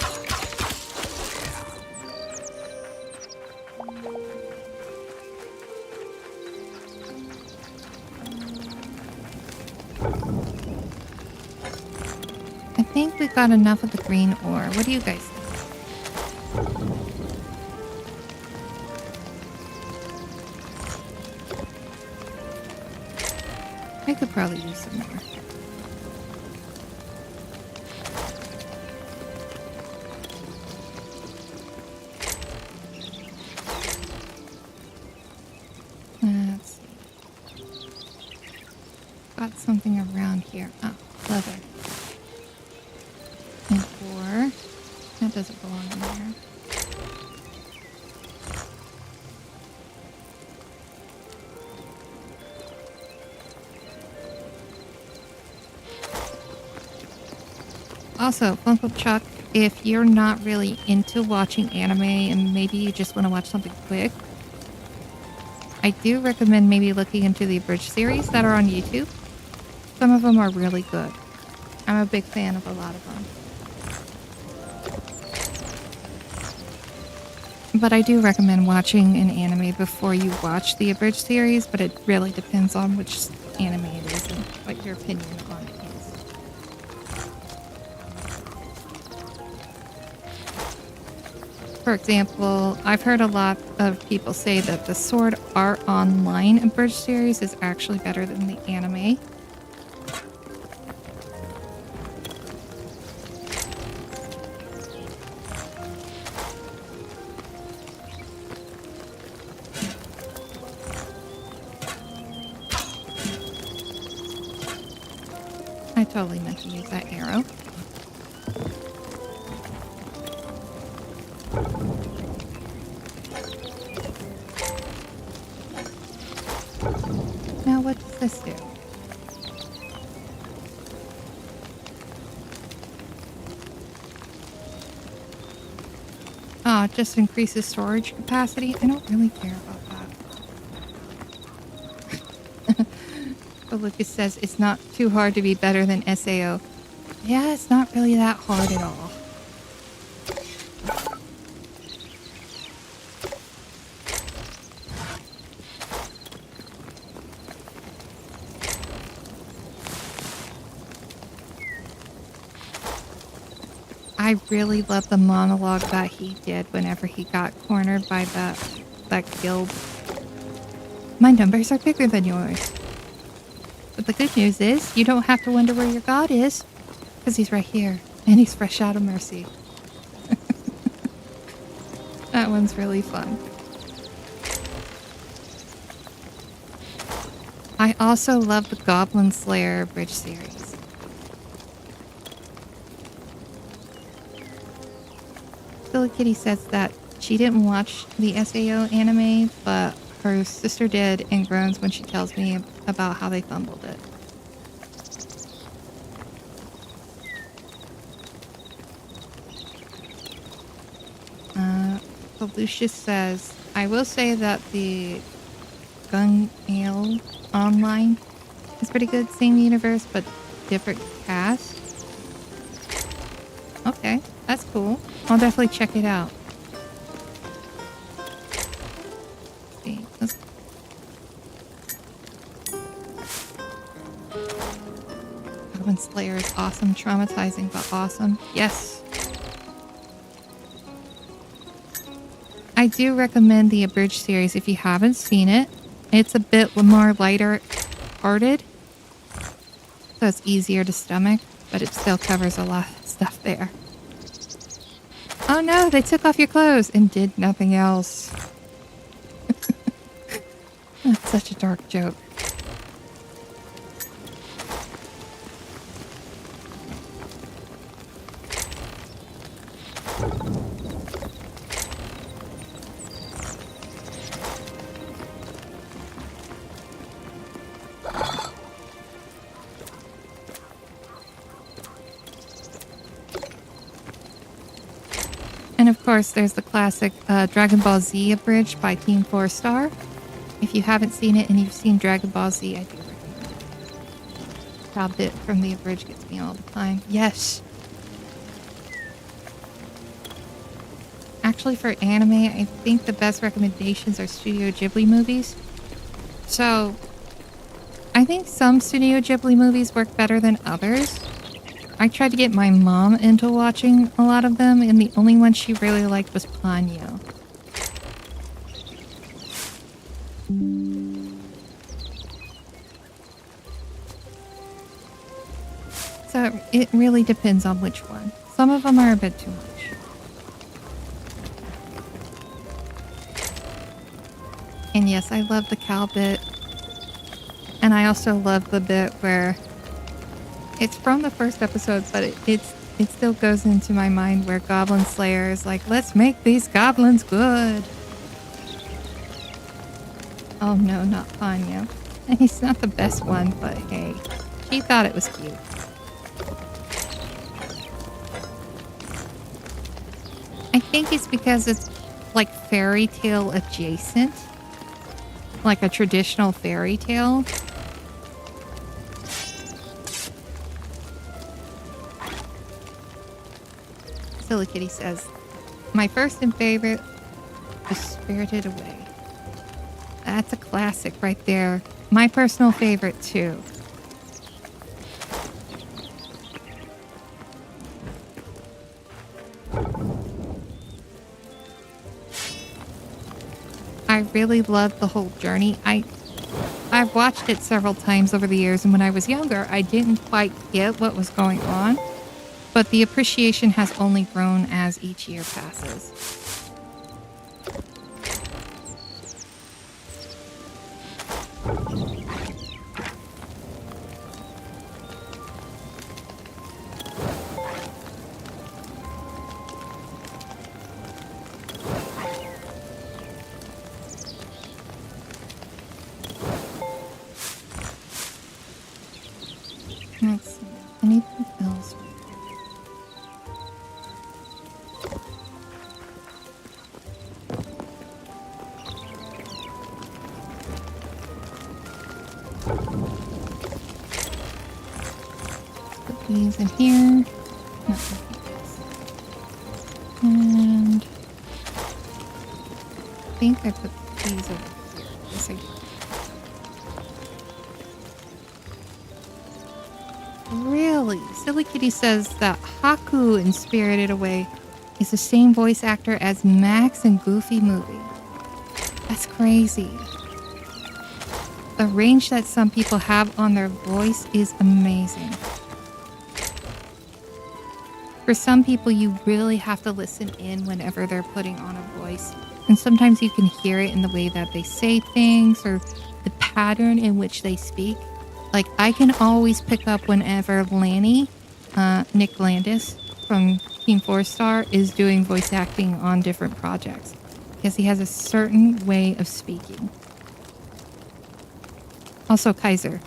I think we got enough of the green ore. What do you guys think? I could probably use some more. Let's see. Got something around here. Oh, leather. And ore. That doesn't belong in there. Also, Uncle Chuck, if you're not really into watching anime and maybe you just want to watch something quick, I do recommend maybe looking into the abridged series that are on YouTube. Some of them are really good. I'm a big fan of a lot of them. But I do recommend watching an anime before you watch the abridged series, but it really depends on which anime it is and what your opinion on it is. For example, I've heard a lot of people say that the Sword Art Online abridged series is actually better than the anime. I totally meant to use that arrow. Now what does this do? Oh, it just increases storage capacity. I don't really care about that. But Lucas says it's not too hard to be better than SAO. Yeah, it's not really that hard at all. I really love the monologue that he did whenever he got cornered by that guild. My numbers are bigger than yours. But the good news is, you don't have to wonder where your god is. Because he's right here. And he's fresh out of mercy. That one's really fun. I also love the Goblin Slayer Bridge series. Silly Kitty says that she didn't watch the SAO anime, but her sister did and groans when she tells me about how they fumbled it. Lucius says, I will say that the Gun Ale Online is pretty good. Same universe, but different cast. Okay, that's cool. I'll definitely check it out. Let's see. Goblin Slayer is awesome. Traumatizing, but awesome. Yes. I do recommend the abridged series if you haven't seen it. It's a bit more lighter hearted, so it's easier to stomach, but it still covers a lot of stuff there. Oh no, they took off your clothes and did nothing else. That's such a dark joke. And of course, there's the classic Dragon Ball Z abridged by Team 4 Star. If you haven't seen it and you've seen Dragon Ball Z, I do recommend it. That bit from the abridged gets me all the time. Yes! Actually, for anime, I think the best recommendations are Studio Ghibli movies. So, I think some Studio Ghibli movies work better than others. I tried to get my mom into watching a lot of them, and the only one she really liked was Ponyo. So it really depends on which one. Some of them are a bit too much. And yes, I love the cow bit. And I also love the bit where it's from the first episode, but it still goes into my mind where Goblin Slayer is like, let's make these goblins good. Oh no, not Ponyo. And he's not the best one, but hey, she thought it was cute. I think it's because it's like fairy tale adjacent. Like a traditional fairy tale. Silly Kitty says, my first and favorite was Spirited Away. That's a classic right there. My personal favorite too. I really loved the whole journey. I've watched it several times over the years, and when I was younger, I didn't quite get what was going on, but the appreciation has only grown as each year passes. Let's see. Anything else? Put these in here. Not these. And I think I put these over here. Yes, I did. Really? Silly Kitty says that Haku in Spirited Away is the same voice actor as Max in Goofy Movie. That's crazy. The range that some people have on their voice is amazing. For some people, you really have to listen in whenever they're putting on a voice. And sometimes you can hear it in the way that they say things or the pattern in which they speak. Like, I can always pick up whenever Lanny, Nick Landis from Team 4 Star, is doing voice acting on different projects. Because he has a certain way of speaking. Also, Kaiser.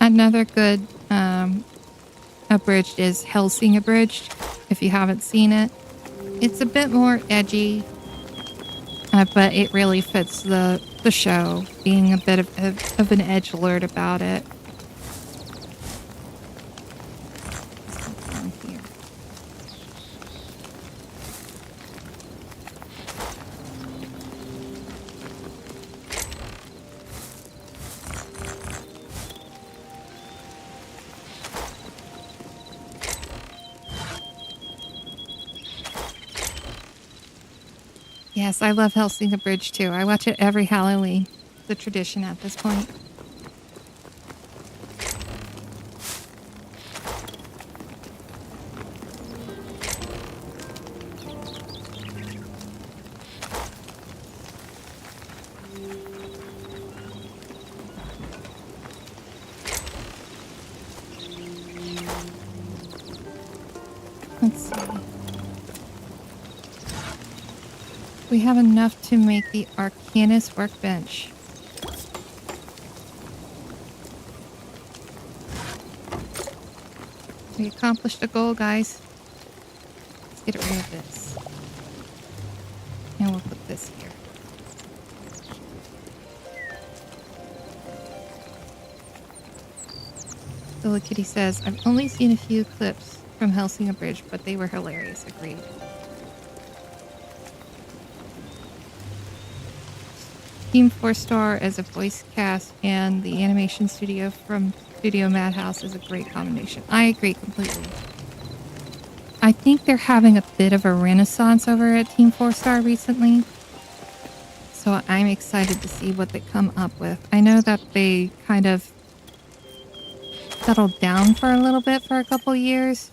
Another good abridged is Hellsing Abridged, if you haven't seen it. It's a bit more edgy, but it really fits the show, being a bit of an edgelord about it. Here. Yes, I love Hellsing Abridged too. I watch it every Halloween. It's a tradition at this point. Let's see. We have enough to make the Arcanus workbench. We accomplished a goal, guys. Let's get rid of this. And we'll put this here. Silly Kitty says, I've only seen a few clips from Hellsing Abridged, but they were hilarious. Agreed. Team 4 Star as a voice cast and the animation studio from Studio Madhouse is a great combination. I agree completely. I think they're having a bit of a renaissance over at Team 4 Star recently. So I'm excited to see what they come up with. I know that they kind of settled down for a little bit for a couple years.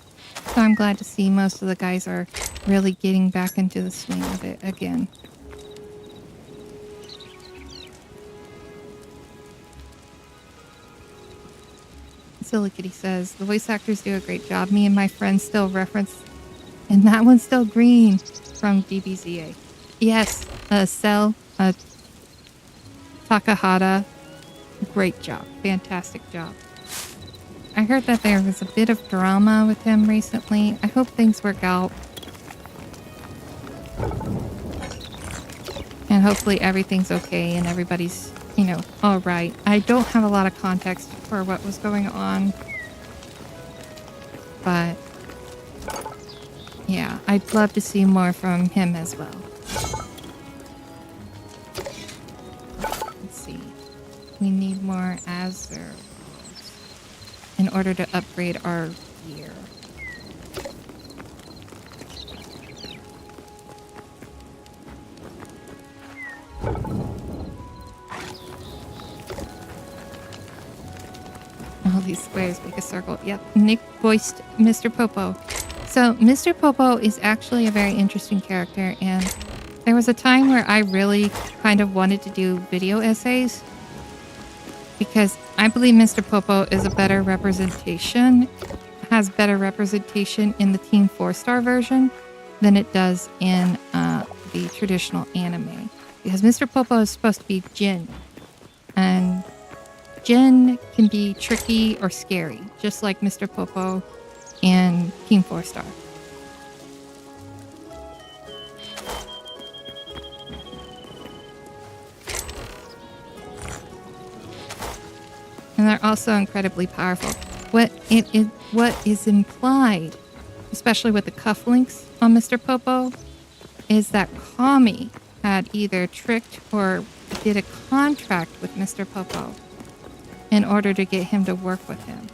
So I'm glad to see most of the guys are really getting back into the swing of it again. Silly Kitty says, the voice actors do a great job. Me and my friends still reference, and that one's still green from DBZA. Yes, Cell, Takahata, great job. Fantastic job. I heard that there was a bit of drama with him recently. I hope things work out. And hopefully everything's okay and everybody's, all right. I don't have a lot of context for what was going on. But, yeah, I'd love to see more from him as well. Let's see. We need more Azure in order to upgrade our gear. All these squares make a circle. Yep, Nick voiced Mr. Popo. So Mr. Popo is actually a very interesting character, and there was a time where I really kind of wanted to do video essays because I believe Mr. Popo is a better representation, has better representation in the Team 4-star version than it does in the traditional anime. Because Mr. Popo is supposed to be Jin, and Jin can be tricky or scary, just like Mr. Popo in Team 4-star. And they're also incredibly powerful. What is implied, especially with the cufflinks on Mr. Popo, is that Kami had either tricked or did a contract with Mr. Popo in order to get him to work with him.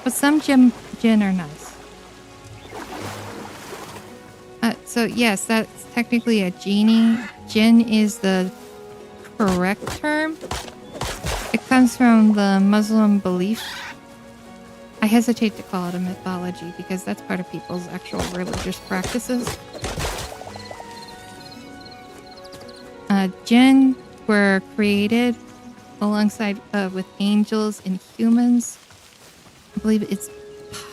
But some Jin are nice. So yes, that's technically a genie. Jin is the correct term. It comes from the Muslim belief. I hesitate to call it a mythology because that's part of people's actual religious practices. Jinn were created alongside with angels and humans. I believe it's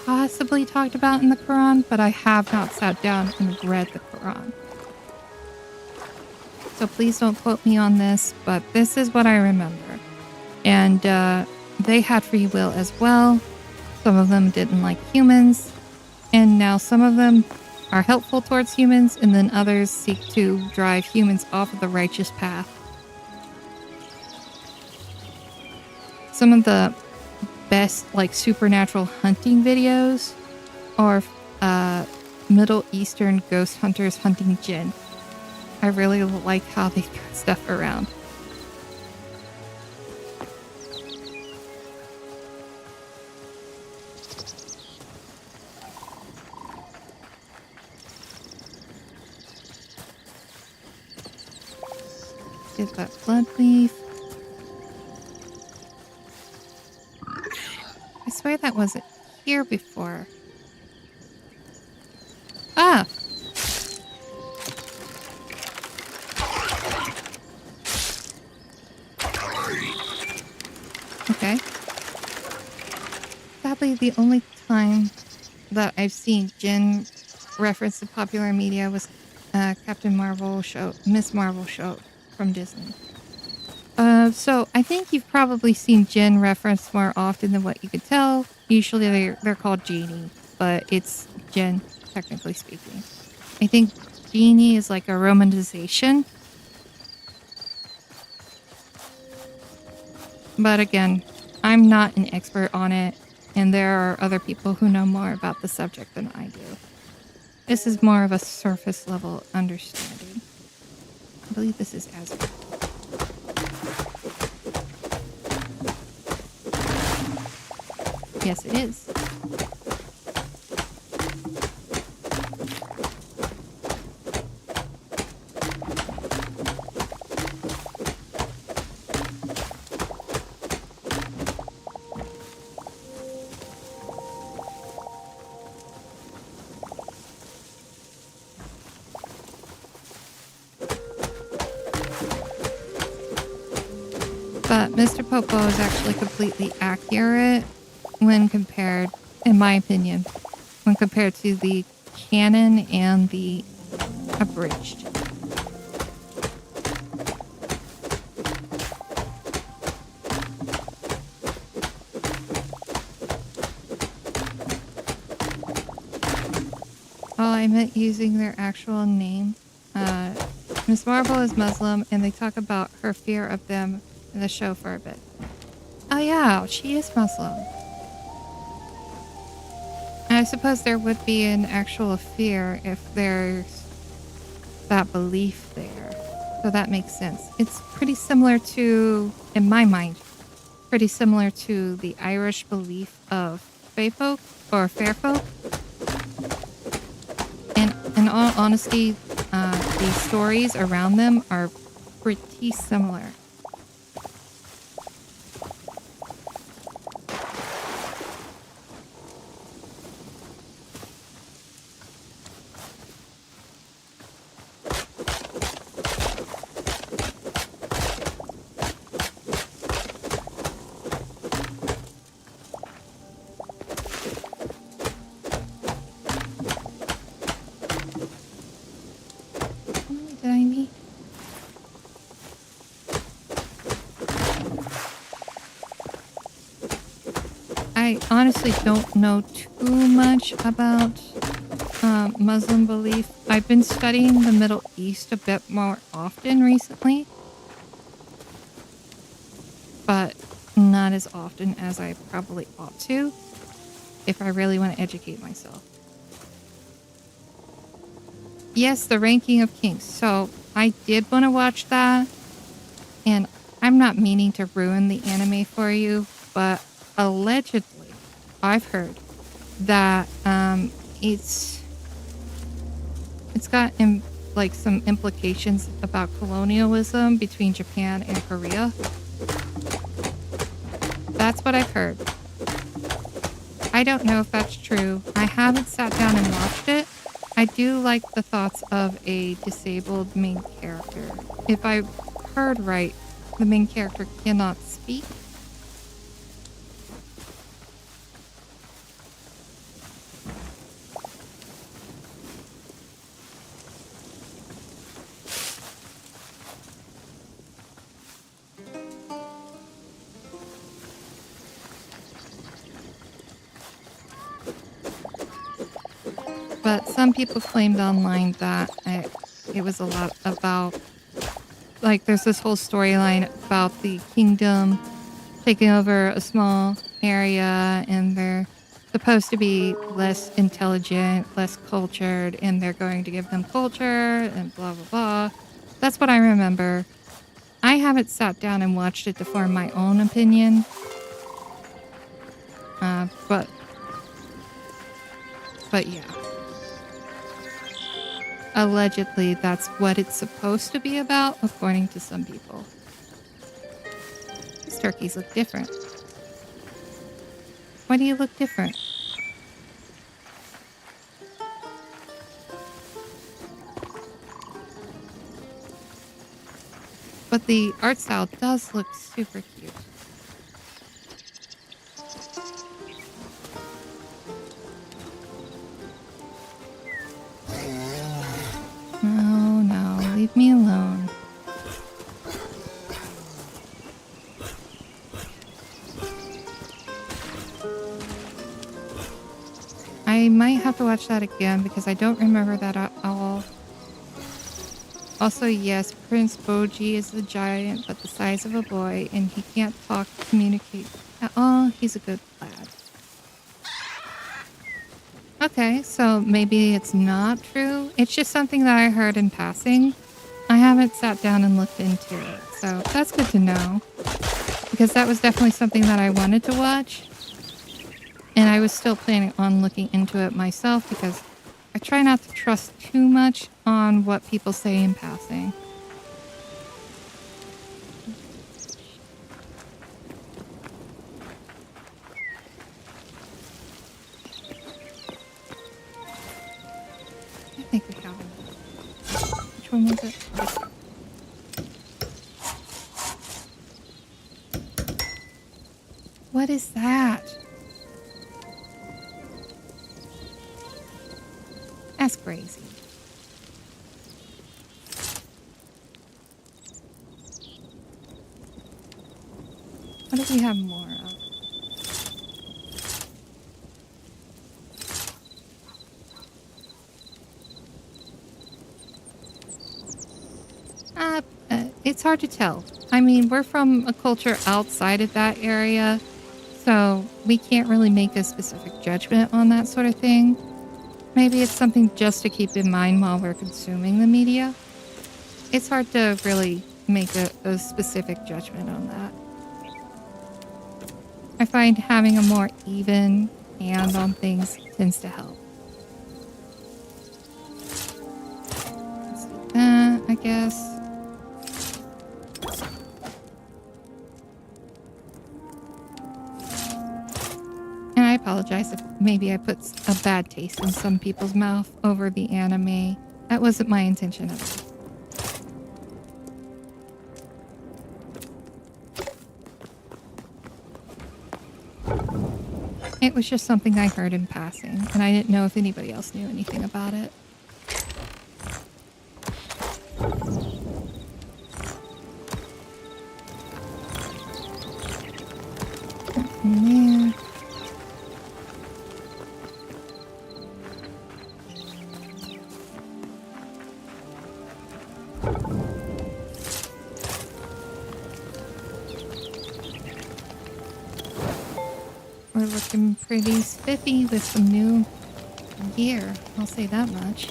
possibly talked about in the Quran, but I have not sat down and read the Quran. So please don't quote me on this, but this is what I remember. And they had free will as well. Some of them didn't like humans, and now some of them are helpful towards humans, and then others seek to drive humans off of the righteous path. Some of the best supernatural hunting videos are Middle Eastern ghost hunters hunting jinn. I really like how they throw stuff around. Get that blood leaf. I swear that wasn't here before. Ah! Okay. Sadly, the only time that I've seen Jin referenced in popular media was Captain Marvel show, Miss Marvel show from Disney. So I think you've probably seen Jin referenced more often than what you could tell. Usually they're called Genie, but it's Jin, technically speaking. I think Genie is like a romanization. But again, I'm not an expert on it, and there are other people who know more about the subject than I do. This is more of a surface level understanding. I believe this is Azure. Yes, it is. But Mr. Popo is actually completely accurate when compared, in my opinion, when compared to the canon and the abridged. Oh, I meant using their actual name. Miss Marvel is Muslim, and they talk about her fear of them in the show for a bit. Oh yeah, she is Muslim. I suppose there would be an actual fear if there's that belief there. So that makes sense. It's pretty similar to, in my mind, pretty similar to the Irish belief of fae folk or fair folk. And in all honesty, the stories around them are pretty similar. Did I meet? I honestly don't know too much about Muslim belief. I've been studying the Middle East a bit more often recently, but not as often as I probably ought to if I really want to educate myself. Yes, the ranking of kings. So I did want to watch that, and I'm not meaning to ruin the anime for you, but allegedly, I've heard that it's got like some implications about colonialism between Japan and Korea. That's what I've heard. I don't know if that's true. I haven't sat down and watched it. I do like the thoughts of a disabled main character. If I heard right, the main character cannot speak. But some people claimed online that it was a lot about, like, there's this whole storyline about the kingdom taking over a small area, and they're supposed to be less intelligent, less cultured, and they're going to give them culture and blah, blah, blah. That's what I remember. I haven't sat down and watched it to form my own opinion. But yeah. Allegedly, that's what it's supposed to be about, according to some people. These turkeys look different. Why do you look different? But the art style does look super cute. No, leave me alone. I might have to watch that again because I don't remember that at all. Also, yes, Prince Boji is a giant, but the size of a boy, and he can't talk, communicate at all. He's a good lad. Okay, so maybe it's not true. It's just something that I heard in passing. I haven't sat down and looked into it, so that's good to know. Because that was definitely something that I wanted to watch. And I was still planning on looking into it myself because I try not to trust too much on what people say in passing. I think we have one. Which one was it? What is that? That's crazy. What do we have more of? It's hard to tell. I mean, we're from a culture outside of that area, So we can't really make a specific judgment on that sort of thing. Maybe it's something just to keep in mind while we're consuming the media. It's hard to really make a specific judgment on that. I find having a more even hand on things tends to help. Let's do that, I guess. And I apologize if maybe I put a bad taste in some people's mouth over the anime. That wasn't my intention at all. It was just something I heard in passing, and I didn't know if anybody else knew anything about it. Yeah. We're looking pretty spiffy with some new gear, I'll say that much.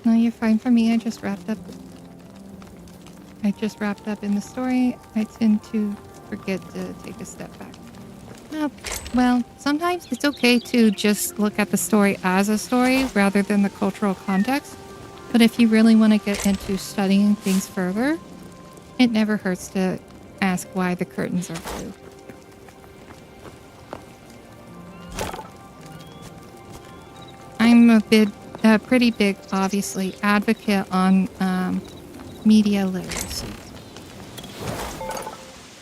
No, you're fine for me. I just wrapped up in the story. I tend to forget to take a step back. Well, sometimes it's okay to just look at the story as a story rather than the cultural context. But if you really want to get into studying things further, it never hurts to ask why the curtains are blue. I'm a pretty big, obviously, advocate on media literacy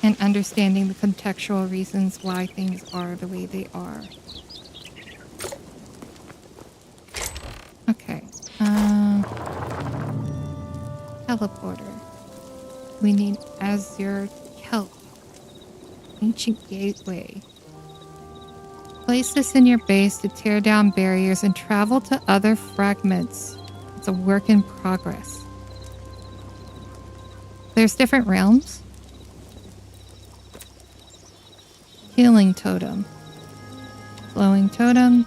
and understanding the contextual reasons why things are the way they are. Okay. Teleporter. We need Azure Kelp. Ancient Gateway. Place this in your base to tear down barriers and travel to other fragments. It's a work in progress. There's different realms. Healing Totem. Glowing Totem.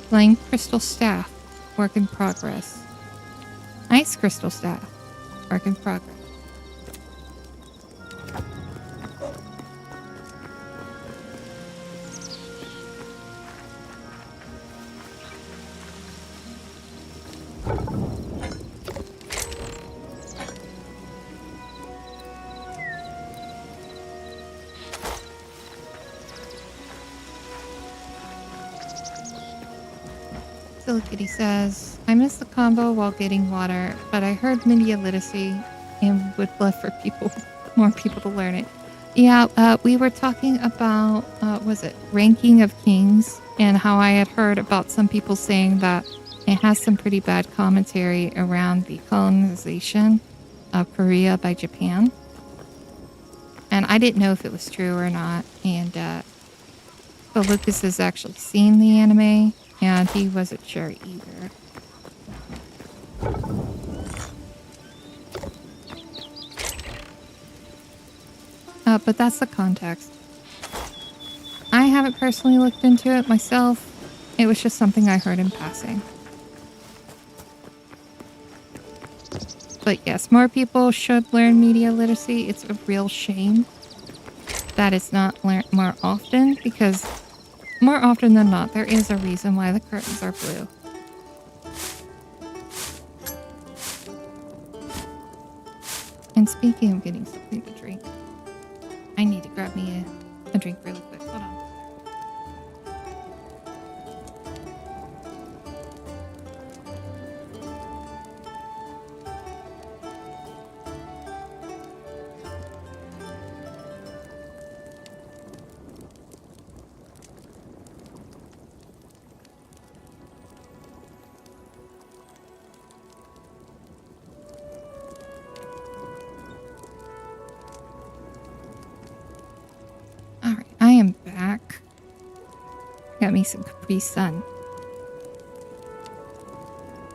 Flame Crystal Staff. Work in progress. Ice Crystal Staff. Work in progress. Kitty says, I missed the combo while getting water, but I heard media literacy and would love for more people to learn it. Yeah, we were talking about, was it Ranking of Kings, and how I had heard about some people saying that it has some pretty bad commentary around the colonization of Korea by Japan. And I didn't know if it was true or not, and but Lucas has actually seen the anime, and he wasn't sure either. But that's the context. I haven't personally looked into it myself. It was just something I heard in passing. But yes, more people should learn media literacy. It's a real shame that it's not learned more often, because more often than not, there is a reason why the curtains are blue. And speaking of getting something to drink, I need to grab me a drink really quick. Hold on. I am back. get me some Capri Sun.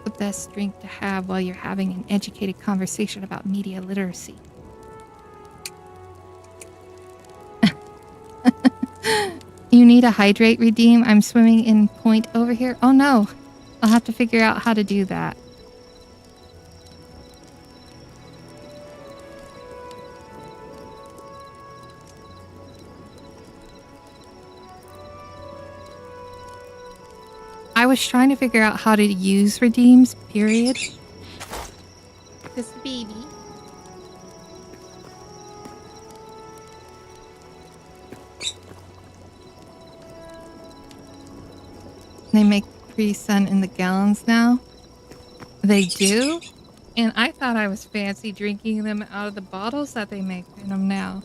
The best drink to have while you're having an educated conversation about media literacy. You need a hydrate redeem. I'm swimming in point over here. Oh no, I'll have to figure out how to do that. I was trying to figure out how to use redeems, period. This baby. They make Capri Sun in the gallons now. They do? And I thought I was fancy drinking them out of the bottles that they make in them now.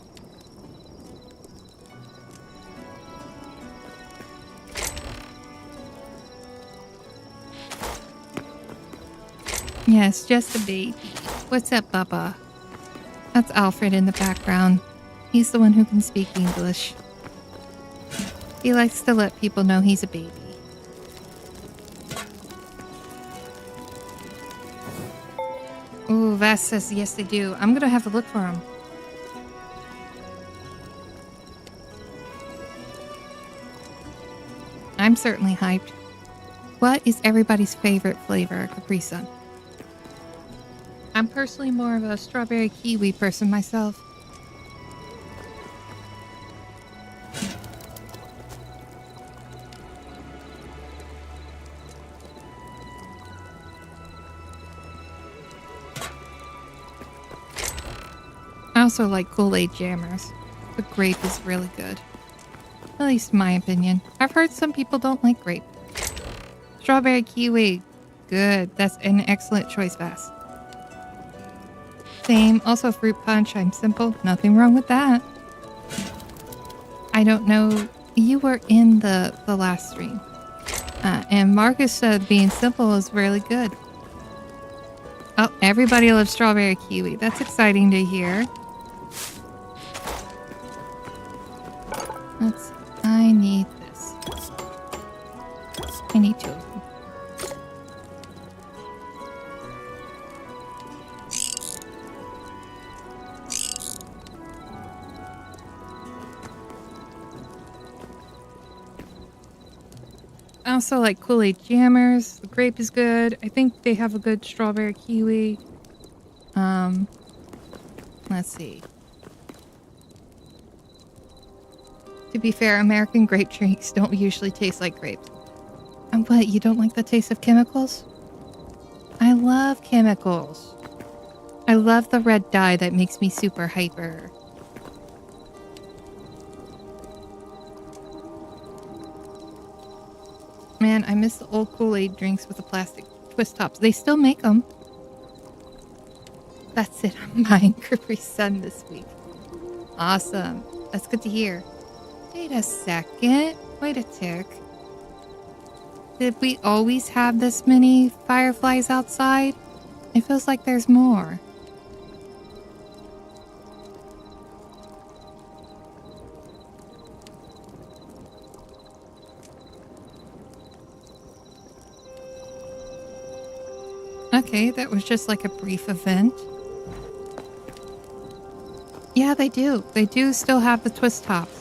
Yes, just a baby. What's up, Bubba? That's Alfred in the background. He's the one who can speak English. He likes to let people know he's a baby. Ooh, Vass says yes they do. I'm gonna have to look for them. I'm certainly hyped. What is everybody's favorite flavor of Capri Sun? I'm personally more of a strawberry kiwi person myself. I also like Kool-Aid jammers. The grape is really good. At least in my opinion. I've heard some people don't like grape. Strawberry kiwi. Good. That's an excellent choice, Vass. Same. Also fruit punch. I'm simple. Nothing wrong with that. I don't know. You were in the last stream. And Marcus said being simple is really good. Oh, everybody loves strawberry kiwi. That's exciting to hear. I need this. I need two of them. I also like Kool-Aid jammers. The grape is good. I think they have a good strawberry kiwi. Let's see. To be fair, American grape drinks don't usually taste like grapes. And what, you don't like the taste of chemicals? I love chemicals. I love the red dye that makes me super hyper. Man, I miss the old Kool-Aid drinks with the plastic twist tops. They still make them. That's it. I'm buying Capri Sun this week. Awesome. That's good to hear. Wait a second. Wait a tick. Did we always have this many fireflies outside? It feels like there's more. Okay, that was just like a brief event. Yeah, they do. They do still have the twist tops.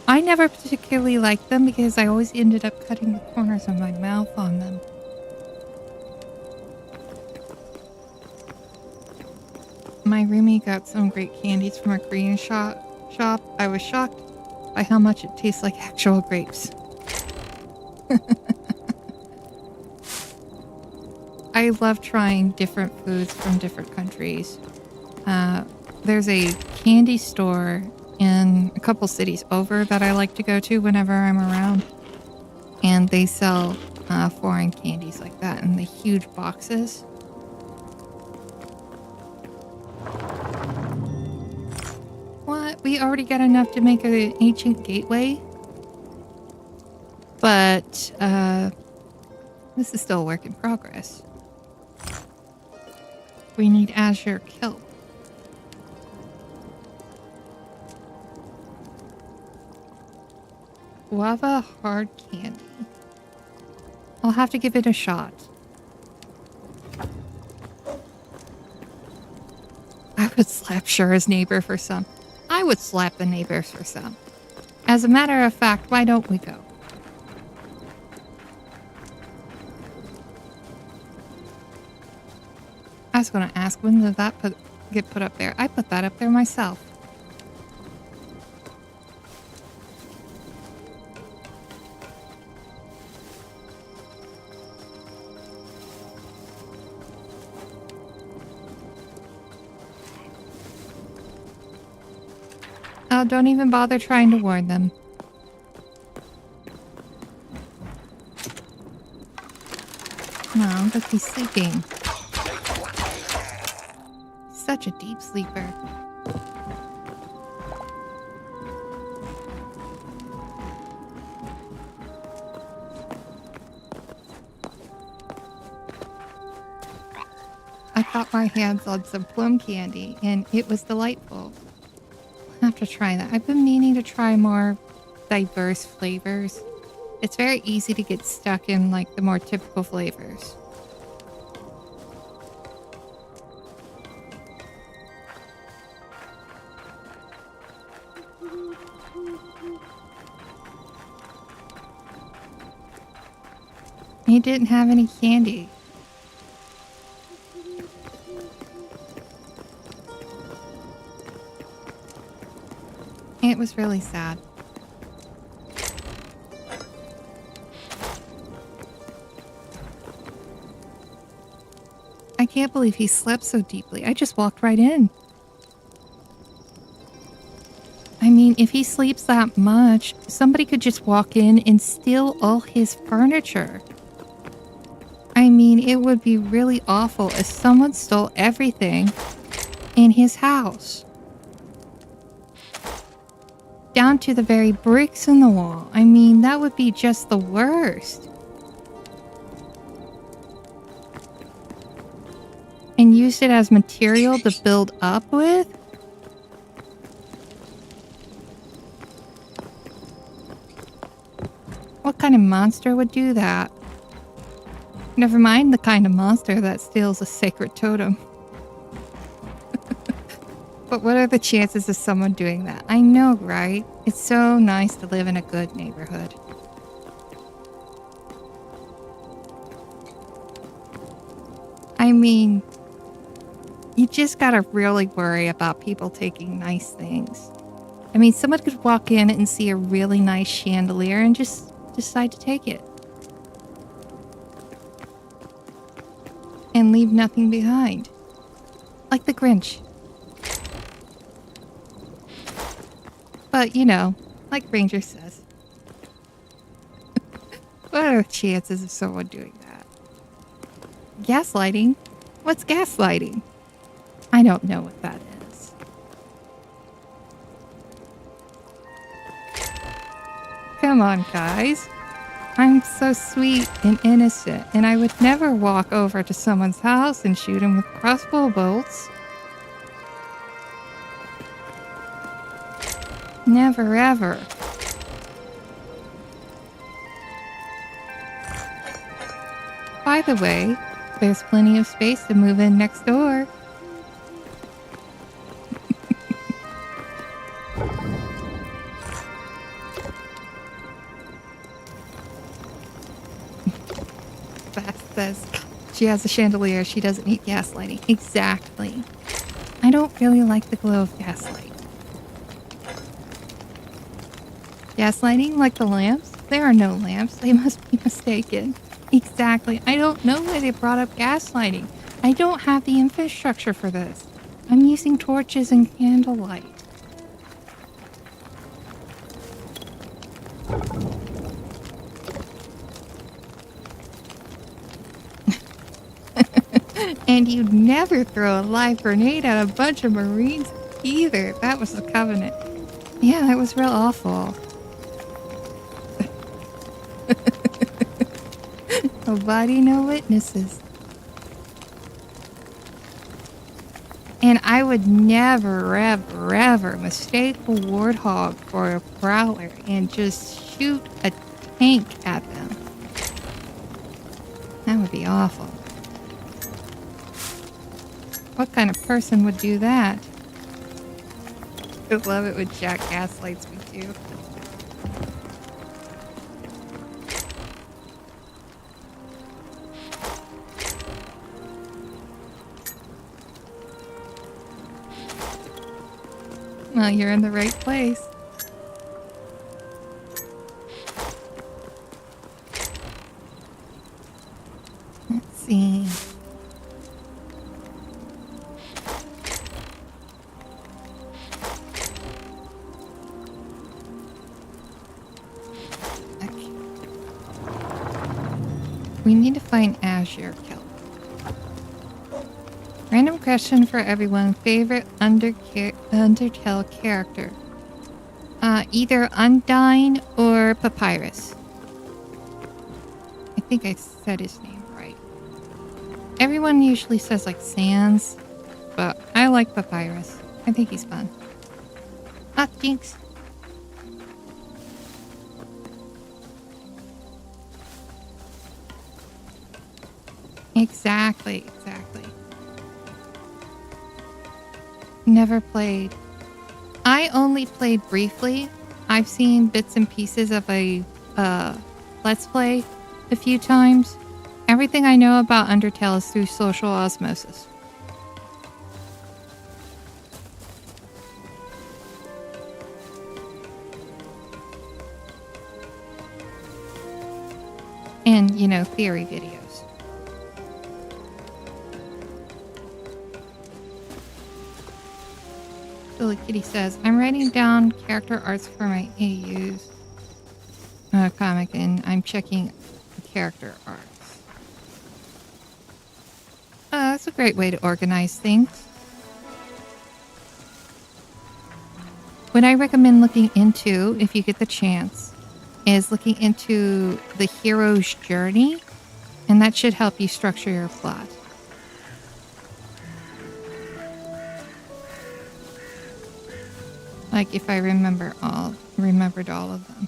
I never particularly liked them because I always ended up cutting the corners of my mouth on them. My roomie got some great candies from a Korean shop. I was shocked by how much it tastes like actual grapes. I love trying different foods from different countries. There's a candy store in a couple cities over that I like to go to whenever I'm around. And they sell foreign candies like that in the huge boxes. What? We already got enough to make an ancient gateway? But, this is still a work in progress. We need azure kelp. Guava hard candy. I'll have to give it a shot. I would slap Shura's neighbor for some. I would slap the neighbors for some. As a matter of fact, why don't we go? I was going to ask, when did that get put up there? I put that up there myself. Oh, don't even bother trying to warn them. No, but he's sleeping. Such a deep sleeper. I got my hands on some plum candy, and it was delightful. I'll have to try that. I've been meaning to try more diverse flavors. It's very easy to get stuck in, like, the more typical flavors. He didn't have any candy. It was really sad. I can't believe he slept so deeply. I just walked right in. I mean, if he sleeps that much, somebody could just walk in and steal all his furniture. I mean, it would be really awful if someone stole everything in his house. Down to the very bricks in the wall. I mean, that would be just the worst. And used it as material to build up with? What kind of monster would do that? Never mind the kind of monster that steals a sacred totem. But what are the chances of someone doing that? I know, right? It's so nice to live in a good neighborhood. I mean, you just gotta really worry about people taking nice things. I mean, someone could walk in and see a really nice chandelier and just decide to take it. And leave nothing behind. Like the Grinch. But, you know, like Ranger says. What are the chances of someone doing that? Gaslighting? What's gaslighting? I don't know what that is. Come on, guys. I'm so sweet and innocent, and I would never walk over to someone's house and shoot him with crossbow bolts. Never ever. By the way, there's plenty of space to move in next door. Beth says she has a chandelier. She doesn't need gaslighting. Exactly. I don't really like the glow of gaslight. Gaslighting, like the lamps? There are no lamps. They must be mistaken. Exactly. I don't know why they brought up gaslighting. I don't have the infrastructure for this. I'm using torches and candlelight. And you'd never throw a live grenade at a bunch of Marines either. That was the Covenant. Yeah, that was real awful. No body, no witnesses. And I would never, ever, ever mistake a warthog for a prowler and just shoot a tank at them. That would be awful. What kind of person would do that? I love it when Jack gaslights me too. Well, you're in the right place. Let's see. Okay. We need to find Azure Kelp. Random question for everyone. Favorite Undertale character? Either Undyne or Papyrus. I think I said his name right. Everyone usually says like Sans, but I like Papyrus. I think he's fun. Ah, Jinx. Exactly. Never played. I only played briefly. I've seen bits and pieces of a Let's Play a few times. Everything I know about Undertale is through social osmosis. And, you know, theory videos. Billy Kitty says, I'm writing down character arts for my AU's comic, and I'm checking the character arts. That's a great way to organize things. What I recommend looking into, if you get the chance, is looking into the hero's journey, and that should help you structure your plot. Like if I remembered all of them.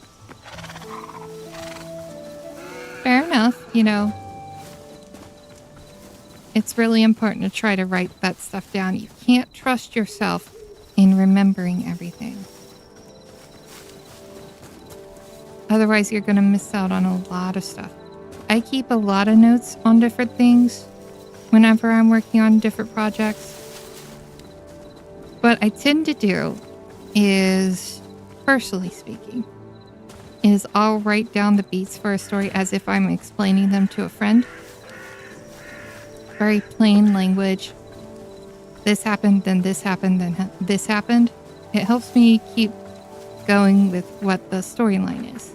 Fair enough, you know. It's really important to try to write that stuff down. You can't trust yourself in remembering everything. Otherwise, you're going to miss out on a lot of stuff. I keep a lot of notes on different things whenever I'm working on different projects. What I tend to do is, personally speaking, is I'll write down the beats for a story as if I'm explaining them to a friend. Very plain language. This happened, then this happened, then this happened. It helps me keep going with what the storyline is.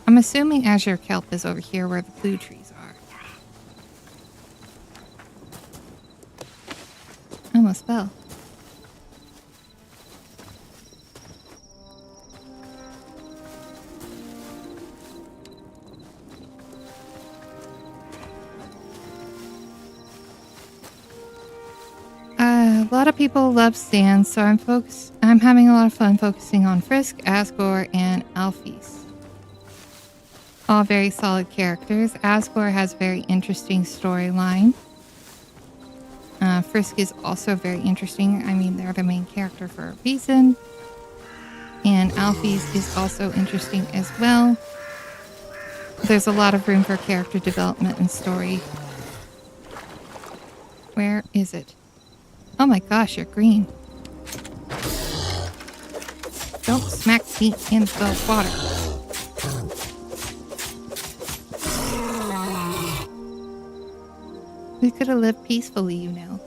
I'm assuming Azure Kelp is over here where the blue trees are. Almost fell. A lot of people love Sans, so I'm having a lot of fun focusing on Frisk, Asgore, and Alphys. All very solid characters. Asgore has a very interesting storyline. Frisk is also very interesting. I mean, they're the main character for a reason. And Alphys is also interesting as well. There's a lot of room for character development and story. Where is it? Oh my gosh, you're green. Don't smack me in the water. We could have lived peacefully, you know.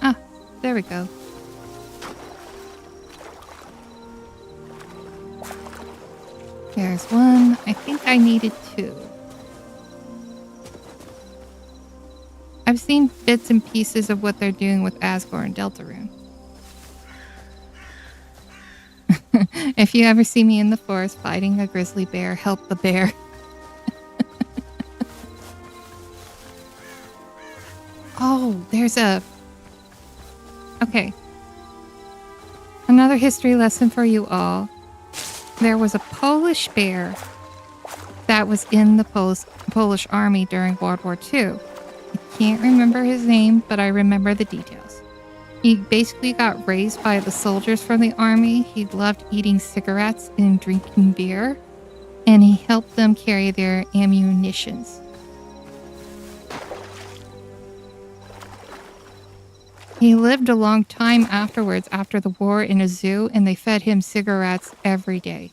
Ah, there we go. There's one. I think I needed two. I've I've seen bits and pieces of what they're doing with Asgore and Deltarune. If you ever see me in the forest fighting a grizzly bear, help the bear. Oh, there's a... Okay. Another history lesson for you all. There was a Polish bear that was in the Polish army during World War II. I can't remember his name, but I remember the details. He basically got raised by the soldiers from the army. He loved eating cigarettes and drinking beer, and he helped them carry their ammunitions. He lived a long time afterwards, after the war, in a zoo, and they fed him cigarettes every day.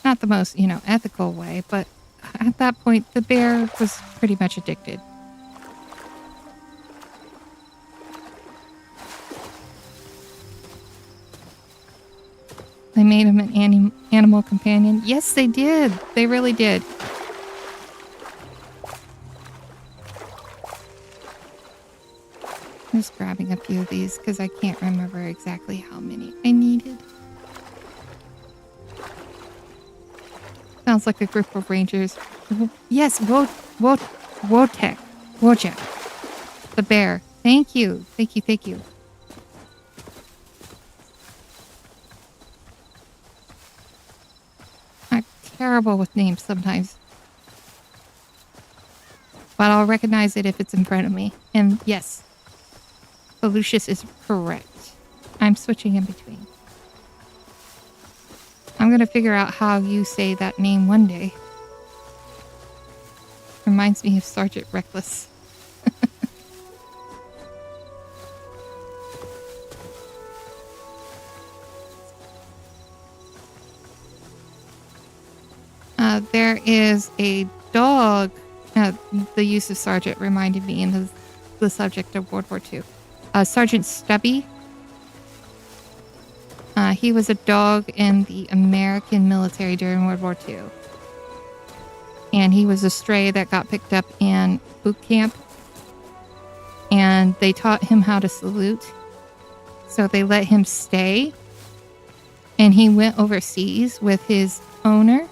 Not the most, ethical way, but at that point, the bear was pretty much addicted. They made him an animal companion. Yes, they did. They really did. I'm just grabbing a few of these because I can't remember exactly how many I needed. Sounds like a group of rangers. Yes, Wojtek. The bear. Thank you. Thank you, thank you. I'm terrible with names sometimes. But I'll recognize it if it's in front of me. And yes, Lucius is correct. I'm switching in between. I'm going to figure out how you say that name one day. Reminds me of Sergeant Reckless. There is a dog. The use of Sergeant reminded me in the subject of World War II. Sergeant Stubby. He was a dog in the American military during World War II. And he was a stray that got picked up in boot camp. And they taught him how to salute. So they let him stay. And he went overseas with his owner.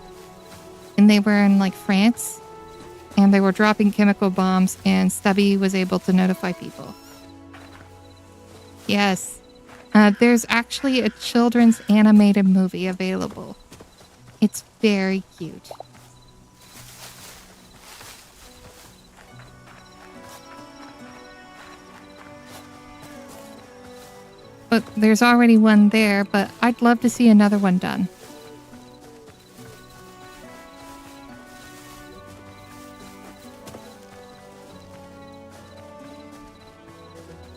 And they were in France. And they were dropping chemical bombs. And Stubby was able to notify people. Yes. There's actually a children's animated movie available. It's very cute. But there's already one there, but I'd love to see another one done.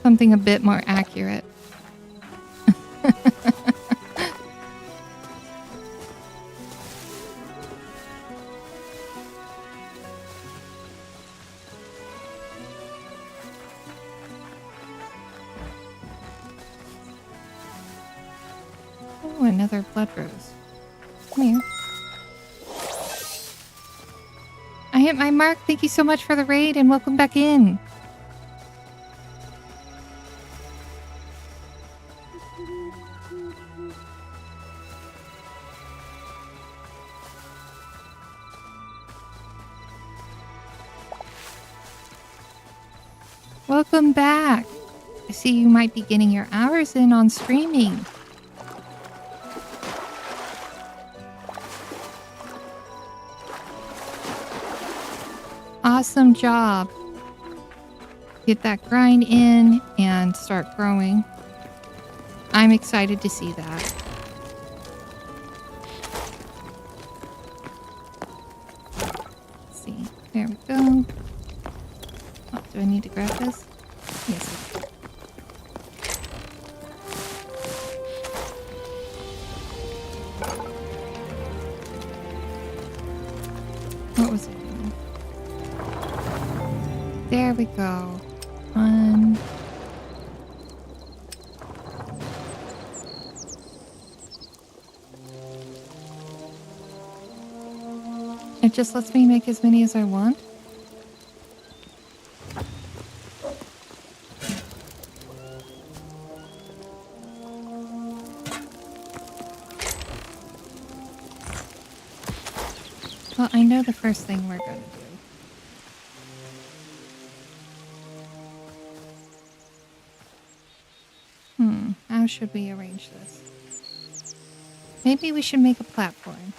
Something a bit more accurate. Oh, another blood rose. Come here. I hit my mark. Thank you so much for the raid and welcome back in. Welcome back. I see you might be getting your hours in on streaming. Awesome job. Get that grind in and start growing. I'm excited to see that. Let's see. There we go. Oh, do I need to grab this? Yes. What was it doing? There we go. One. just lets me make as many as I want. Well, I know the first thing we're gonna do. How should we arrange this? Maybe we should make a platform.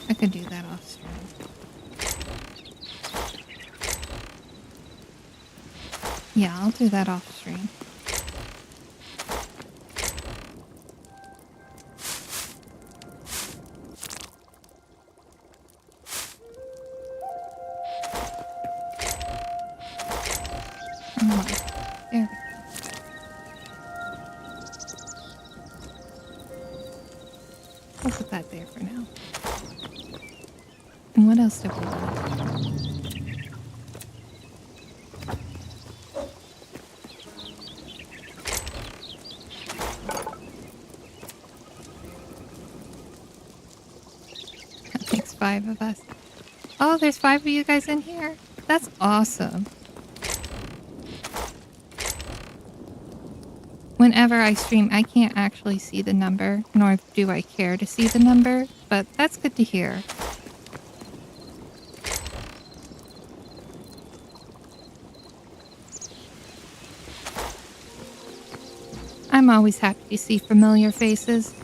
I could do that off stream. Yeah, I'll do that off stream. Come on. There we go. We'll put that there for now. And what else did we want? That makes 5 of us. Oh, there's 5 of you guys in here? That's awesome. Whenever I stream, I can't actually see the number, nor do I care to see the number, but that's good to hear. I'm always happy to see familiar faces.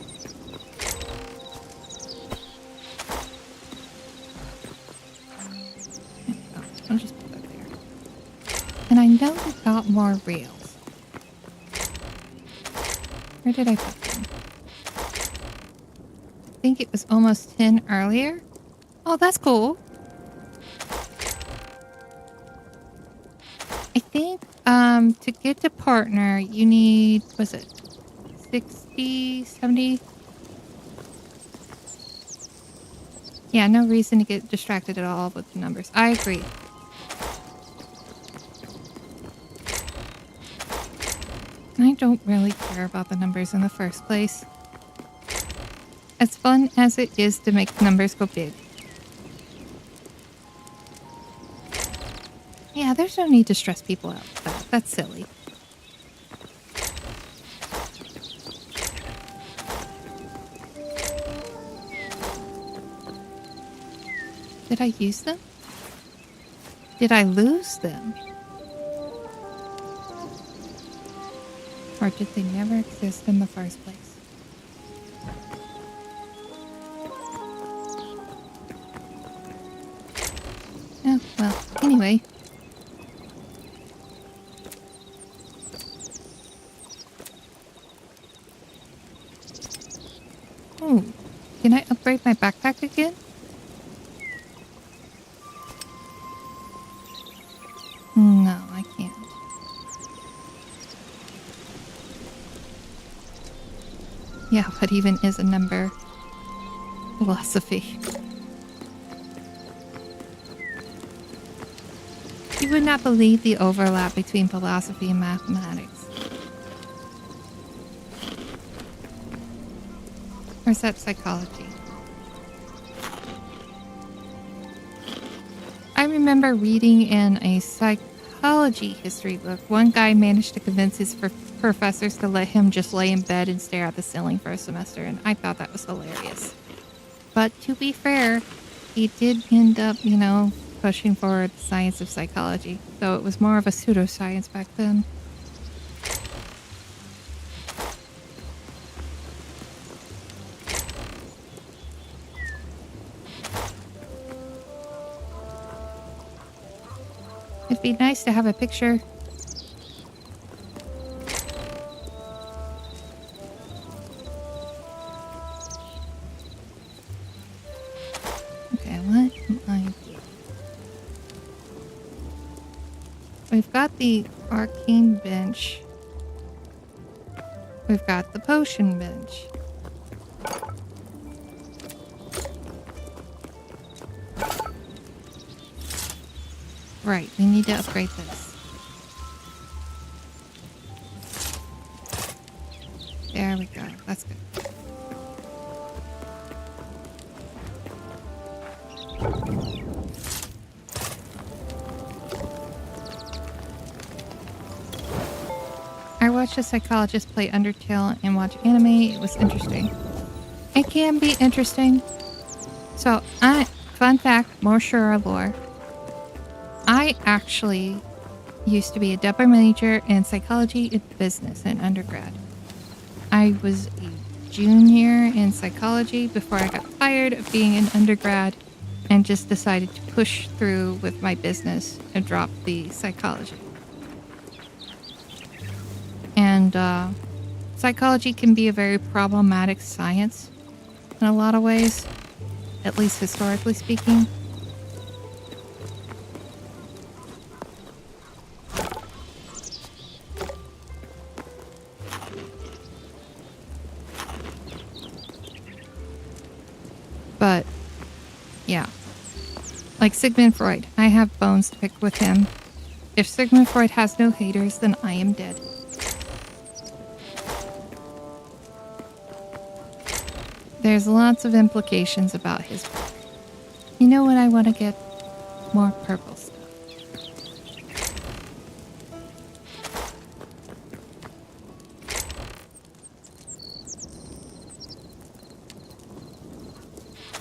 Oh, I'll just put that there. And I know we got more rails. Where did I put them? I think it was almost 10 earlier. Oh, that's cool. I think to get to partner, you need, was it 60, 70? Yeah, no reason to get distracted at all with the numbers. I agree. I don't really care about the numbers in the first place. As fun as it is to make numbers go big. Yeah, there's no need to stress people out with that. That's silly. Did I use them? Did I lose them? Or did they never exist in the first place? Oh, well, anyway. Oh, can I upgrade my backpack again? No, I can't. Yeah, what even is a number? Philosophy. You would not believe the overlap between philosophy and mathematics. Or is that psychology? I remember reading in a psychology history book, one guy managed to convince his professors to let him just lay in bed and stare at the ceiling for a semester, and I thought that was hilarious. But to be fair, he did end up, pushing forward the science of psychology, though it was more of a pseudoscience back then. It'd be nice to have a picture. Okay, what am I doing? We've got the arcane bench. We've got the potion bench. Right, we need to upgrade this. There we go. That's good. I watched a psychologist play Undertale and watch anime. It was interesting. It can be interesting. So, fun fact, more Shura lore. I actually used to be a double major in psychology and business in undergrad. I was a junior in psychology before I got tired of being an undergrad and just decided to push through with my business and drop the psychology. And psychology can be a very problematic science in a lot of ways, at least historically speaking. But, yeah. Like Sigmund Freud, I have bones to pick with him. If Sigmund Freud has no haters, then I am dead. There's lots of implications about his work. You know what? I want to get more purple stuff.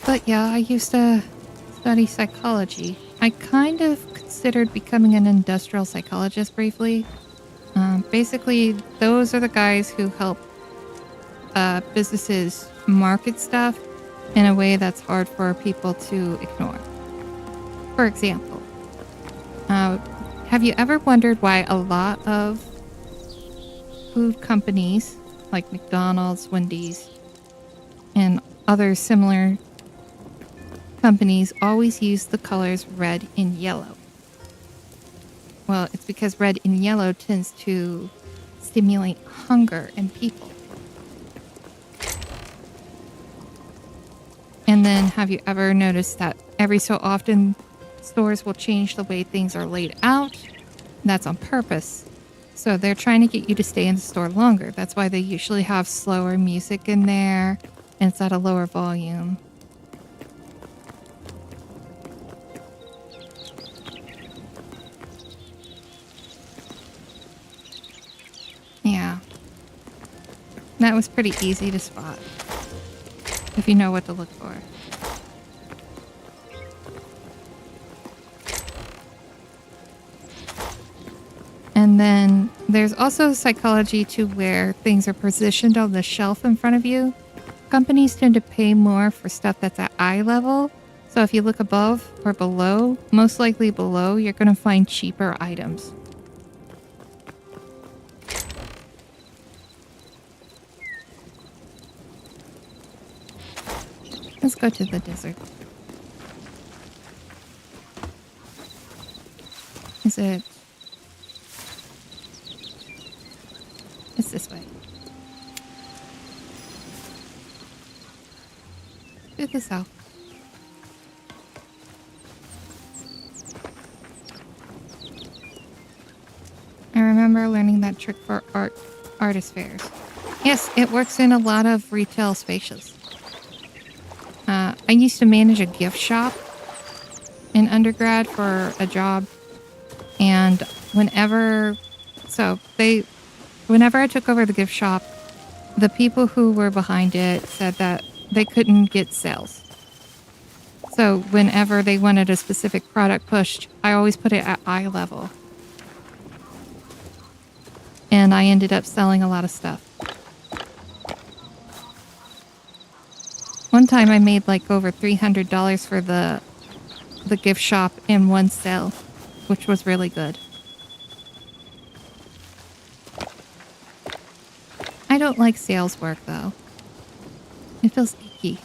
But yeah, I used to study psychology. I kind of considered becoming an industrial psychologist briefly. Basically, those are the guys who help businesses market stuff in a way that's hard for people to ignore. For example, have you ever wondered why a lot of food companies like McDonald's, Wendy's, and other similar companies always use the colors red and yellow? Well, it's because red and yellow tends to stimulate hunger in people. And then have you ever noticed that every so often stores will change the way things are laid out? That's on purpose. So they're trying to get you to stay in the store longer. That's why they usually have slower music in there and it's at a lower volume. Yeah. That was pretty easy to spot if you know what to look for. And then there's also psychology to where things are positioned on the shelf in front of you. Companies tend to pay more for stuff that's at eye level. So if you look above or below, most likely below, you're going to find cheaper items. Let's go to the desert. Is it? It's this way. To the south. I remember learning that trick for artist fairs. Yes, it works in a lot of retail spaces. I used to manage a gift shop in undergrad for a job, and whenever I took over the gift shop, the people who were behind it said that they couldn't get sales. So whenever they wanted a specific product pushed, I always put it at eye level. And I ended up selling a lot of stuff. One time I made like over $300 for the gift shop in one sale, which was really good. I don't like sales work though. It feels icky.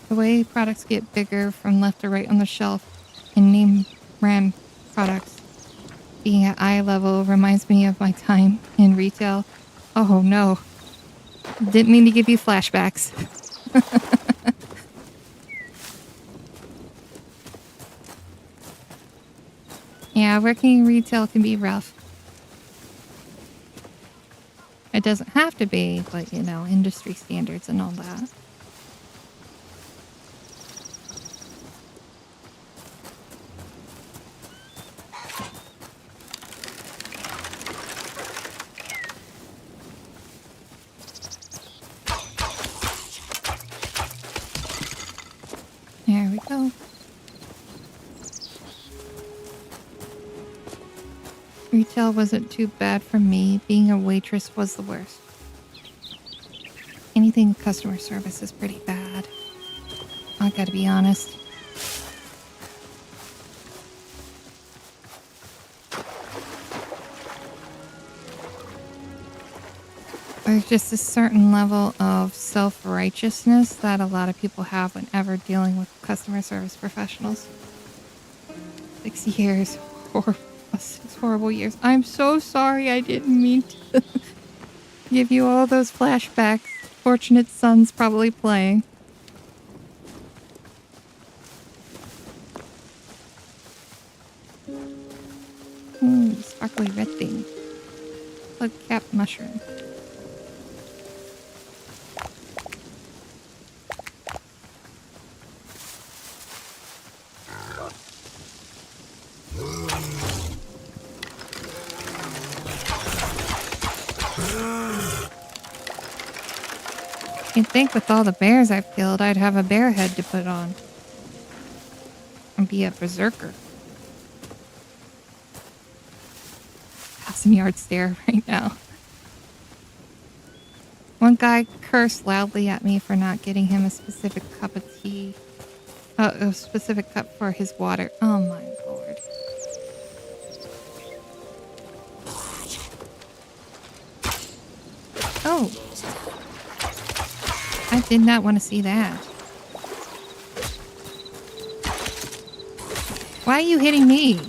The way products get bigger from left to right on the shelf and name brand products being at eye level reminds me of my time in retail. Oh no. Didn't mean to give you flashbacks. Yeah, working in retail can be rough. It doesn't have to be, but you know, industry standards and all that. There we go. Retail wasn't too bad for me. Being a waitress was the worst. Anything customer service is pretty bad. I gotta be honest. There's just a certain level of self-righteousness that a lot of people have whenever dealing with customer service professionals. 6 years. 6 horrible years. I'm so sorry. I didn't mean to give you all those flashbacks. Fortunate Son's probably playing. Ooh, sparkly red thing. Plug cap mushroom. You'd think with all the bears I've killed, I'd have a bear head to put on. And be a berserker. Thousand-yard stare right now. One guy cursed loudly at me for not getting him a specific cup of tea. A specific cup for his water. Oh my lord. Oh. I did not want to see that. Why are you hitting me?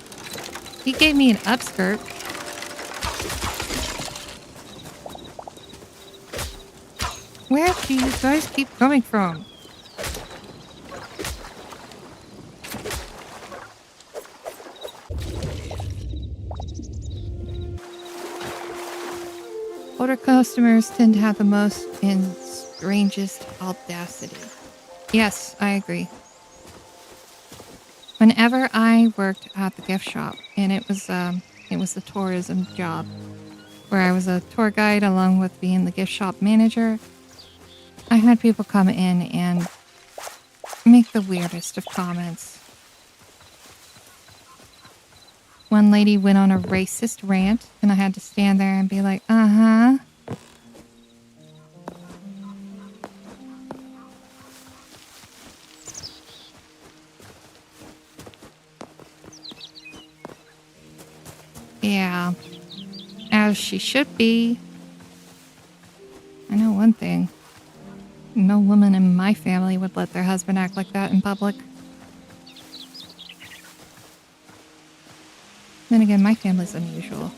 He gave me an upskirt. Where do you guys keep coming from? Older customers tend to have the most and strangest audacity. Yes, I agree. Whenever I worked at the gift shop, and it was the tourism job, where I was a tour guide along with being the gift shop manager, I had people come in and make the weirdest of comments. One lady went on a racist rant, and I had to stand there and be like, uh-huh. Yeah, as she should be. I know one thing. No woman in my family would let their husband act like that in public. Then again, my family's unusual.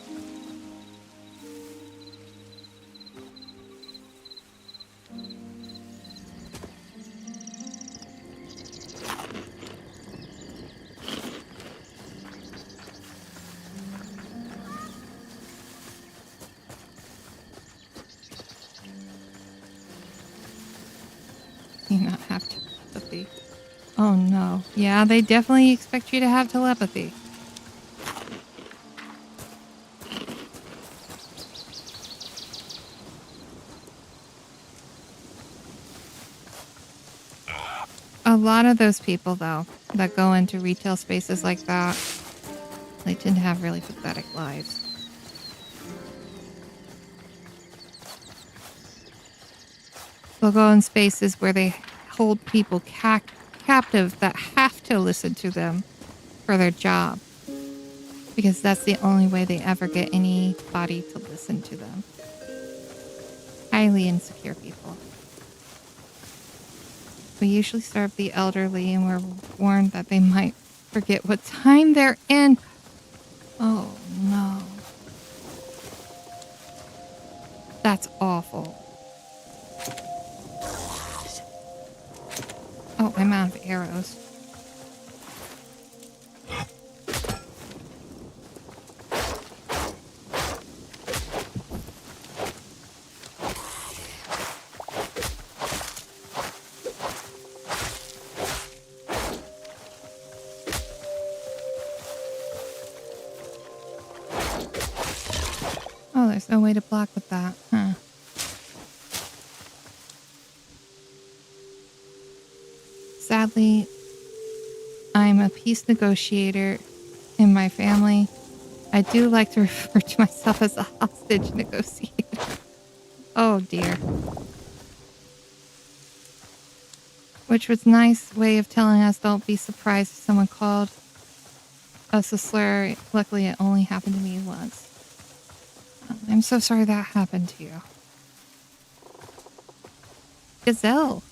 You not have telepathy. Oh no. Yeah, they definitely expect you to have telepathy. A lot of those people, though, that go into retail spaces like that, they tend to have really pathetic lives. They'll go in spaces where they hold people captive that have to listen to them for their job. Because that's the only way they ever get anybody to listen to them. Highly insecure people. We usually serve the elderly and we're warned that they might forget what time they're in. Oh no. That's awful. Oh, I'm out of arrows. Oh, there's no way to block with that. Huh. Sadly, I'm a peace negotiator in my family. I do like to refer to myself as a hostage negotiator. Oh dear. Which was a nice way of telling us don't be surprised if someone called us a slur. Luckily, it only happened to me once. I'm so sorry that happened to you. Gazelle.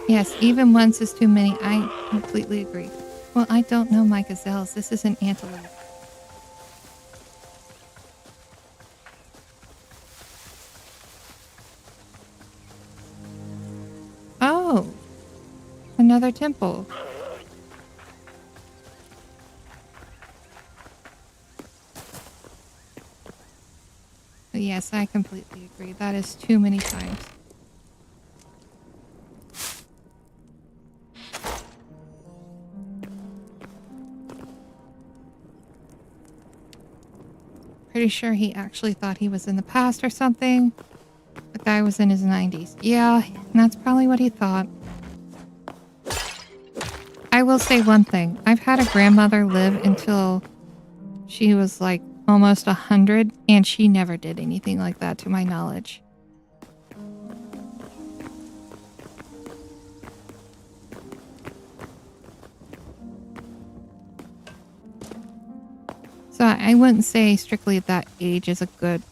Yes, even once is too many. I completely agree. Well, I don't know my gazelles. This is an antelope. Oh, another temple. But yes, I completely agree. That is too many times. Pretty sure he actually thought he was in the past or something. The guy was in his 90s. Yeah, that's probably what he thought. I will say one thing. I've had a grandmother live until she was like almost 100, and she never did anything like that to my knowledge. So I wouldn't say strictly that age is a good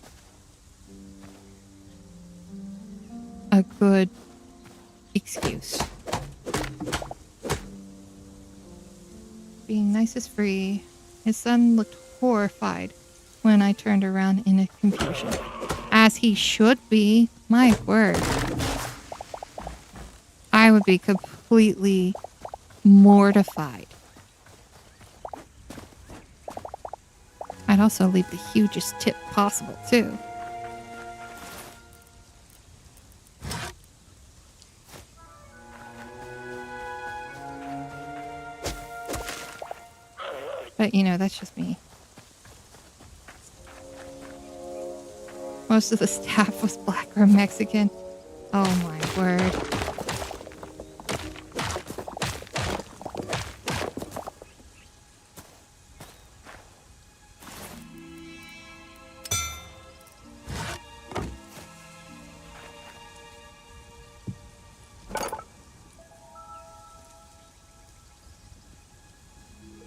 excuse. Being nice is free. His son looked horrified when I turned around in a confusion. As he should be. My word. I would be completely mortified. I'd also leave the hugest tip possible, too. But, you know, that's just me. Most of the staff was black or Mexican. Oh my word.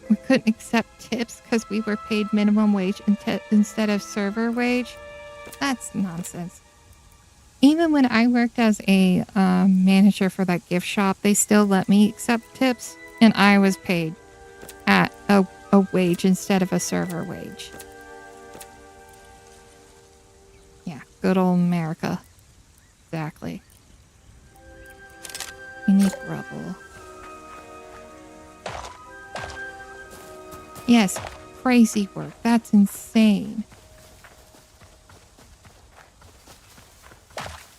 We couldn't accept tips because we were paid minimum wage instead of server wage. That's nonsense. Even when I worked as a manager for that gift shop, they still let me accept tips, and I was paid at a wage instead of a server wage. Yeah, good old America. Exactly. We need rubble. Yes, crazy work. That's insane.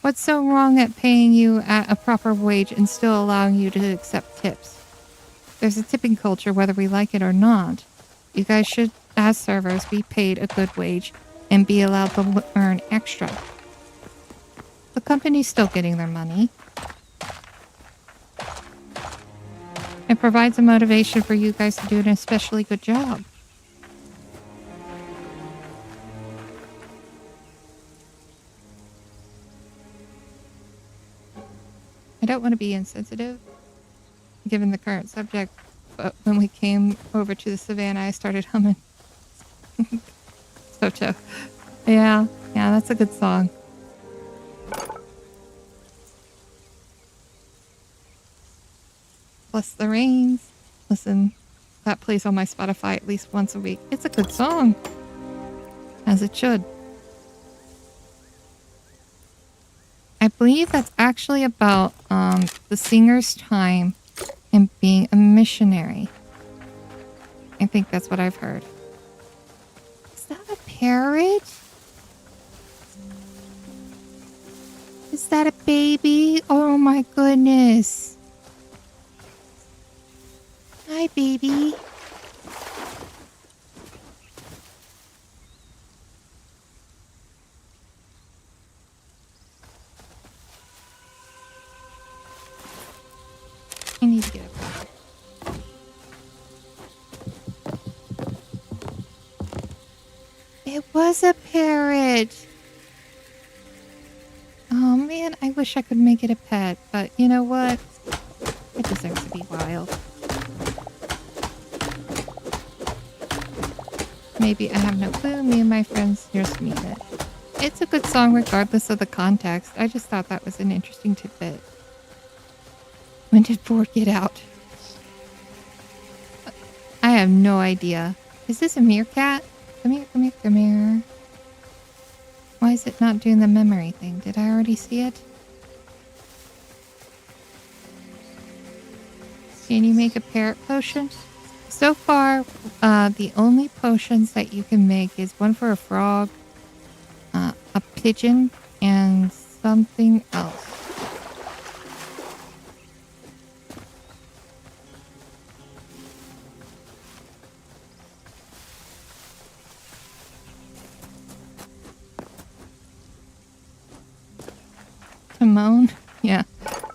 What's so wrong at paying you at a proper wage and still allowing you to accept tips? There's a tipping culture whether we like it or not. You guys should, as servers, be paid a good wage and be allowed to earn extra. The company's still getting their money. It provides a motivation for you guys to do an especially good job. I don't want to be insensitive, given the current subject, but when we came over to the savannah, I started humming. Soto. Yeah, that's a good song. Plus the Rains. Listen, that plays on my Spotify at least once a week. It's a good song. As it should. I believe that's actually about the singer's time and being a missionary. I think that's what I've heard. Is that a parrot? Is that a baby? Oh my goodness. Hi, baby. I need to get up there. It was a parrot. Oh man, I wish I could make it a pet, but you know what? It deserves to be wild. Maybe I have no clue. Me and my friends just meet it. It's a good song regardless of the context. I just thought that was an interesting tidbit. When did Ford get out? I have no idea. Is this a meerkat? Come here, come here, come here. Why is it not doing the memory thing? Did I already see it? Can you make a parrot potion? So far, the only potions that you can make is one for a frog, a pigeon, and something else. Timon? Yeah.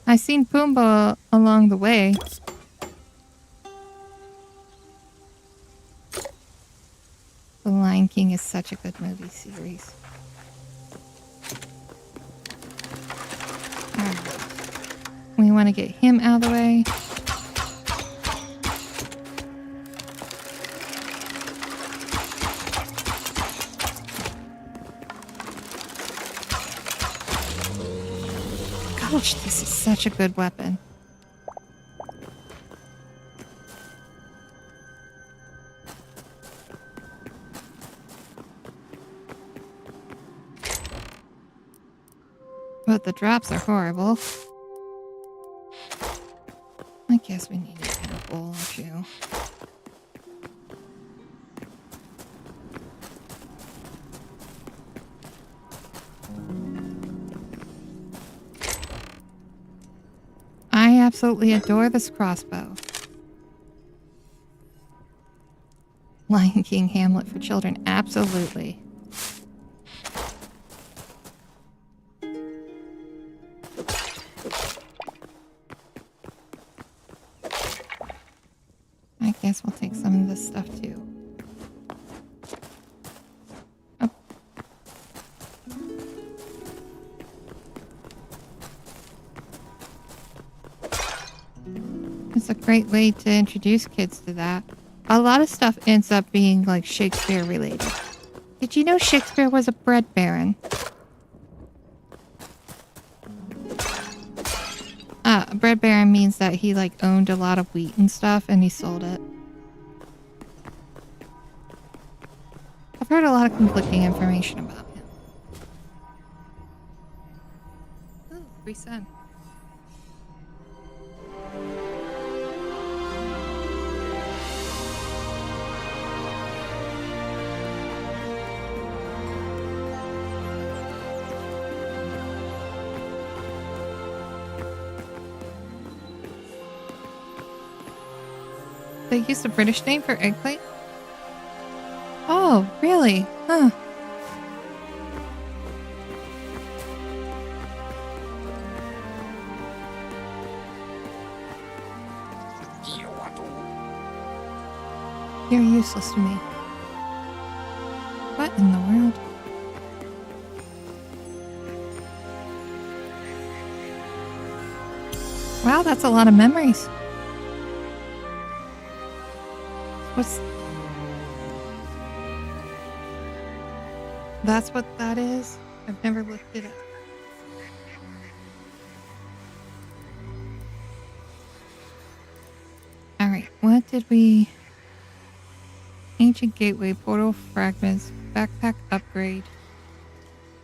I seen Pumbaa along the way. The Lion King is such a good movie series. Alright. We want to get him out of the way. Gosh, this is such a good weapon. But the drops are horrible. I guess we need an apple or two. I absolutely adore this crossbow. Lion King Hamlet for children, absolutely. I guess we'll take some of this stuff too. Oh. It's a great way to introduce kids to that. A lot of stuff ends up being like Shakespeare related. Did you know Shakespeare was a bread baron? A bread baron means that he like owned a lot of wheat and stuff and he sold it. I've heard a lot of conflicting information about him. Ooh, free sun. They used the British name for eggplant? Oh, really? Huh. You're useless to me. What in the world? Wow, that's a lot of memories. What's... That's what that is? I've never looked it up. Alright, what did we... Ancient gateway, portal fragments, backpack upgrade.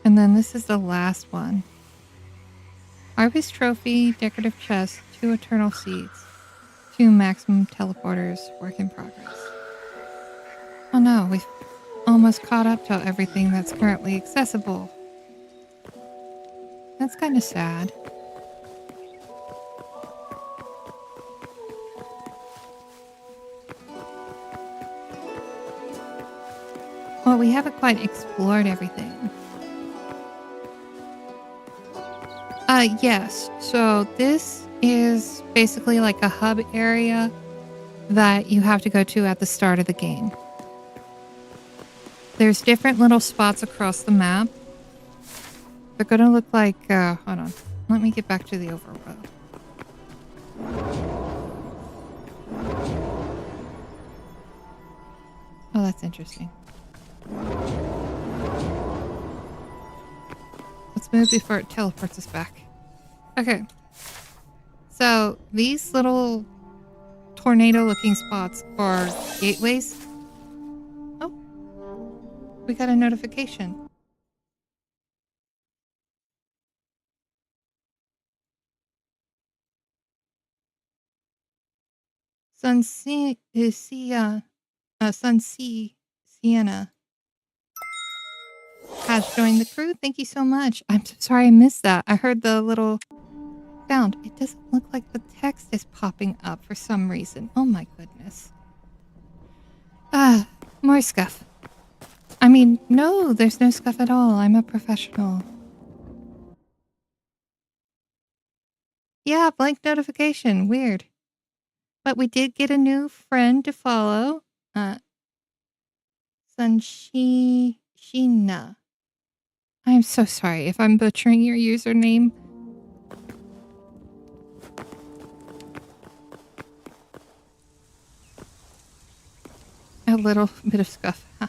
And then this is the last one. Harvest trophy, decorative chest, 2 eternal seeds, 2 maximum teleporters, work in progress. Oh no, we've almost caught up to everything that's currently accessible. That's kind of sad. Well, we haven't quite explored everything. Yes. So this is basically like a hub area that you have to go to at the start of the game. There's different little spots across the map. They're gonna look like, hold on. Let me get back to the overworld. Oh, that's interesting. Let's move before it teleports us back. Okay. So these little tornado-looking spots are gateways. Oh, we got a notification. Sienna has joined the crew. Thank you so much. I'm so sorry I missed that. I heard the little sound. It doesn't look like the text is popping up for some reason. Oh my goodness. More scuff. I mean, no, there's no scuff at all. I'm a professional. Yeah, blank notification. Weird. But we did get a new friend to follow. Sunshina. I'm so sorry if I'm butchering your username. A little bit of scuff. Huh.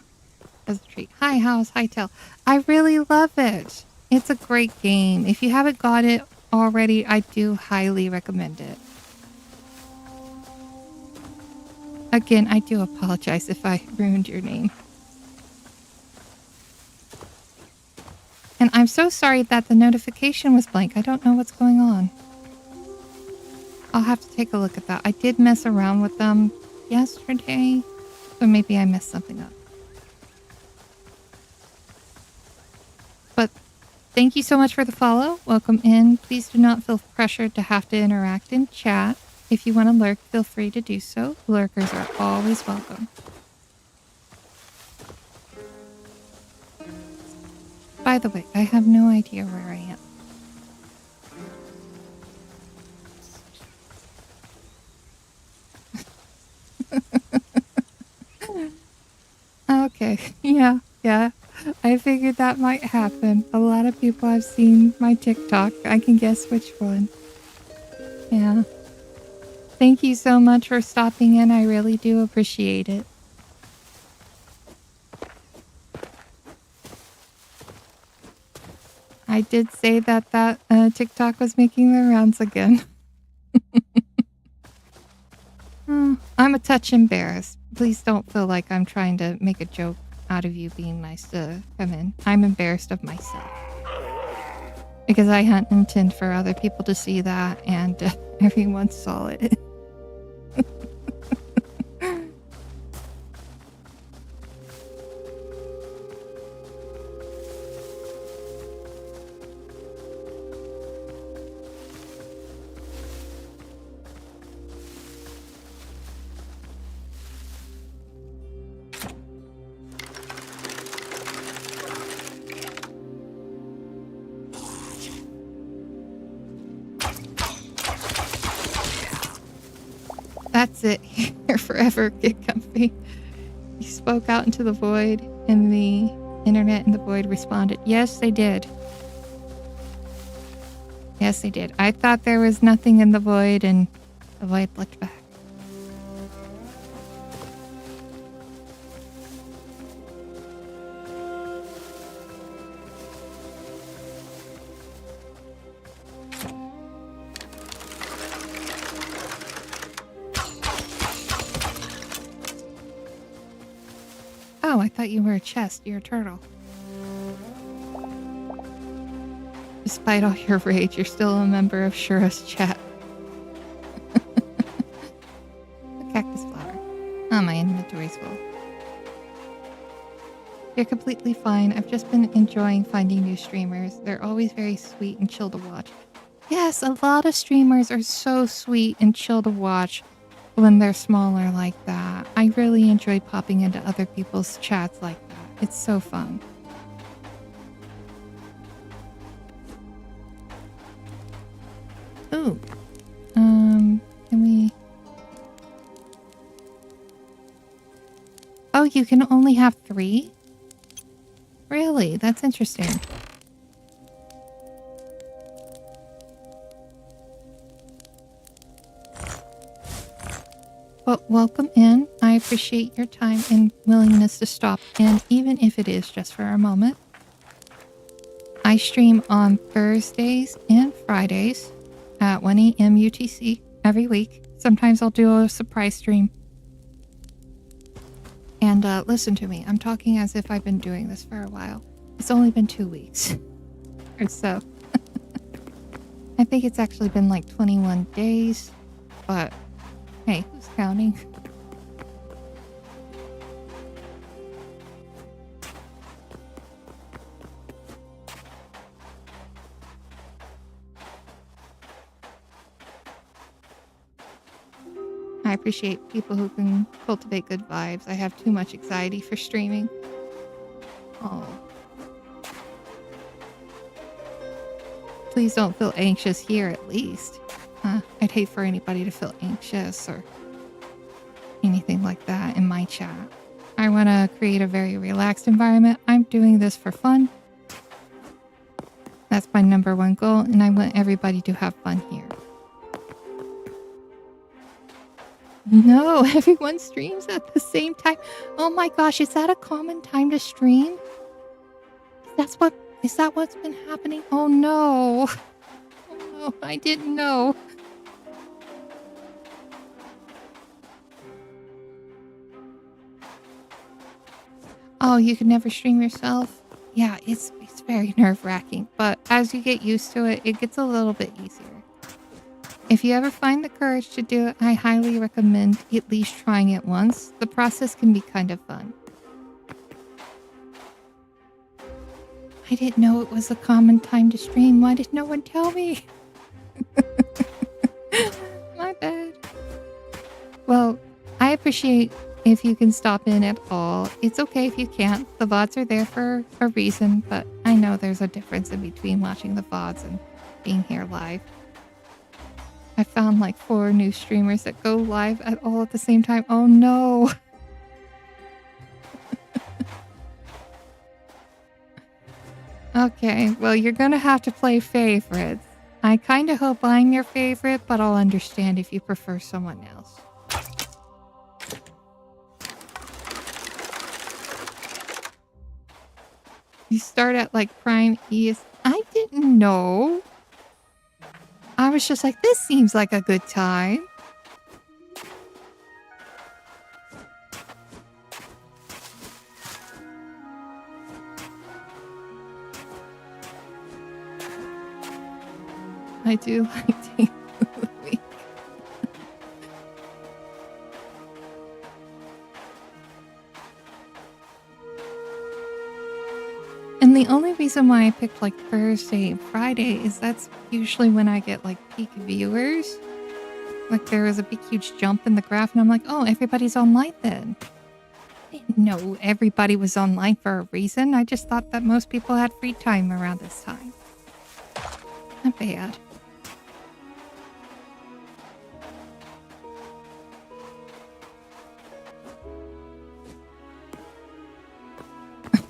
As a treat. Hi, how's Hytale? I really love it. It's a great game. If you haven't got it already, I do highly recommend it. Again, I do apologize if I ruined your name. And I'm so sorry that the notification was blank. I don't know what's going on. I'll have to take a look at that. I did mess around with them yesterday, so maybe I messed something up. But thank you so much for the follow. Welcome in. Please do not feel pressured to have to interact in chat. If you want to lurk, feel free to do so. Lurkers are always welcome. By the way, I have no idea where I am. Okay, yeah. I figured that might happen. A lot of people have seen my TikTok. I can guess which one. Yeah. Thank you so much for stopping in. I really do appreciate it. I did say that TikTok was making the rounds again. Oh, I'm a touch embarrassed. Please don't feel like I'm trying to make a joke out of you being nice to come in. I'm embarrassed of myself. Because I hadn't intended for other people to see that, and everyone saw it. That's it. Here forever. Get comfy. You spoke out into the void, and the internet and the void responded. Yes, they did. Yes, they did. I thought there was nothing in the void, and the void looked back. Oh, I thought you were a chest. You're a turtle. Despite all your rage, you're still a member of Shura's chat. A cactus flower. Oh, my inventory's full. You're completely fine. I've just been enjoying finding new streamers. They're always very sweet and chill to watch. Yes, a lot of streamers are so sweet and chill to watch when they're smaller like that. I really enjoy popping into other people's chats like that. It's so fun. Ooh. Can we... Oh, you can only have 3? Really? That's interesting. Well, welcome in. I appreciate your time and willingness to stop in, even if it is just for a moment. I stream on Thursdays and Fridays at 1 a.m. UTC every week. Sometimes I'll do a surprise stream. And listen to me. I'm talking as if I've been doing this for a while. It's only been 2 weeks or so. I think it's actually been like 21 days. But hey, who's counting? I appreciate people who can cultivate good vibes. I have too much anxiety for streaming. Oh. Please don't feel anxious here, at least. I'd hate for anybody to feel anxious or anything like that in my chat. I want to create a very relaxed environment. I'm doing this for fun. That's my #1 goal, and I want everybody to have fun here. No, everyone streams at the same time. Oh my gosh, is that a common time to stream? Is that what's been happening? Oh no. Oh no, I didn't know. Oh, you could never stream yourself? Yeah, it's very nerve-wracking, but as you get used to it, it gets a little bit easier. If you ever find the courage to do it, I highly recommend at least trying it once. The process can be kind of fun. I didn't know it was a common time to stream. Why did no one tell me? My bad. Well, I appreciate if you can stop in at all. It's okay if you can't. The VODs are there for a reason, but I know there's a difference in between watching the VODs and being here live. I found like 4 new streamers that go live at all at the same time. Oh no! Okay, well you're gonna have to play favorites. I kinda hope I'm your favorite, but I'll understand if you prefer someone else. You start at like Prime ES. I didn't know. I was just like, this seems like a good time. I do like Day of the Week. And the only reason why I picked like Thursday and Friday is that's usually when I get like peak viewers. Like there was a big huge jump in the graph and I'm like, oh, everybody's online then. I didn't know everybody was online for a reason. I just thought that most people had free time around this time. Not bad.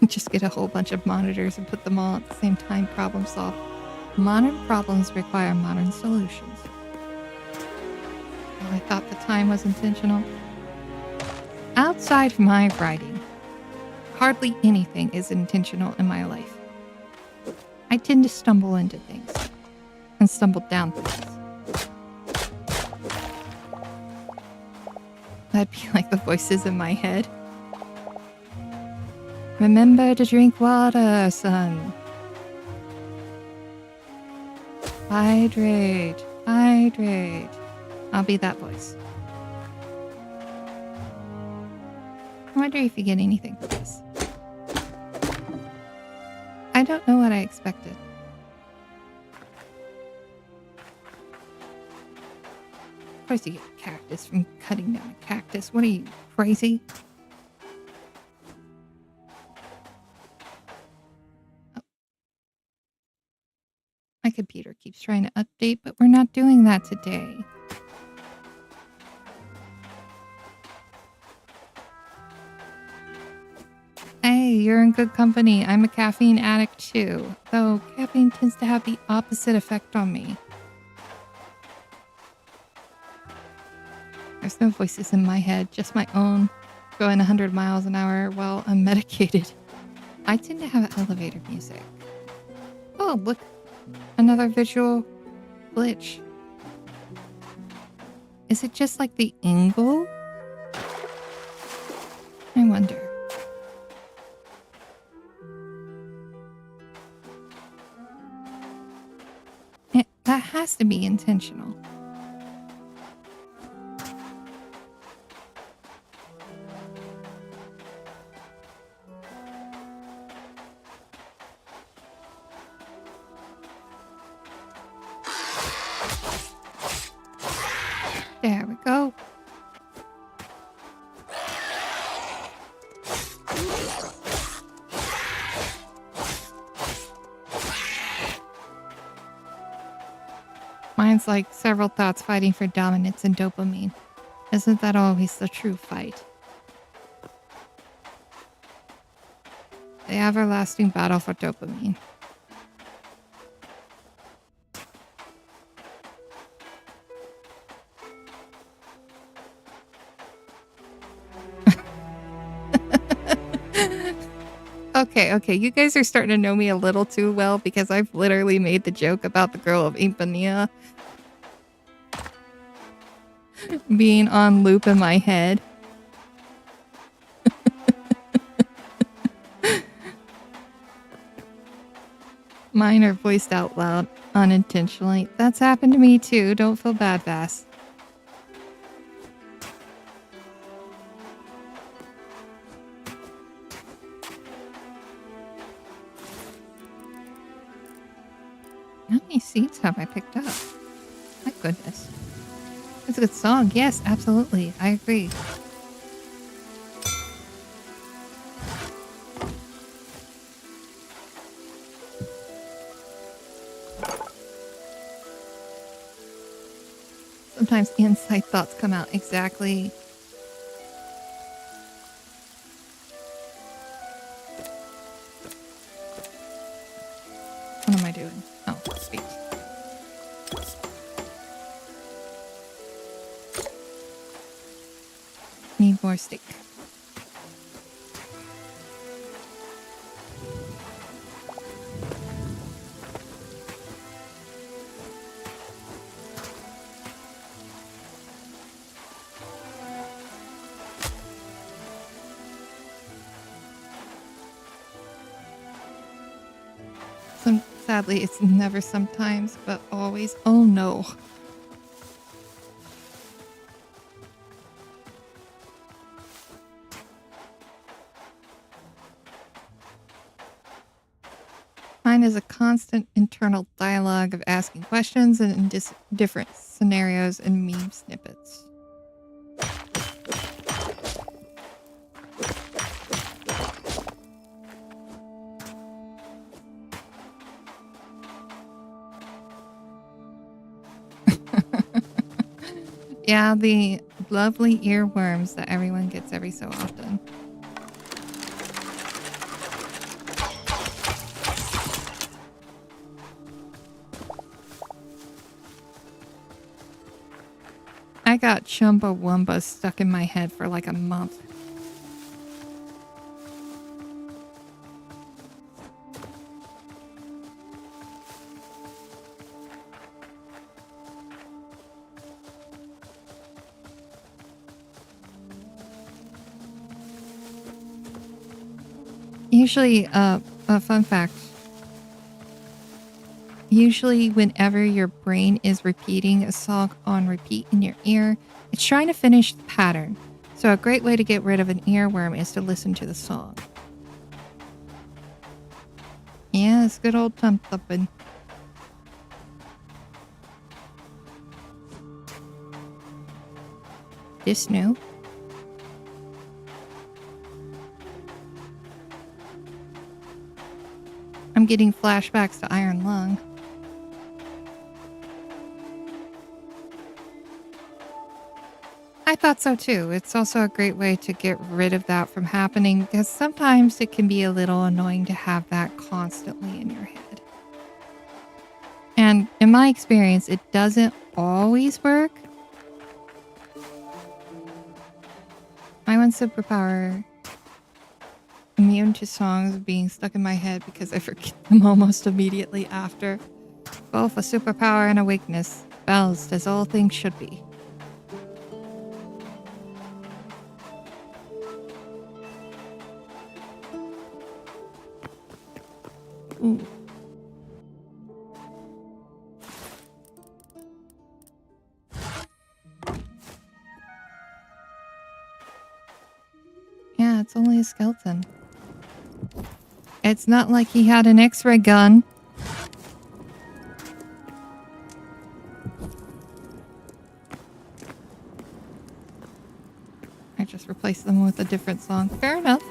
Just get a whole bunch of monitors and put them all at the same time. Problem solved. Modern problems require modern solutions. Oh, I thought the time was intentional. Outside my writing, hardly anything is intentional in my life. I tend to stumble into things and stumble down things. That'd be like the voices in my head. Remember to drink water, son. Hydrate. Hydrate. I'll be that voice. I wonder if you get anything for this. I don't know what I expected. Of course you get a cactus from cutting down a cactus. What are you, crazy? computer keeps trying to update, but we're not doing that today. Hey, you're in good company. I'm a caffeine addict too, though caffeine tends to have the opposite effect on me. There's no voices in my head, just my own, going 100 miles an hour while I'm medicated. I tend to have elevator music. Oh, look, another visual glitch. Is it just like the angle? I wonder. That has to be intentional. There we go. Mine's like several thoughts fighting for dominance and dopamine. Isn't that always the true fight? The everlasting battle for dopamine. Okay, you guys are starting to know me a little too well because I've literally made the joke about the girl of Ipanema being on loop in my head. Mine are voiced out loud unintentionally. That's happened to me too. Don't feel bad, Vass. How many seeds have I picked up? My goodness. It's a good song. Yes, absolutely. I agree. Sometimes inside thoughts come out exactly. What am I doing? Oh, speak. Need more steak. Sadly, it's never sometimes, but always. Oh no. Mine is a constant internal dialogue of asking questions and different scenarios and meme snippets. Yeah, the lovely earworms that everyone gets every so often. I got Chumbawamba stuck in my head for like a month. Usually, a fun fact. Usually, whenever your brain is repeating a song on repeat in your ear, it's trying to finish the pattern. So a great way to get rid of an earworm is to listen to the song. Yeah, it's good old thump thumping. This new. I'm getting flashbacks to Iron Lung. thought so too. It's also a great way to get rid of that from happening because sometimes it can be a little annoying to have that constantly in your head. And in my experience, it doesn't always work. My one superpower, immune to songs being stuck in my head because I forget them almost immediately after. Both a superpower and a weakness, balanced as all things should be. Ooh. Yeah, it's only a skeleton. It's not like he had an X-ray gun. I just replaced them with a different song. Fair enough.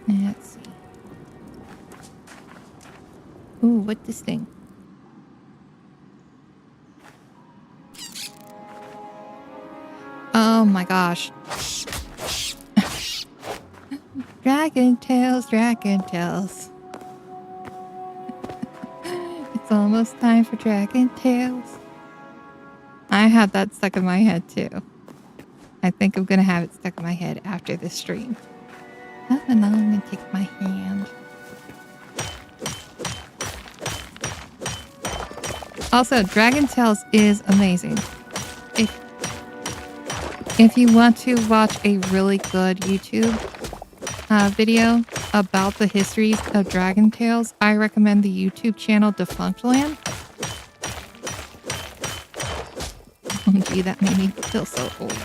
Let's see. Ooh, what this thing? Oh my gosh. Dragon Tales, Dragon Tales. It's almost time for Dragon Tales. I had that stuck in my head too. I think I'm gonna have it stuck in my head after this stream. And now I'm gonna take my hand. Also, Dragon Tales is amazing. If you want to watch a really good YouTube video about the histories of Dragon Tales, I recommend the YouTube channel Defunctland. Oh gee, that made me feel so old.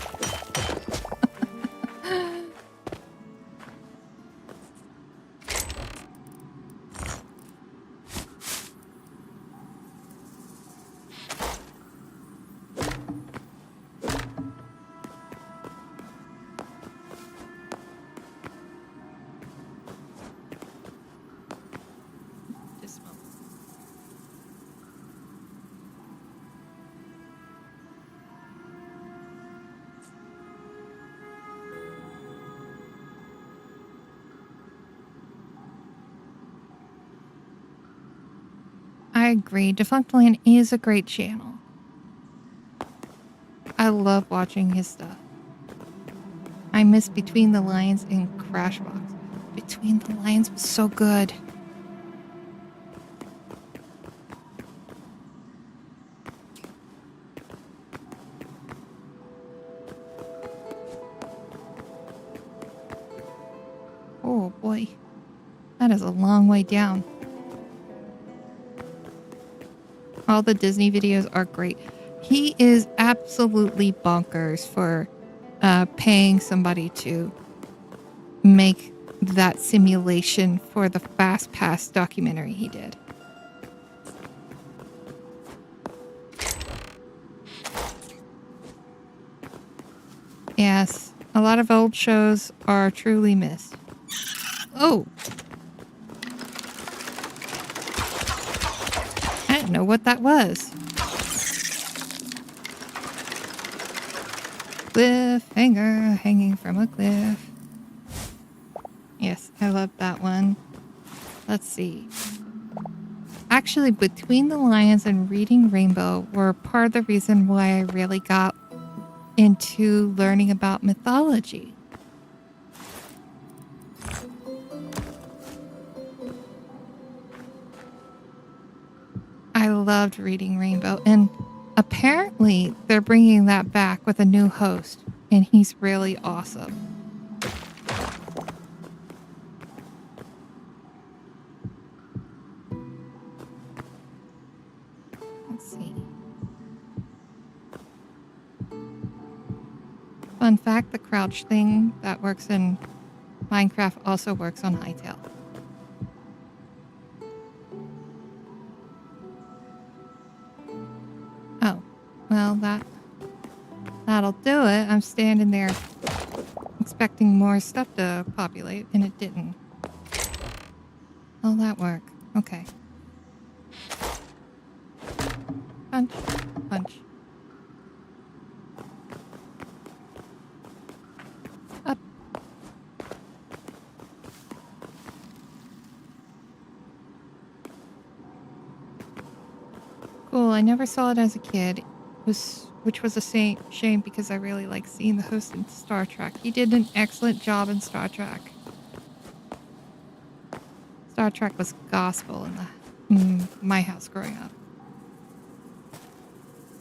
I agree. Defunctland is a great channel. I love watching his stuff. I miss Between the Lines and Crashbox. Between the Lines was so good. Oh boy. That is a long way down. All the Disney videos are great. He is absolutely bonkers for paying somebody to make that simulation for the Fast Pass documentary he did. Yes, a lot of old shows are truly missed. Oh! I didn't know what that was. Cliffhanger, hanging from a cliff. Yes, I love that one. Let's see. Actually, Between the Lions and Reading Rainbow were part of the reason why I really got into learning about mythology. I loved Reading Rainbow, and apparently they're bringing that back with a new host, and he's really awesome. Let's see. Fun fact, the crouch thing that works in Minecraft also works on Hytale. Well, that'll do it. I'm standing there expecting more stuff to populate, and it didn't. How'll that work? Okay. Punch. Punch. Up. Cool. I never saw it as a kid. Which was a shame because I really like seeing the host in Star Trek. He did an excellent job in Star Trek. Star Trek was gospel in my house growing up.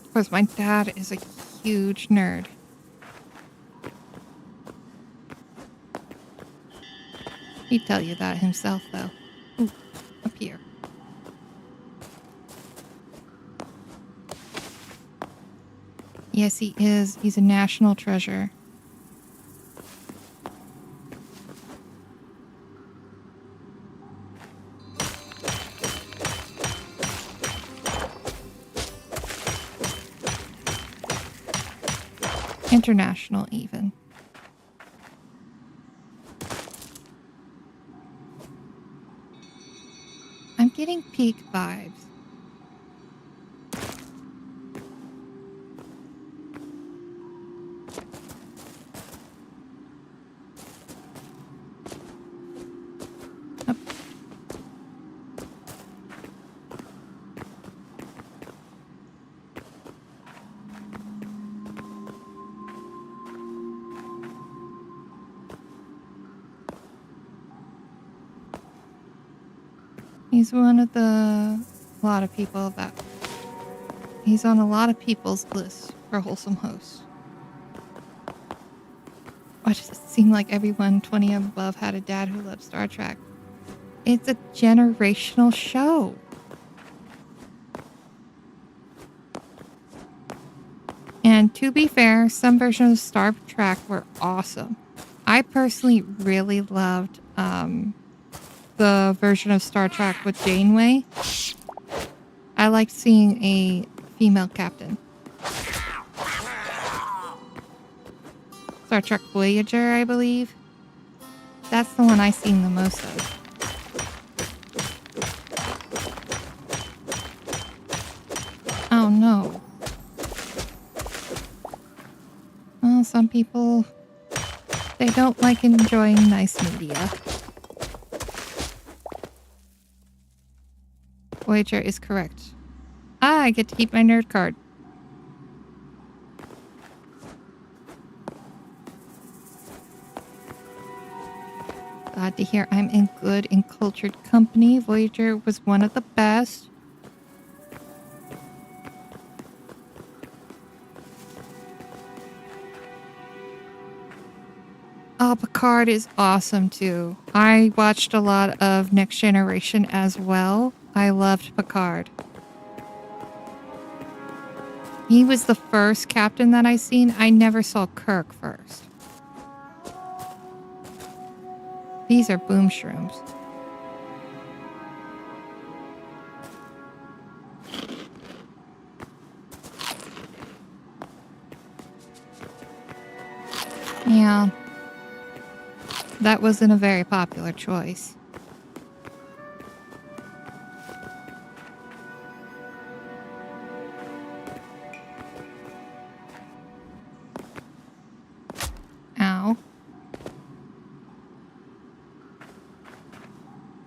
Of course, my dad is a huge nerd. He'd tell you that himself, though. Ooh, up here. Yes, he is. He's a national treasure. International, even. I'm getting peak vibes. Up. He's one of a lot of people that he's on a lot of people's list for wholesome hosts. Why does it seem like everyone 20 and above had a dad who loved Star Trek? It's a generational show. And to be fair, some versions of Star Trek were awesome. I personally really loved the version of Star Trek with Janeway. I liked seeing a female captain. Star Trek Voyager, I believe. That's the one I've seen the most of. Oh no. Well, some people, they don't like enjoying nice media. Voyager is correct. Ah, I get to keep my nerd card. Glad to hear I'm in good and cultured company. Voyager was one of the best. Oh, Picard is awesome too. I watched a lot of Next Generation as well. I loved Picard. He was the first captain that I seen. I never saw Kirk first. These are boom shrooms. Yeah. That wasn't a very popular choice. Ow.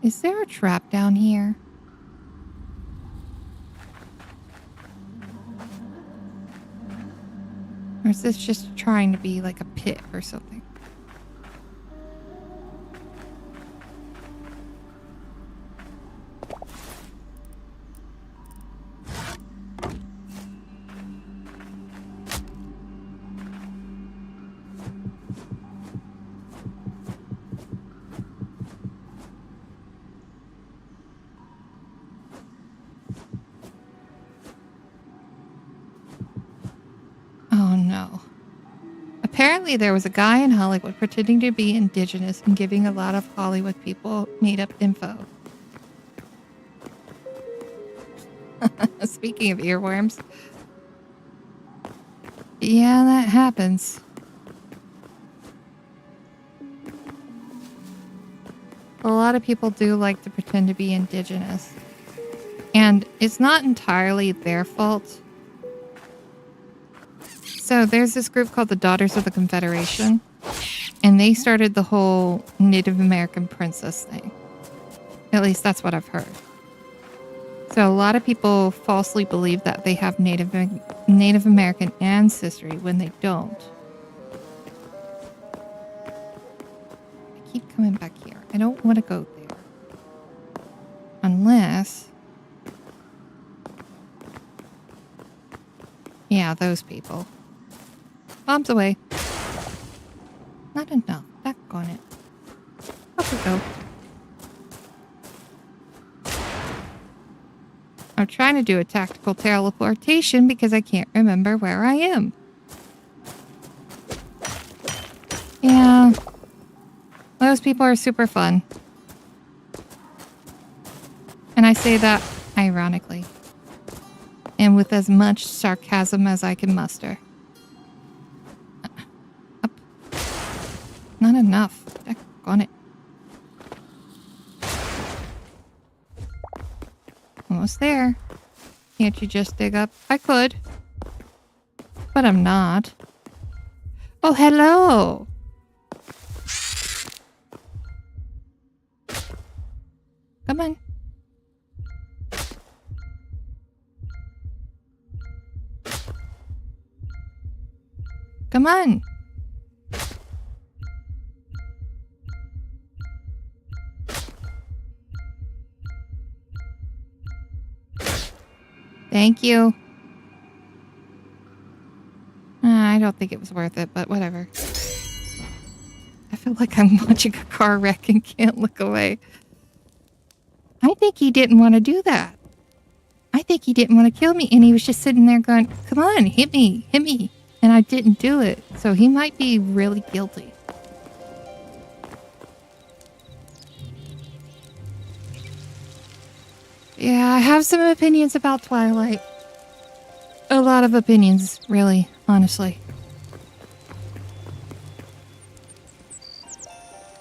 Is there a trap down here? Or is this just trying to be like a pit or something? Oh no. Apparently there was a guy in Hollywood pretending to be indigenous and giving a lot of Hollywood people made-up info. Speaking of earworms. Yeah, that happens. A lot of people do like to pretend to be indigenous. And it's not entirely their fault. So there's this group called the Daughters of the Confederation. And they started the whole Native American princess thing. At least that's what I've heard. So a lot of people falsely believe that they have Native American ancestry when they don't. I keep coming back here. I don't want to go there. Unless... yeah, those people. Bombs away. Not enough. Back on it. Up we go. I'm trying to do a tactical teleportation because I can't remember where I am. Yeah. Those people are super fun. And I say that ironically. And with as much sarcasm as I can muster. Up. Not enough. Back on it. Almost there. Can't you just dig up? I could. But I'm not. Oh, hello! Come on. Come on! Thank you. I don't think it was worth it, but whatever. I feel like I'm watching a car wreck and can't look away. I think he didn't want to do that. I think he didn't want to kill me, and he was just sitting there going, come on, hit me, hit me. And I didn't do it, so he might be really guilty. Yeah, I have some opinions about Twilight. A lot of opinions, really, honestly.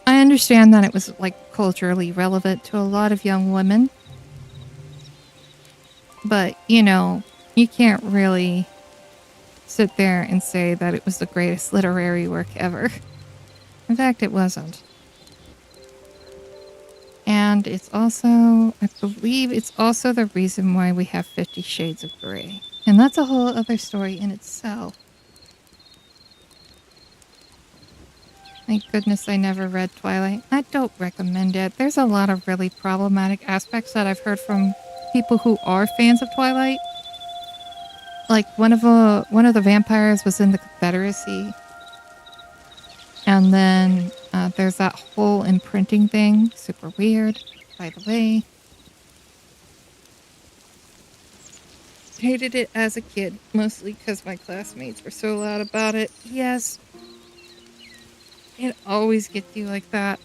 I understand that it was, like, culturally relevant to a lot of young women. But, you know, you can't really sit there and say that it was the greatest literary work ever. In fact, it wasn't. And it's also, I believe it's also the reason why we have 50 Shades of Grey. And that's a whole other story in itself. Thank goodness I never read Twilight. I don't recommend it. There's a lot of really problematic aspects that I've heard from people who are fans of Twilight. Like one of the vampires was in the Confederacy. And then there's that whole imprinting thing. Super weird, by the way. Hated it as a kid, mostly because my classmates were so loud about it. Yes. It always gets you like that.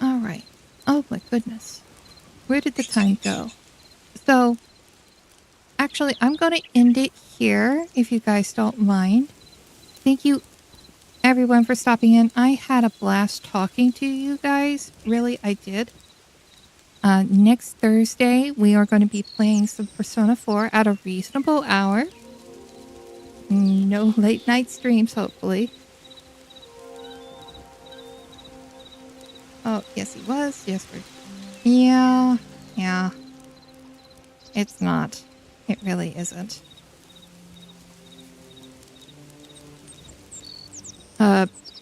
Alright. Oh my goodness. Where did the time go? So, actually, I'm going to end it here, if you guys don't mind. Thank you, everyone, for stopping in. I had a blast talking to you guys. Really, I did. Next Thursday, we are going to be playing some Persona 4 at a reasonable hour. No late night streams, hopefully. Oh, yes, he was. Yes, we're... Yeah. It's not. It really isn't.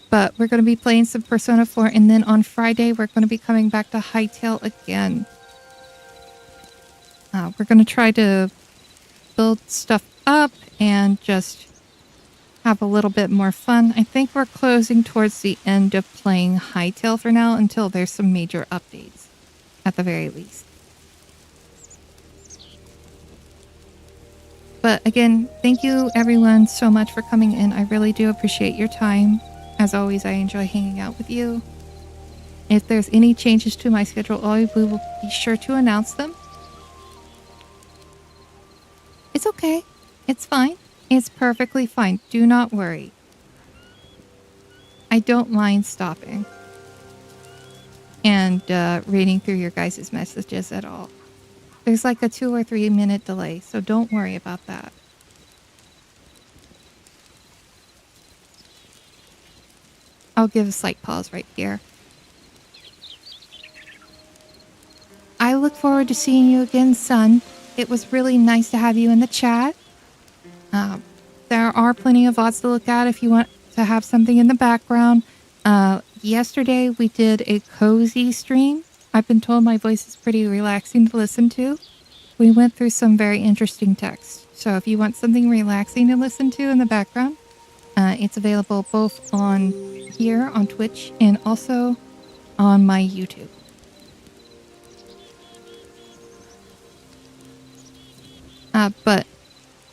But we're going to be playing some Persona 4, and then on Friday, we're going to be coming back to Hytale again. We're going to try to build stuff up and just have a little bit more fun. I think we're closing towards the end of playing Hytale for now until there's some major updates, at the very least. But again, thank you everyone so much for coming in. I really do appreciate your time. As always, I enjoy hanging out with you. If there's any changes to my schedule, we will be sure to announce them. It's okay. It's fine. It's perfectly fine. Do not worry. I don't mind stopping. and reading through your guys' messages at all. There's like a 2 or 3 minute delay, so don't worry about that. I'll give a slight pause right here. I look forward to seeing you again, son. It was really nice to have you in the chat. There are plenty of VODs to look at if you want to have something in the background. Yesterday, we did a cozy stream. I've been told my voice is pretty relaxing to listen to. We went through some very interesting text. So if you want something relaxing to listen to in the background, it's available both on here on Twitch and also on my YouTube. But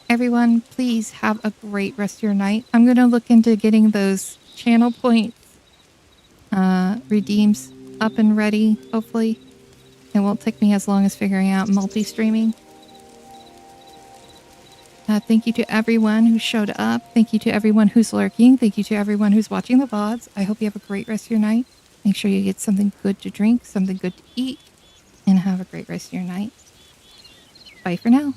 everyone, please have a great rest of your night. I'm going to look into getting those channel points redeems up and ready, hopefully. It won't take me as long as figuring out multi-streaming. Thank you to everyone who showed up. Thank you to everyone who's lurking. Thank you to everyone who's watching the VODs. I hope you have a great rest of your night. Make sure you get something good to drink, something good to eat, and have a great rest of your night. Bye for now.